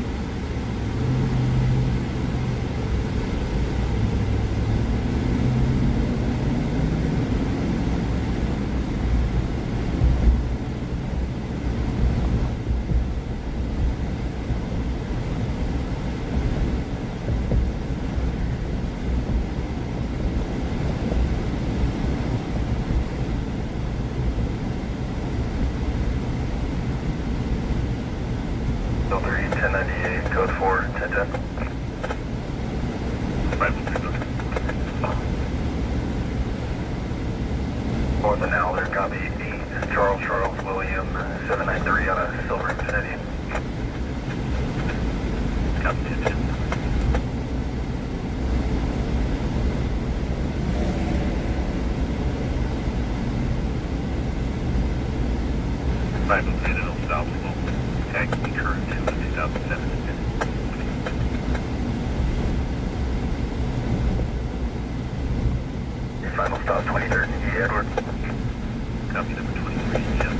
Filter 1098, code 4, 1010. North and Alder, copy 8, Charles William, 793 on a Silver Infinity. Copy 1010. Right, we'll Citadel South Slope. Tag current to 2007. Your final stop, 23rd, E. Edward. Copy number 23, yes.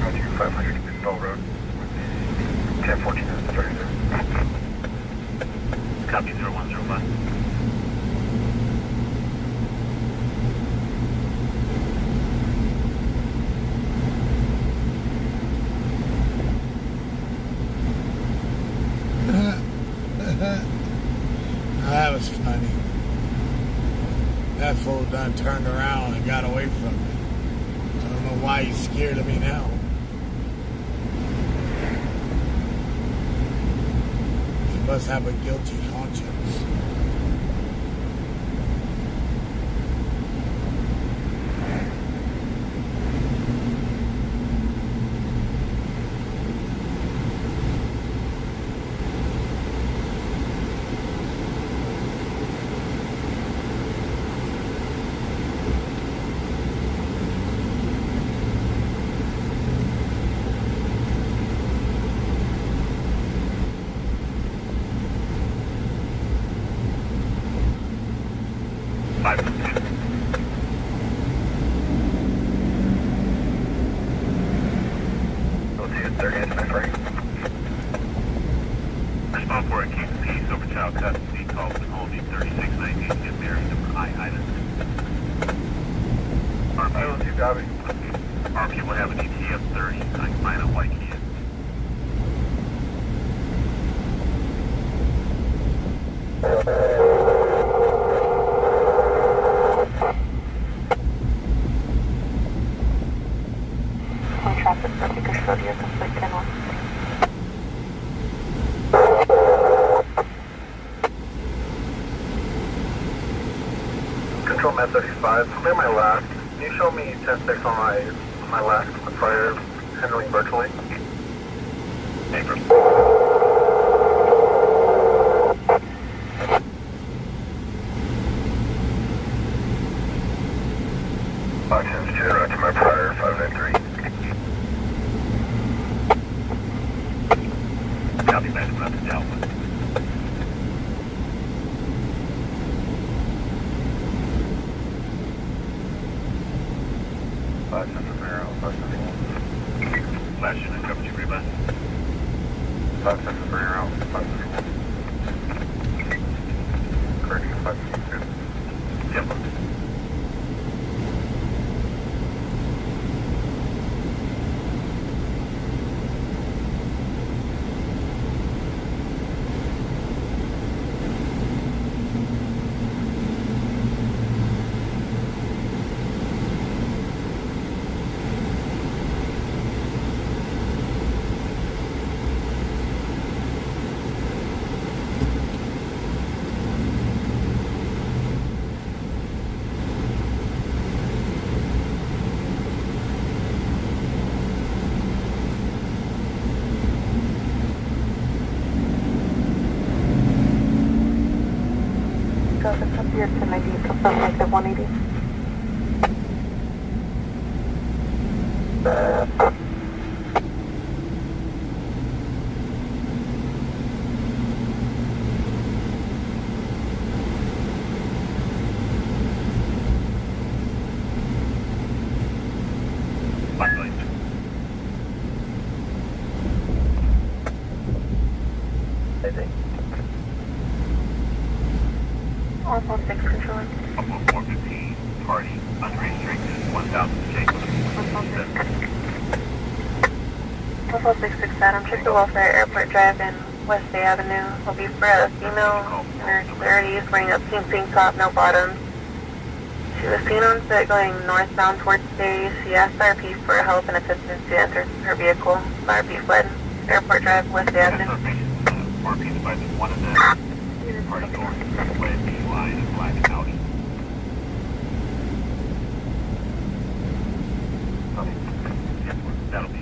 Roger, 500 Bell Road. 1014 is the 33rd. Copy 0105. That was funny. That fool done turned around and got away from me. I don't know why he's scared of me now. He must have a guilty conscience. Respond for a King Peace over child custody, calls to Colby 3698, get married, number I item. RP, you copy. RP will have an ETF 30, I can find out why he is. Traffic for Bakersfield, you're complete 10-1. Control Met 35, clear my last. Can you show me 10-6 on my last prior handling virtually? Paper. To my prior 593. Copy back to Mountain Alpha. Flash unit, coverage agreed by. 5 cents per arrow, 571. Correction, 552. Yep. You're 1090, confirm negative 180. Alpha 6 controlling. Alpha 415, party, unrestricted, 1000 J. Alpha 667, I'm check the welfare Airport Drive in West Bay Avenue. Will be for a female in her 30s wearing a pink top, no bottoms. She was seen on foot going northbound towards Bay. She asked RP for help and assistance to enter her vehicle. RP fled Airport Drive, West Bay Avenue. RP advised one of the party doors fled DUI in a black Audi. That'll be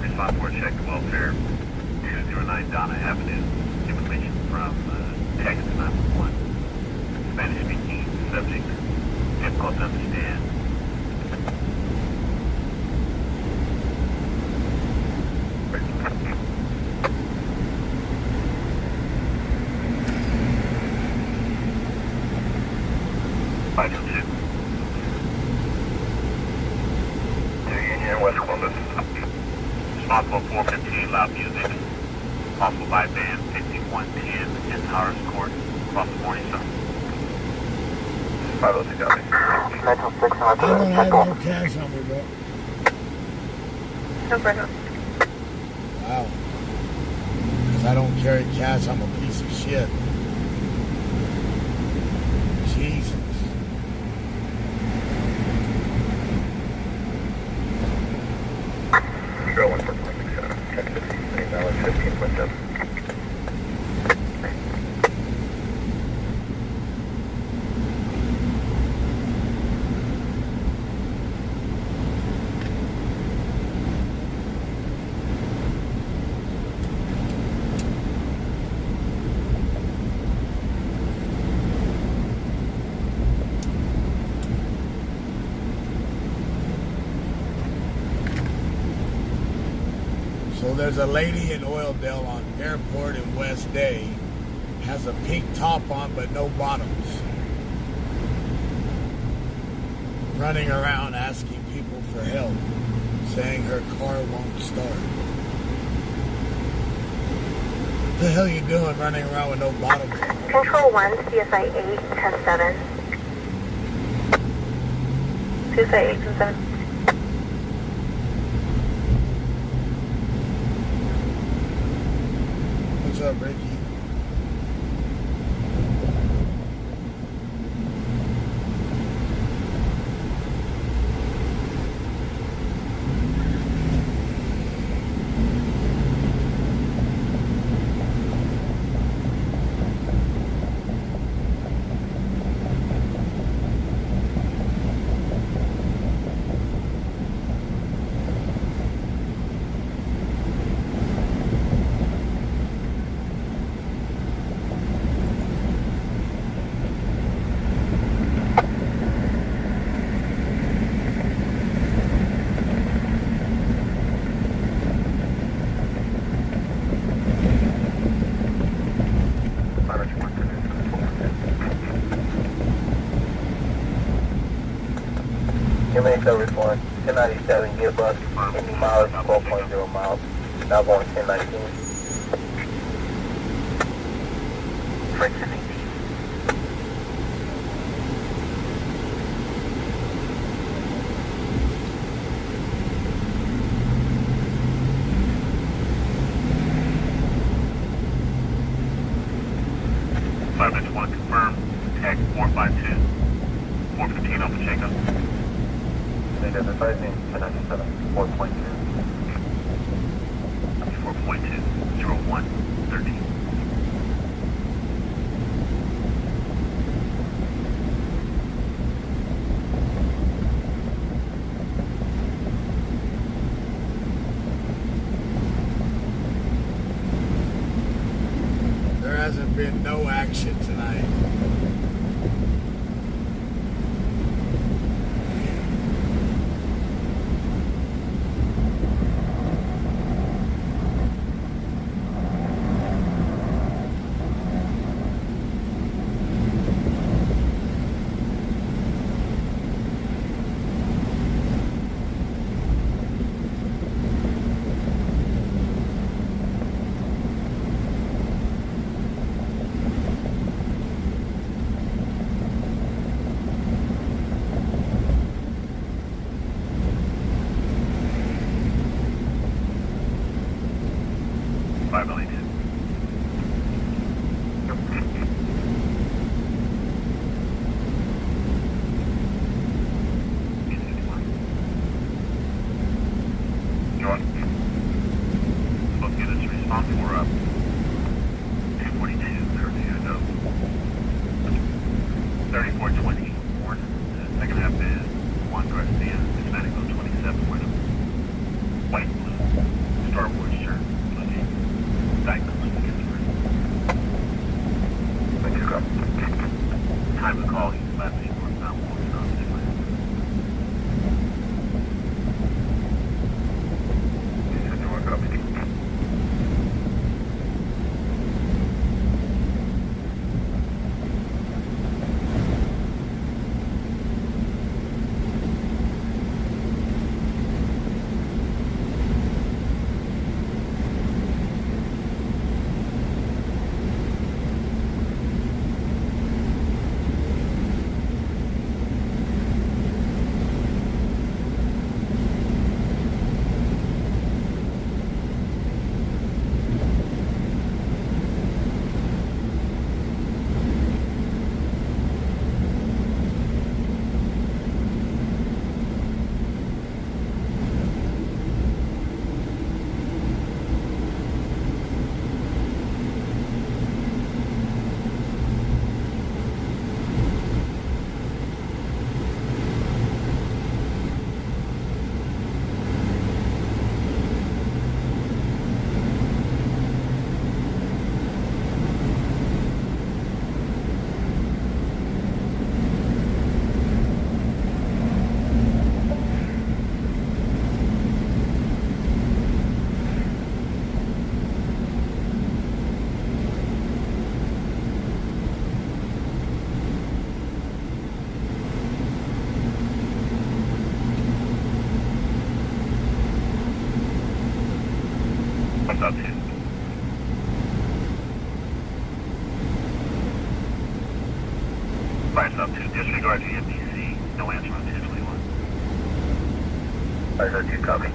Response for check welfare 209 Donna Avenue. Information from text 911. Spanish speaking subject. Difficult to understand. Union West Columbus. Responsible 415 loud music. Possible by band 5110 in Towers Court, across the morning sun. 506 copy. I don't have no cash on me, bro. No problem. Wow. Because I don't carry cash, I'm a piece of shit. Jesus. Trail 1467. Check 15.7. So there's a lady in Oildale on Airport in West Day, has a pink top on but no bottoms, running around asking people for help, saying her car won't start. What the hell are you doing running around with no bottoms on? Control 1, CSI 8, 10-7. CSI 8, 10-7. What's up, Ricky? Human Service 1, 1097, gear bus, any miles, 12.0 miles. Outgoing 1019. Friction 18. One confirm. Tag 452. 415 Alpha Jacob. Negative advising 1097. 4.2. 4.2. 01. 13. There hasn't been no action tonight. Up to. Flights up to. Disregard to NBC. No answer on 221. I heard you, copy.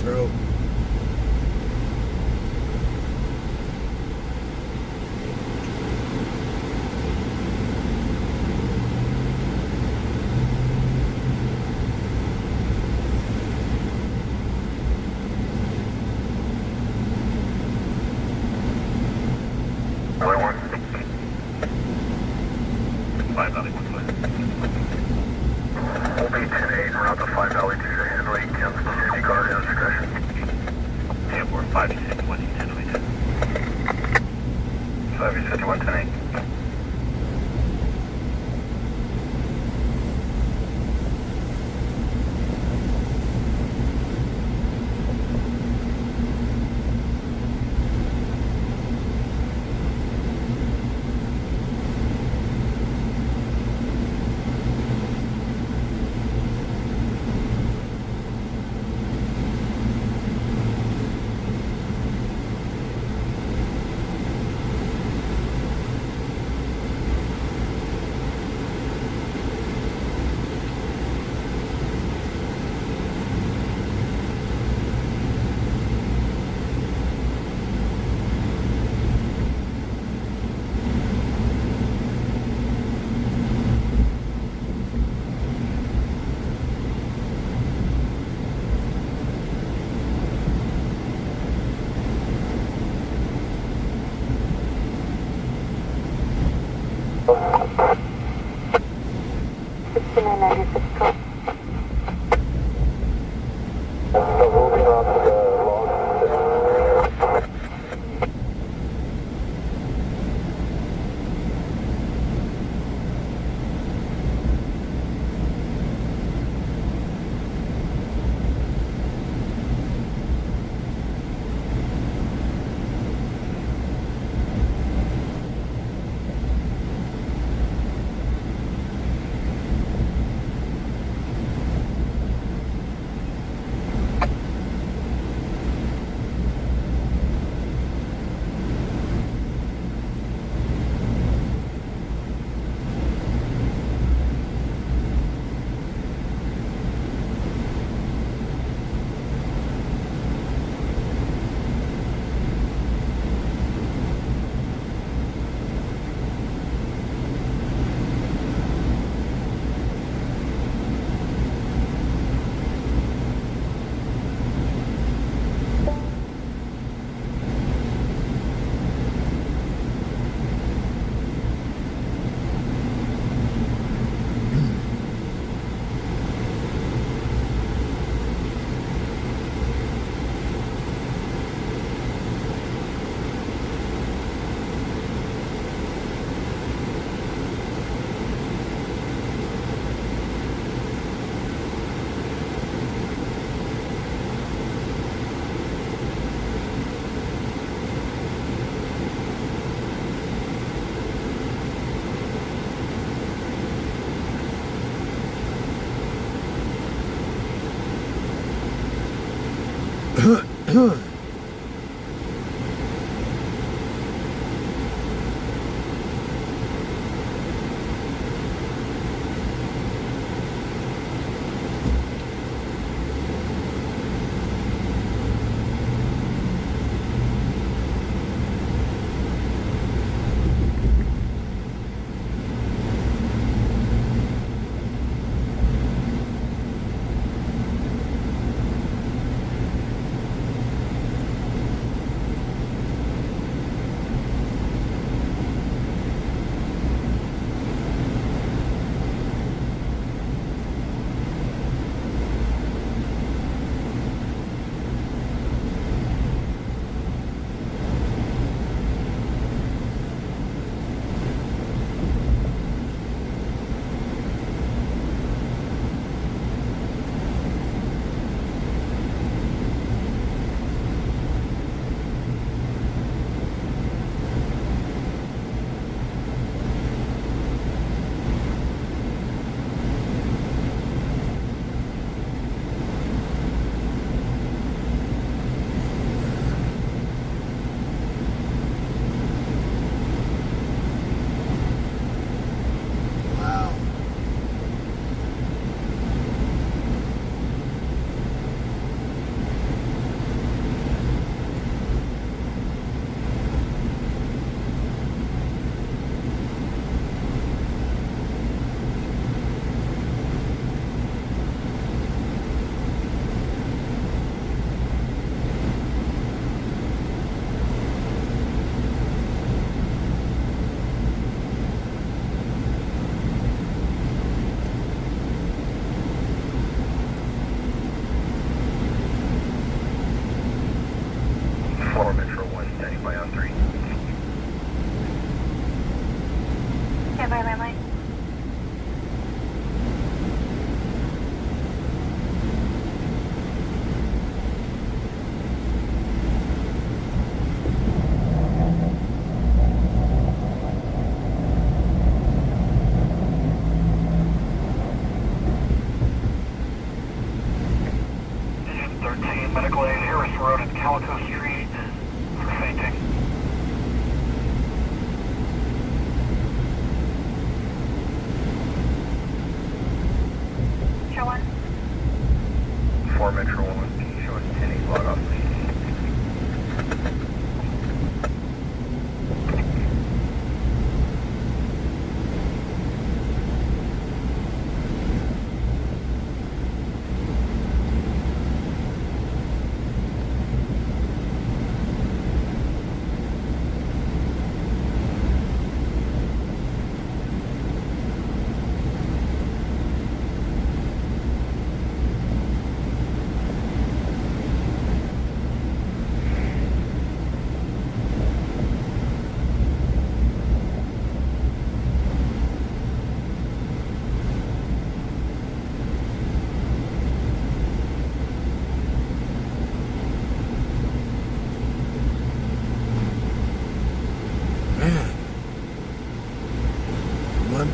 throat. We'll be 10-8 and route to 5 Valley 2 to Henley, Kansas City, car down discussion. Airport 561 Henley 2. 561 10-8.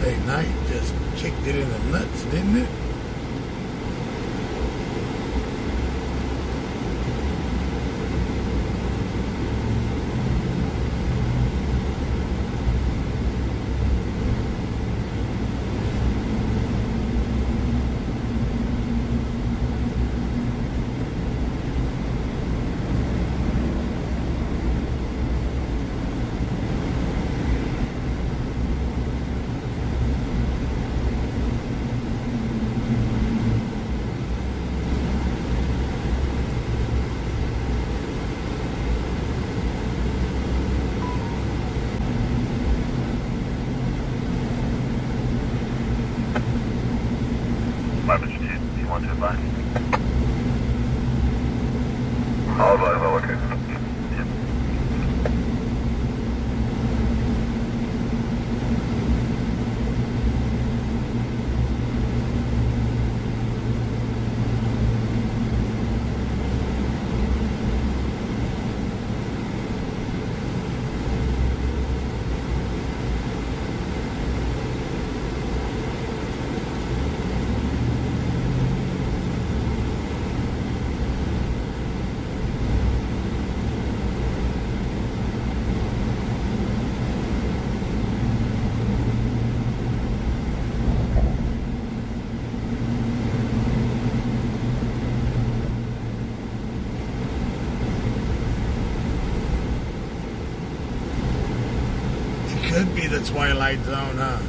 Sunday night just kicked it in the nuts, didn't it? Do you want to advise? I'll advise, I'll look at. Could be the Twilight Zone, huh?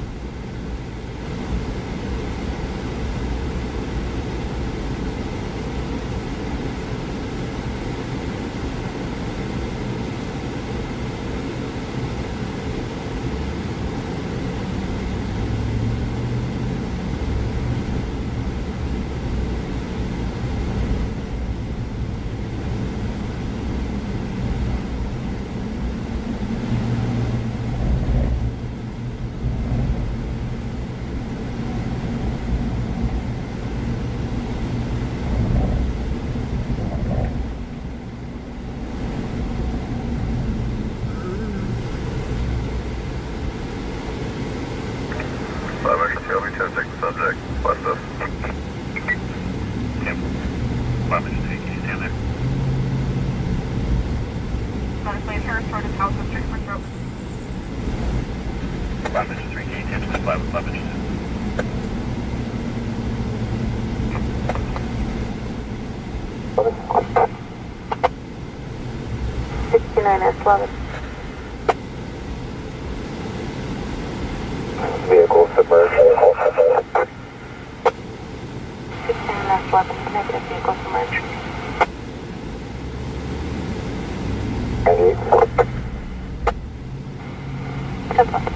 Subject, west us. Yep. 5 minutes, can you stand there? Honestly, Harris Road is House Street for stroke. 5 minutes, 3, can you stand to 5 minutes? S11. Vehicle submerged. 69 S11, negative vehicle submerged. Engage. 10-4.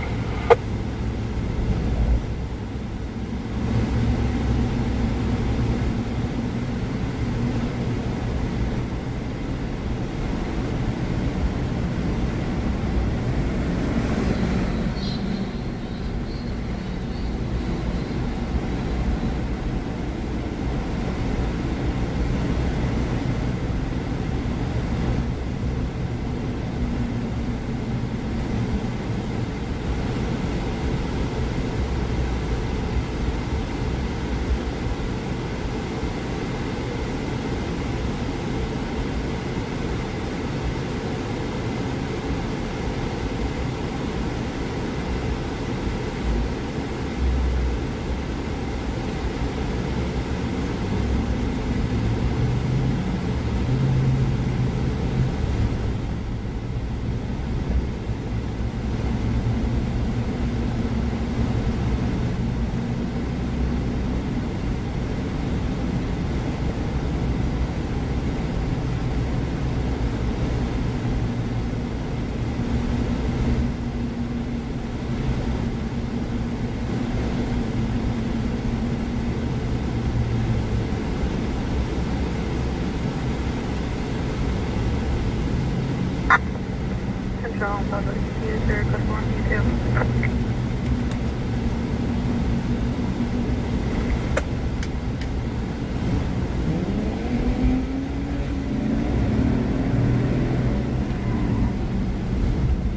Control, public user, customer, you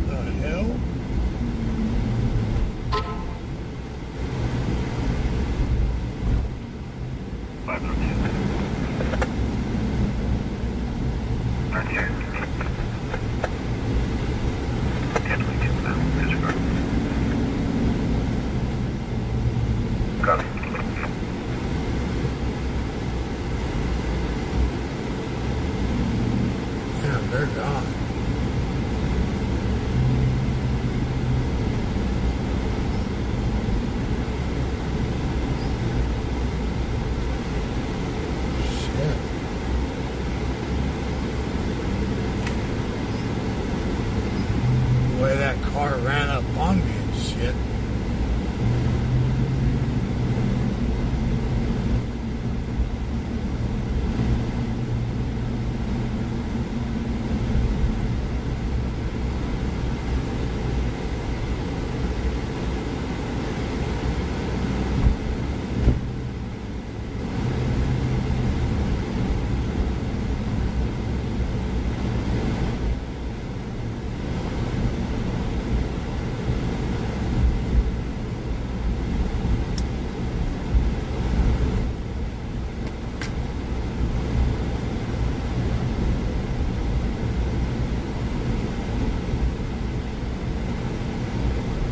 The hell? up on me and shit.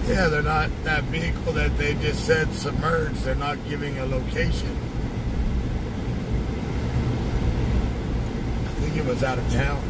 Yeah, they're not that vehicle that they just said submerged. They're not giving a location. I think it was out of town.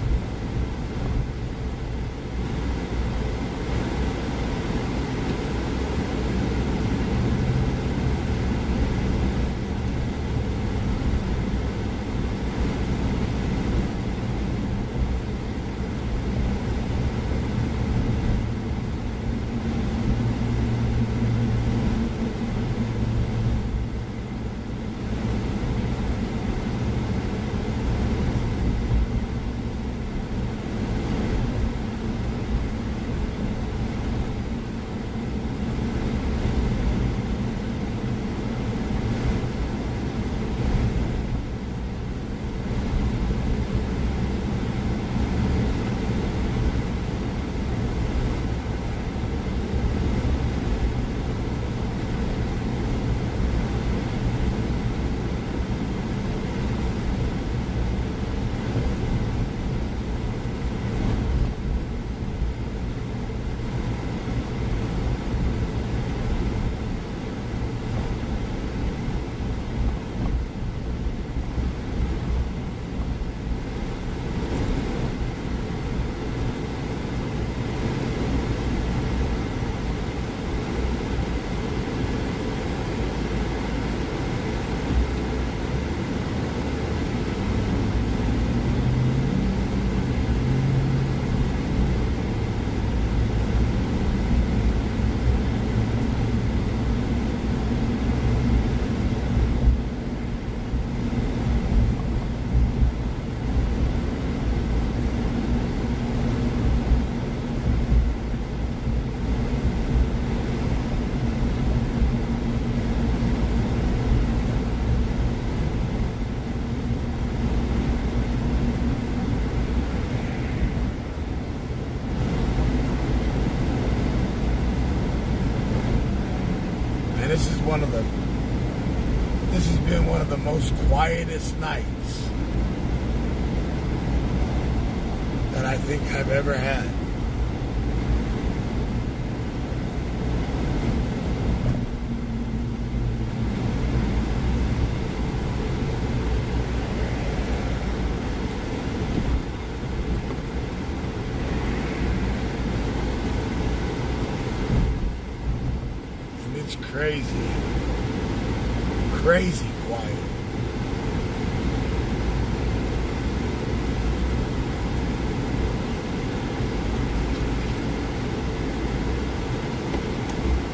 This has been one of the most quietest nights that I think I've ever had. And it's crazy. Crazy quiet.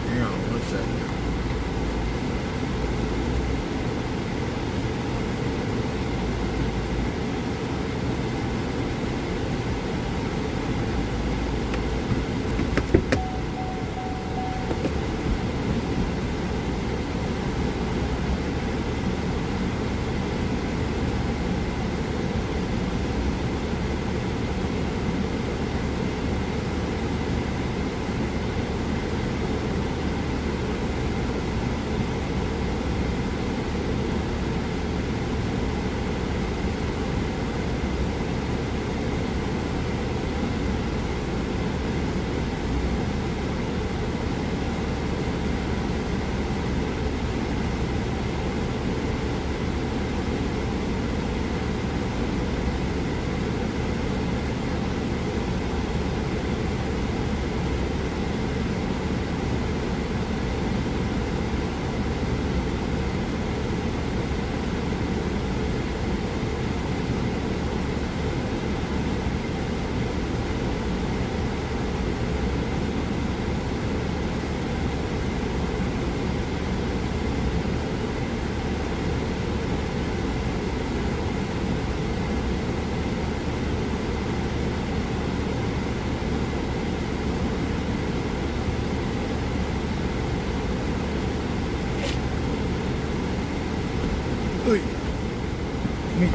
Hang on, what's that?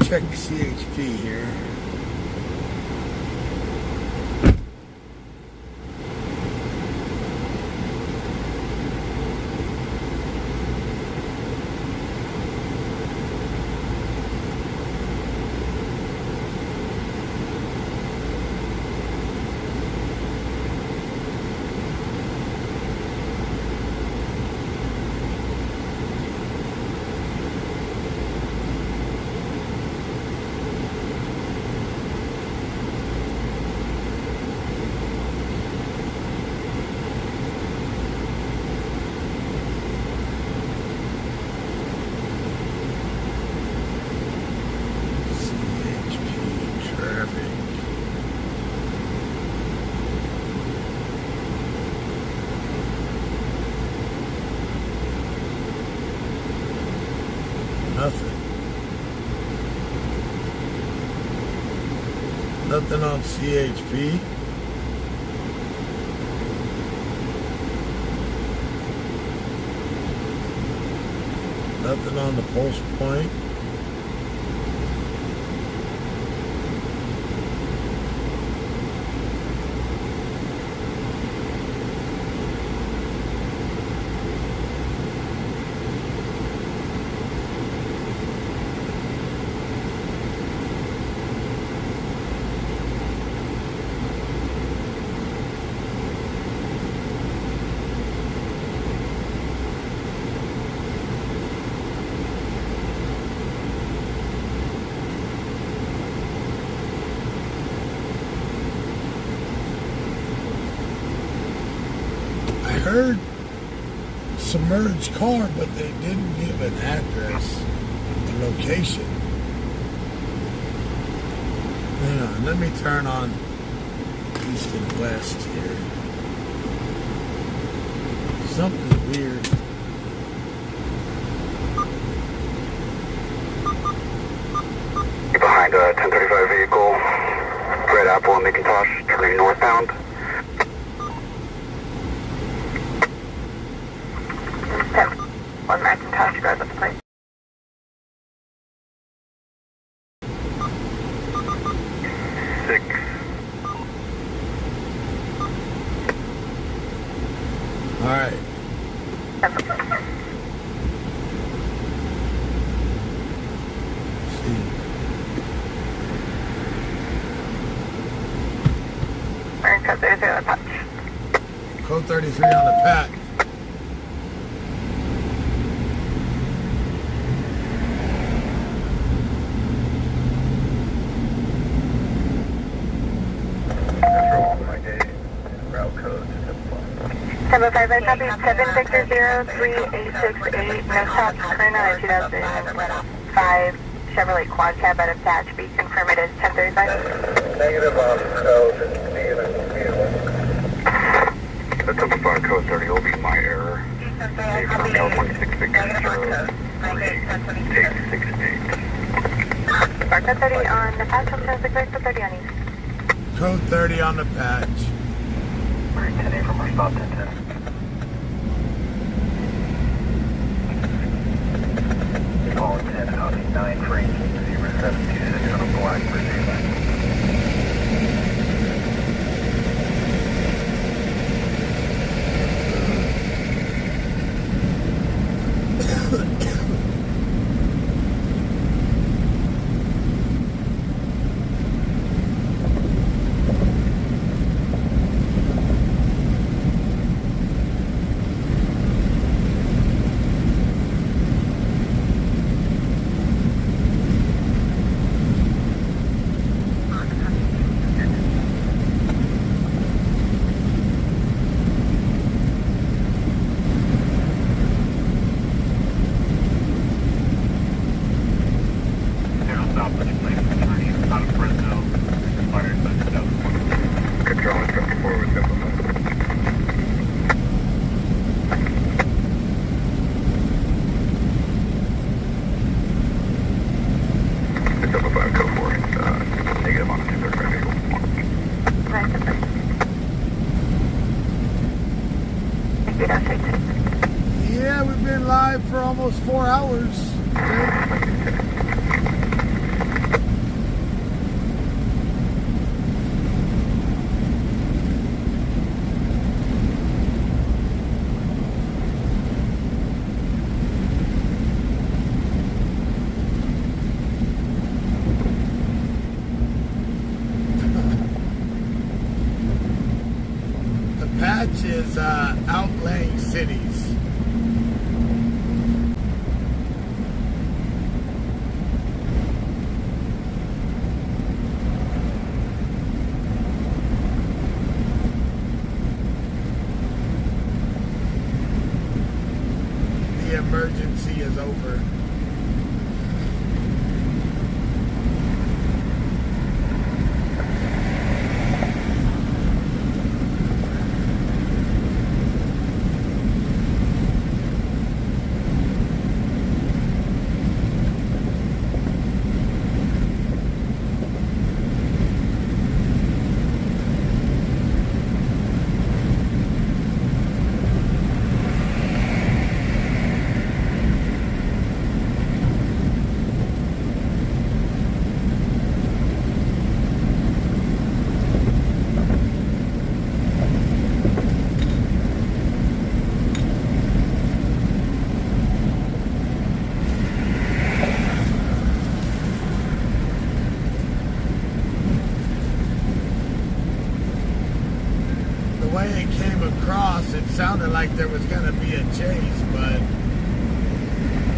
check CHP here. Nothing on CHP. Nothing on the pulse point. Heard submerged car, but they didn't give an address, a location. Hang on, let me turn on east and west here. Something weird. Behind a 1035 vehicle, Red Apple and Macintosh, turning northbound. One Macintosh drives up the plate. Six. All right. Code 33 on the patch. Code 33 on the patch. Number 5, I copy 7 Victor 03868, no stops, current on a 2005 Chevrolet Quad Cab out of Patch B, confirm it is 1035. Negative on code, the 5 code 30 will be my error. From California 6 Victor 03868. Code 30 on the patch, I'll transit code 30 on east. Code 30 on the patch. We're 10 from our stop 1010. Calling 10, copy 9 for 0726 on a black Mercedes. Yeah, we've been live for almost 4 hours. is outlying cities. The emergency is over. The way it came across, it sounded like there was going to be a chase, but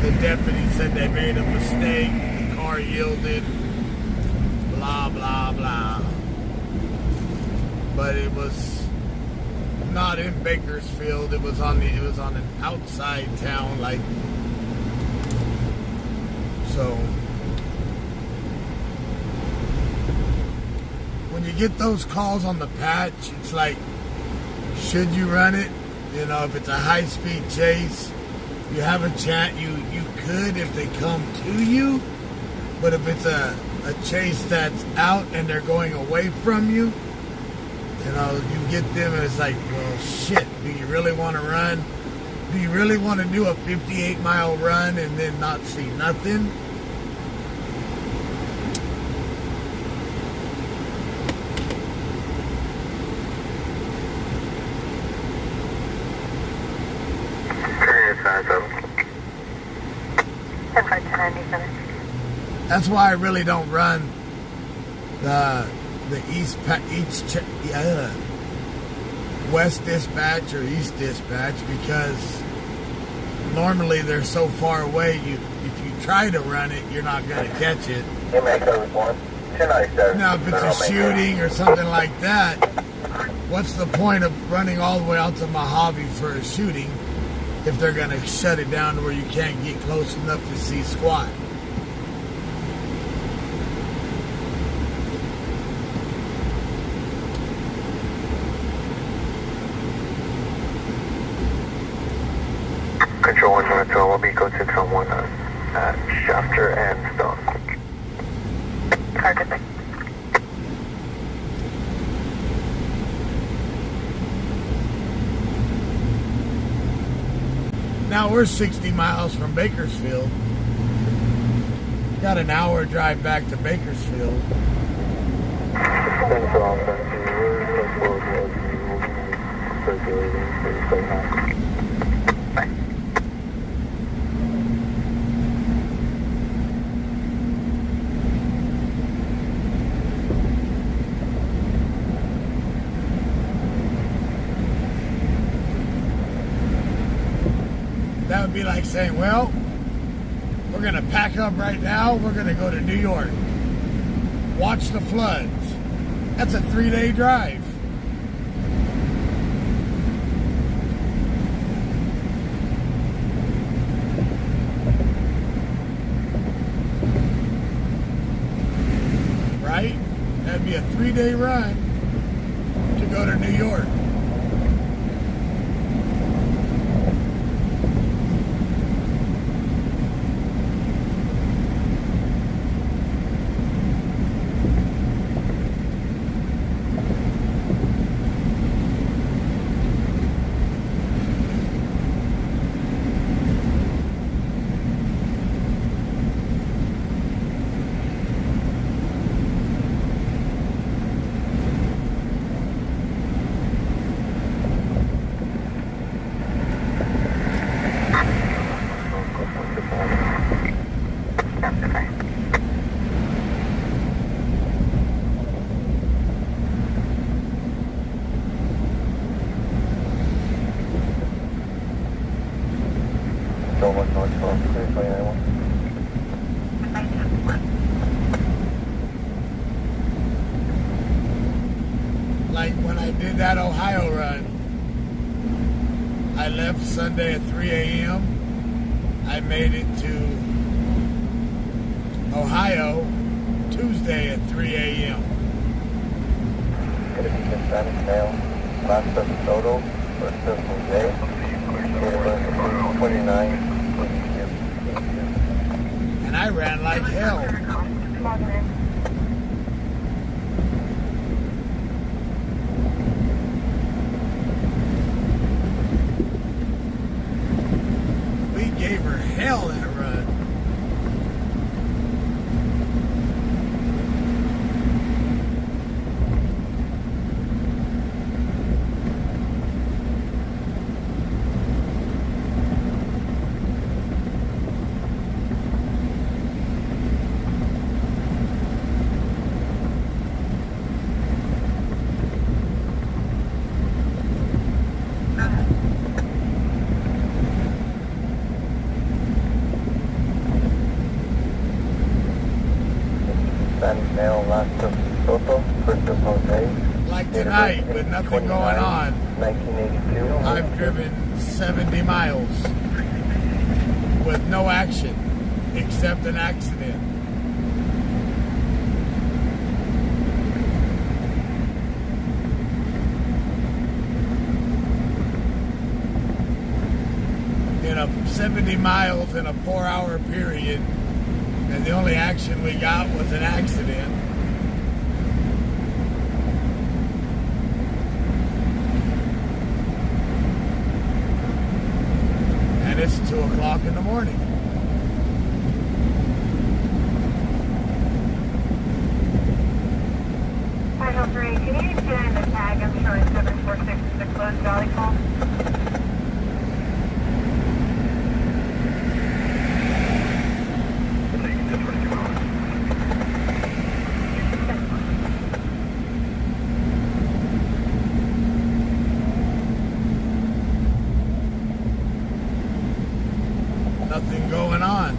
the deputy said they made a mistake, the car yielded, blah, blah, blah. But it was not in Bakersfield, it was on an outside town, like, so. When you get those calls on the patch, it's like, should you run it? You know, if it's a high-speed chase, you have a chance. You could if they come to you, but if it's a chase that's out and they're going away from you, you know, you get them and it's like, well, shit. Do you really want to run? Do you really want to do a 58-mile run and then not see nothing? That's why I really don't run the West Dispatch or East Dispatch, because normally they're so far away. If you try to run it, you're not going to catch it. Now, if it's a shooting or something like that, what's the point of running all the way out to Mojave for a shooting if they're going to shut it down to where you can't get close enough to see squat? Control 1 North, we'll be code 6 on 1 at Shafter and Stone. Target. Now we're 60 miles from Bakersfield. Got an hour drive back to Bakersfield. That would be like saying, well, we're going to pack up right now. We're going to go to New York. Watch the floods. That's a 3-day drive. Right? That'd be a 3-day run to go to New York. Control 1 North 12, clear 291. Like when I did that Ohio run, I left Sunday at 3 a.m. I made it to Ohio Tuesday at 3 a.m. Gonna be Hispanic male, last of total, first of Jose, date of birth 29, And I ran like hell. We gave her hell that run. Hispanic male, last of Soto, first of Jose. Like tonight, with nothing going on, 1982. I've driven 70 miles with no action except an accident. In a 70 miles in a 4-hour period, and the only action we got was an accident. And it's 2 o'clock in the morning. Final 3, can you get in the tag? I'm showing 746 is a closed valley call. Nothing going on.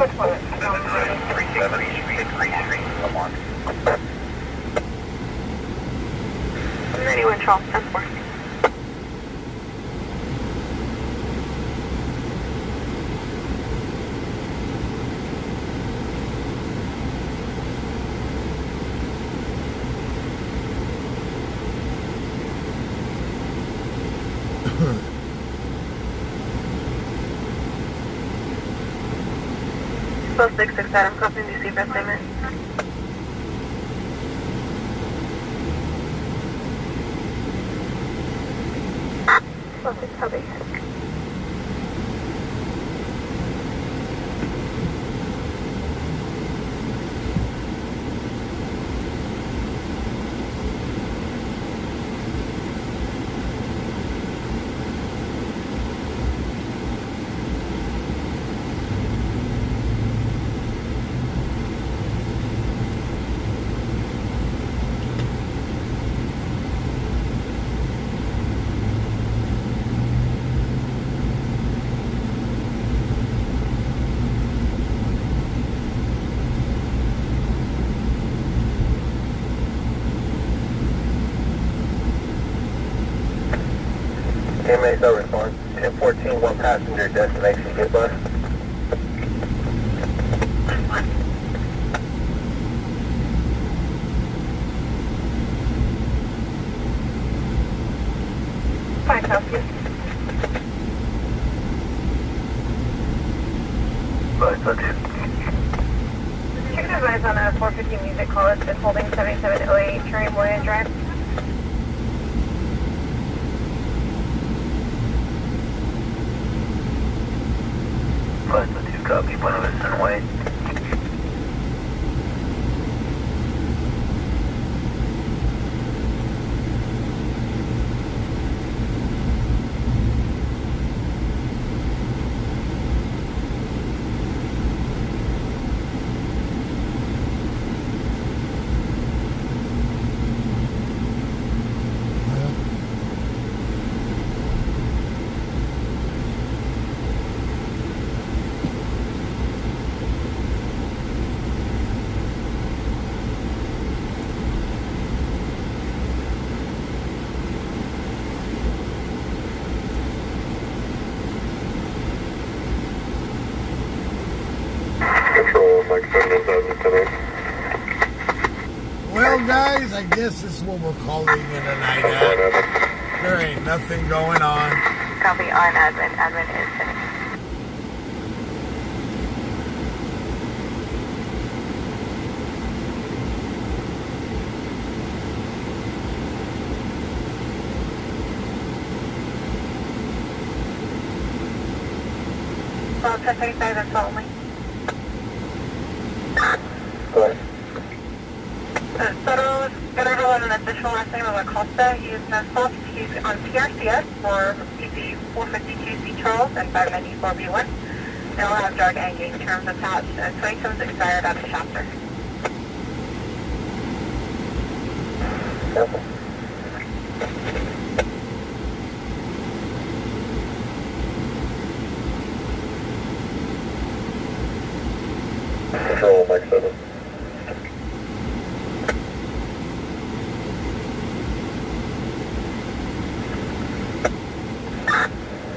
Which one? 91 Charles, 10-4. So 66 Adam, copy DC best statement. So 6 copy. Teammates are response 1014, one passenger, destination get bus. Fine, copy. Right, that's it. Check it out. advise on a 450 music call that's been holding 7708 Cherry Moya Drive. Plasma 2 copy, Buena Vista and White. Control, Mike 717 Well, guys, I guess this is what we're calling it a night at. There ain't nothing going on. Copy on admin. Admin is finished. Well, 1035, that's only. Go ahead. Federal is going to roll an additional last name of Acosta. He is asphalt. He's on PRCS for PC 452C Charles and 594B1. They'll have drug and gang terms attached and 27's expired out of chapter. Careful. Control, Mike 7.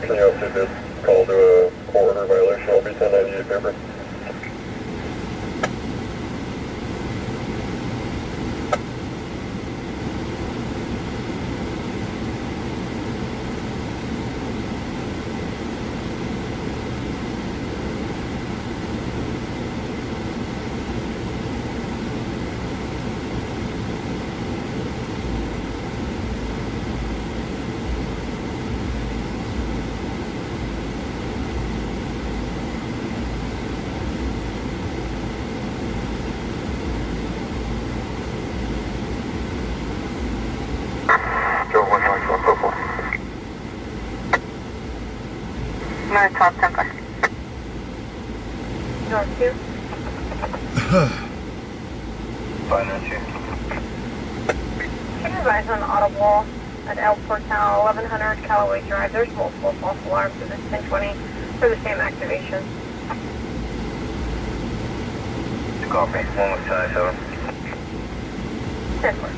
Can you also just call to a court order violation? I'll be 1098 paper. Joe 19144. North Top Temper. North 2. Fine, that's you. Can you advise on audible at El Portal 1100 Callaway Drive? There's multiple false alarms at this 1020 for the same activation. Copy, 1 with 7. 10-4.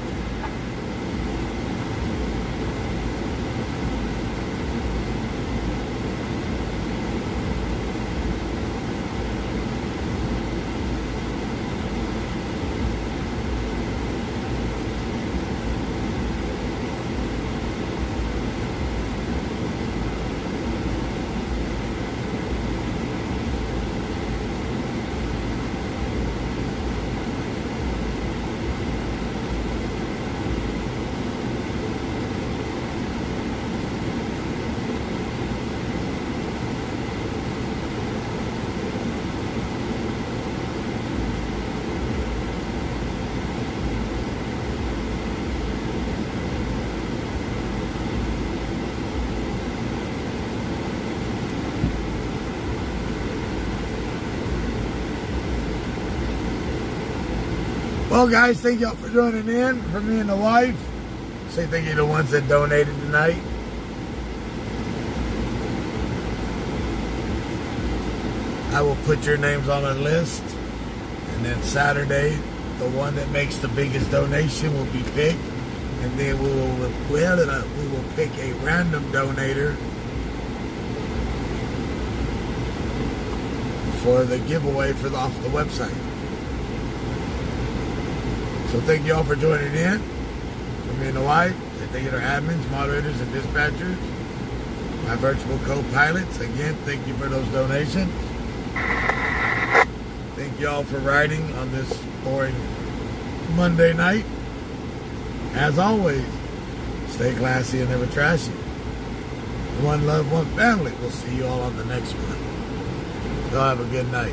Well, guys, thank y'all for joining in. For me and the wife, say thank you to the ones that donated tonight. I will put your names on a list, and then Saturday, the one that makes the biggest donation will be picked, and then we will pick a random donator for the giveaway off the website. So thank you all for joining in. For me and the wife, thank you to our admins, moderators, and dispatchers. My virtual co-pilots, again, thank you for those donations. Thank Thank you all for riding on this boring Monday night. As always, stay classy and never trashy. One love, one family. We'll see you all on the next one. Y'all have a good night.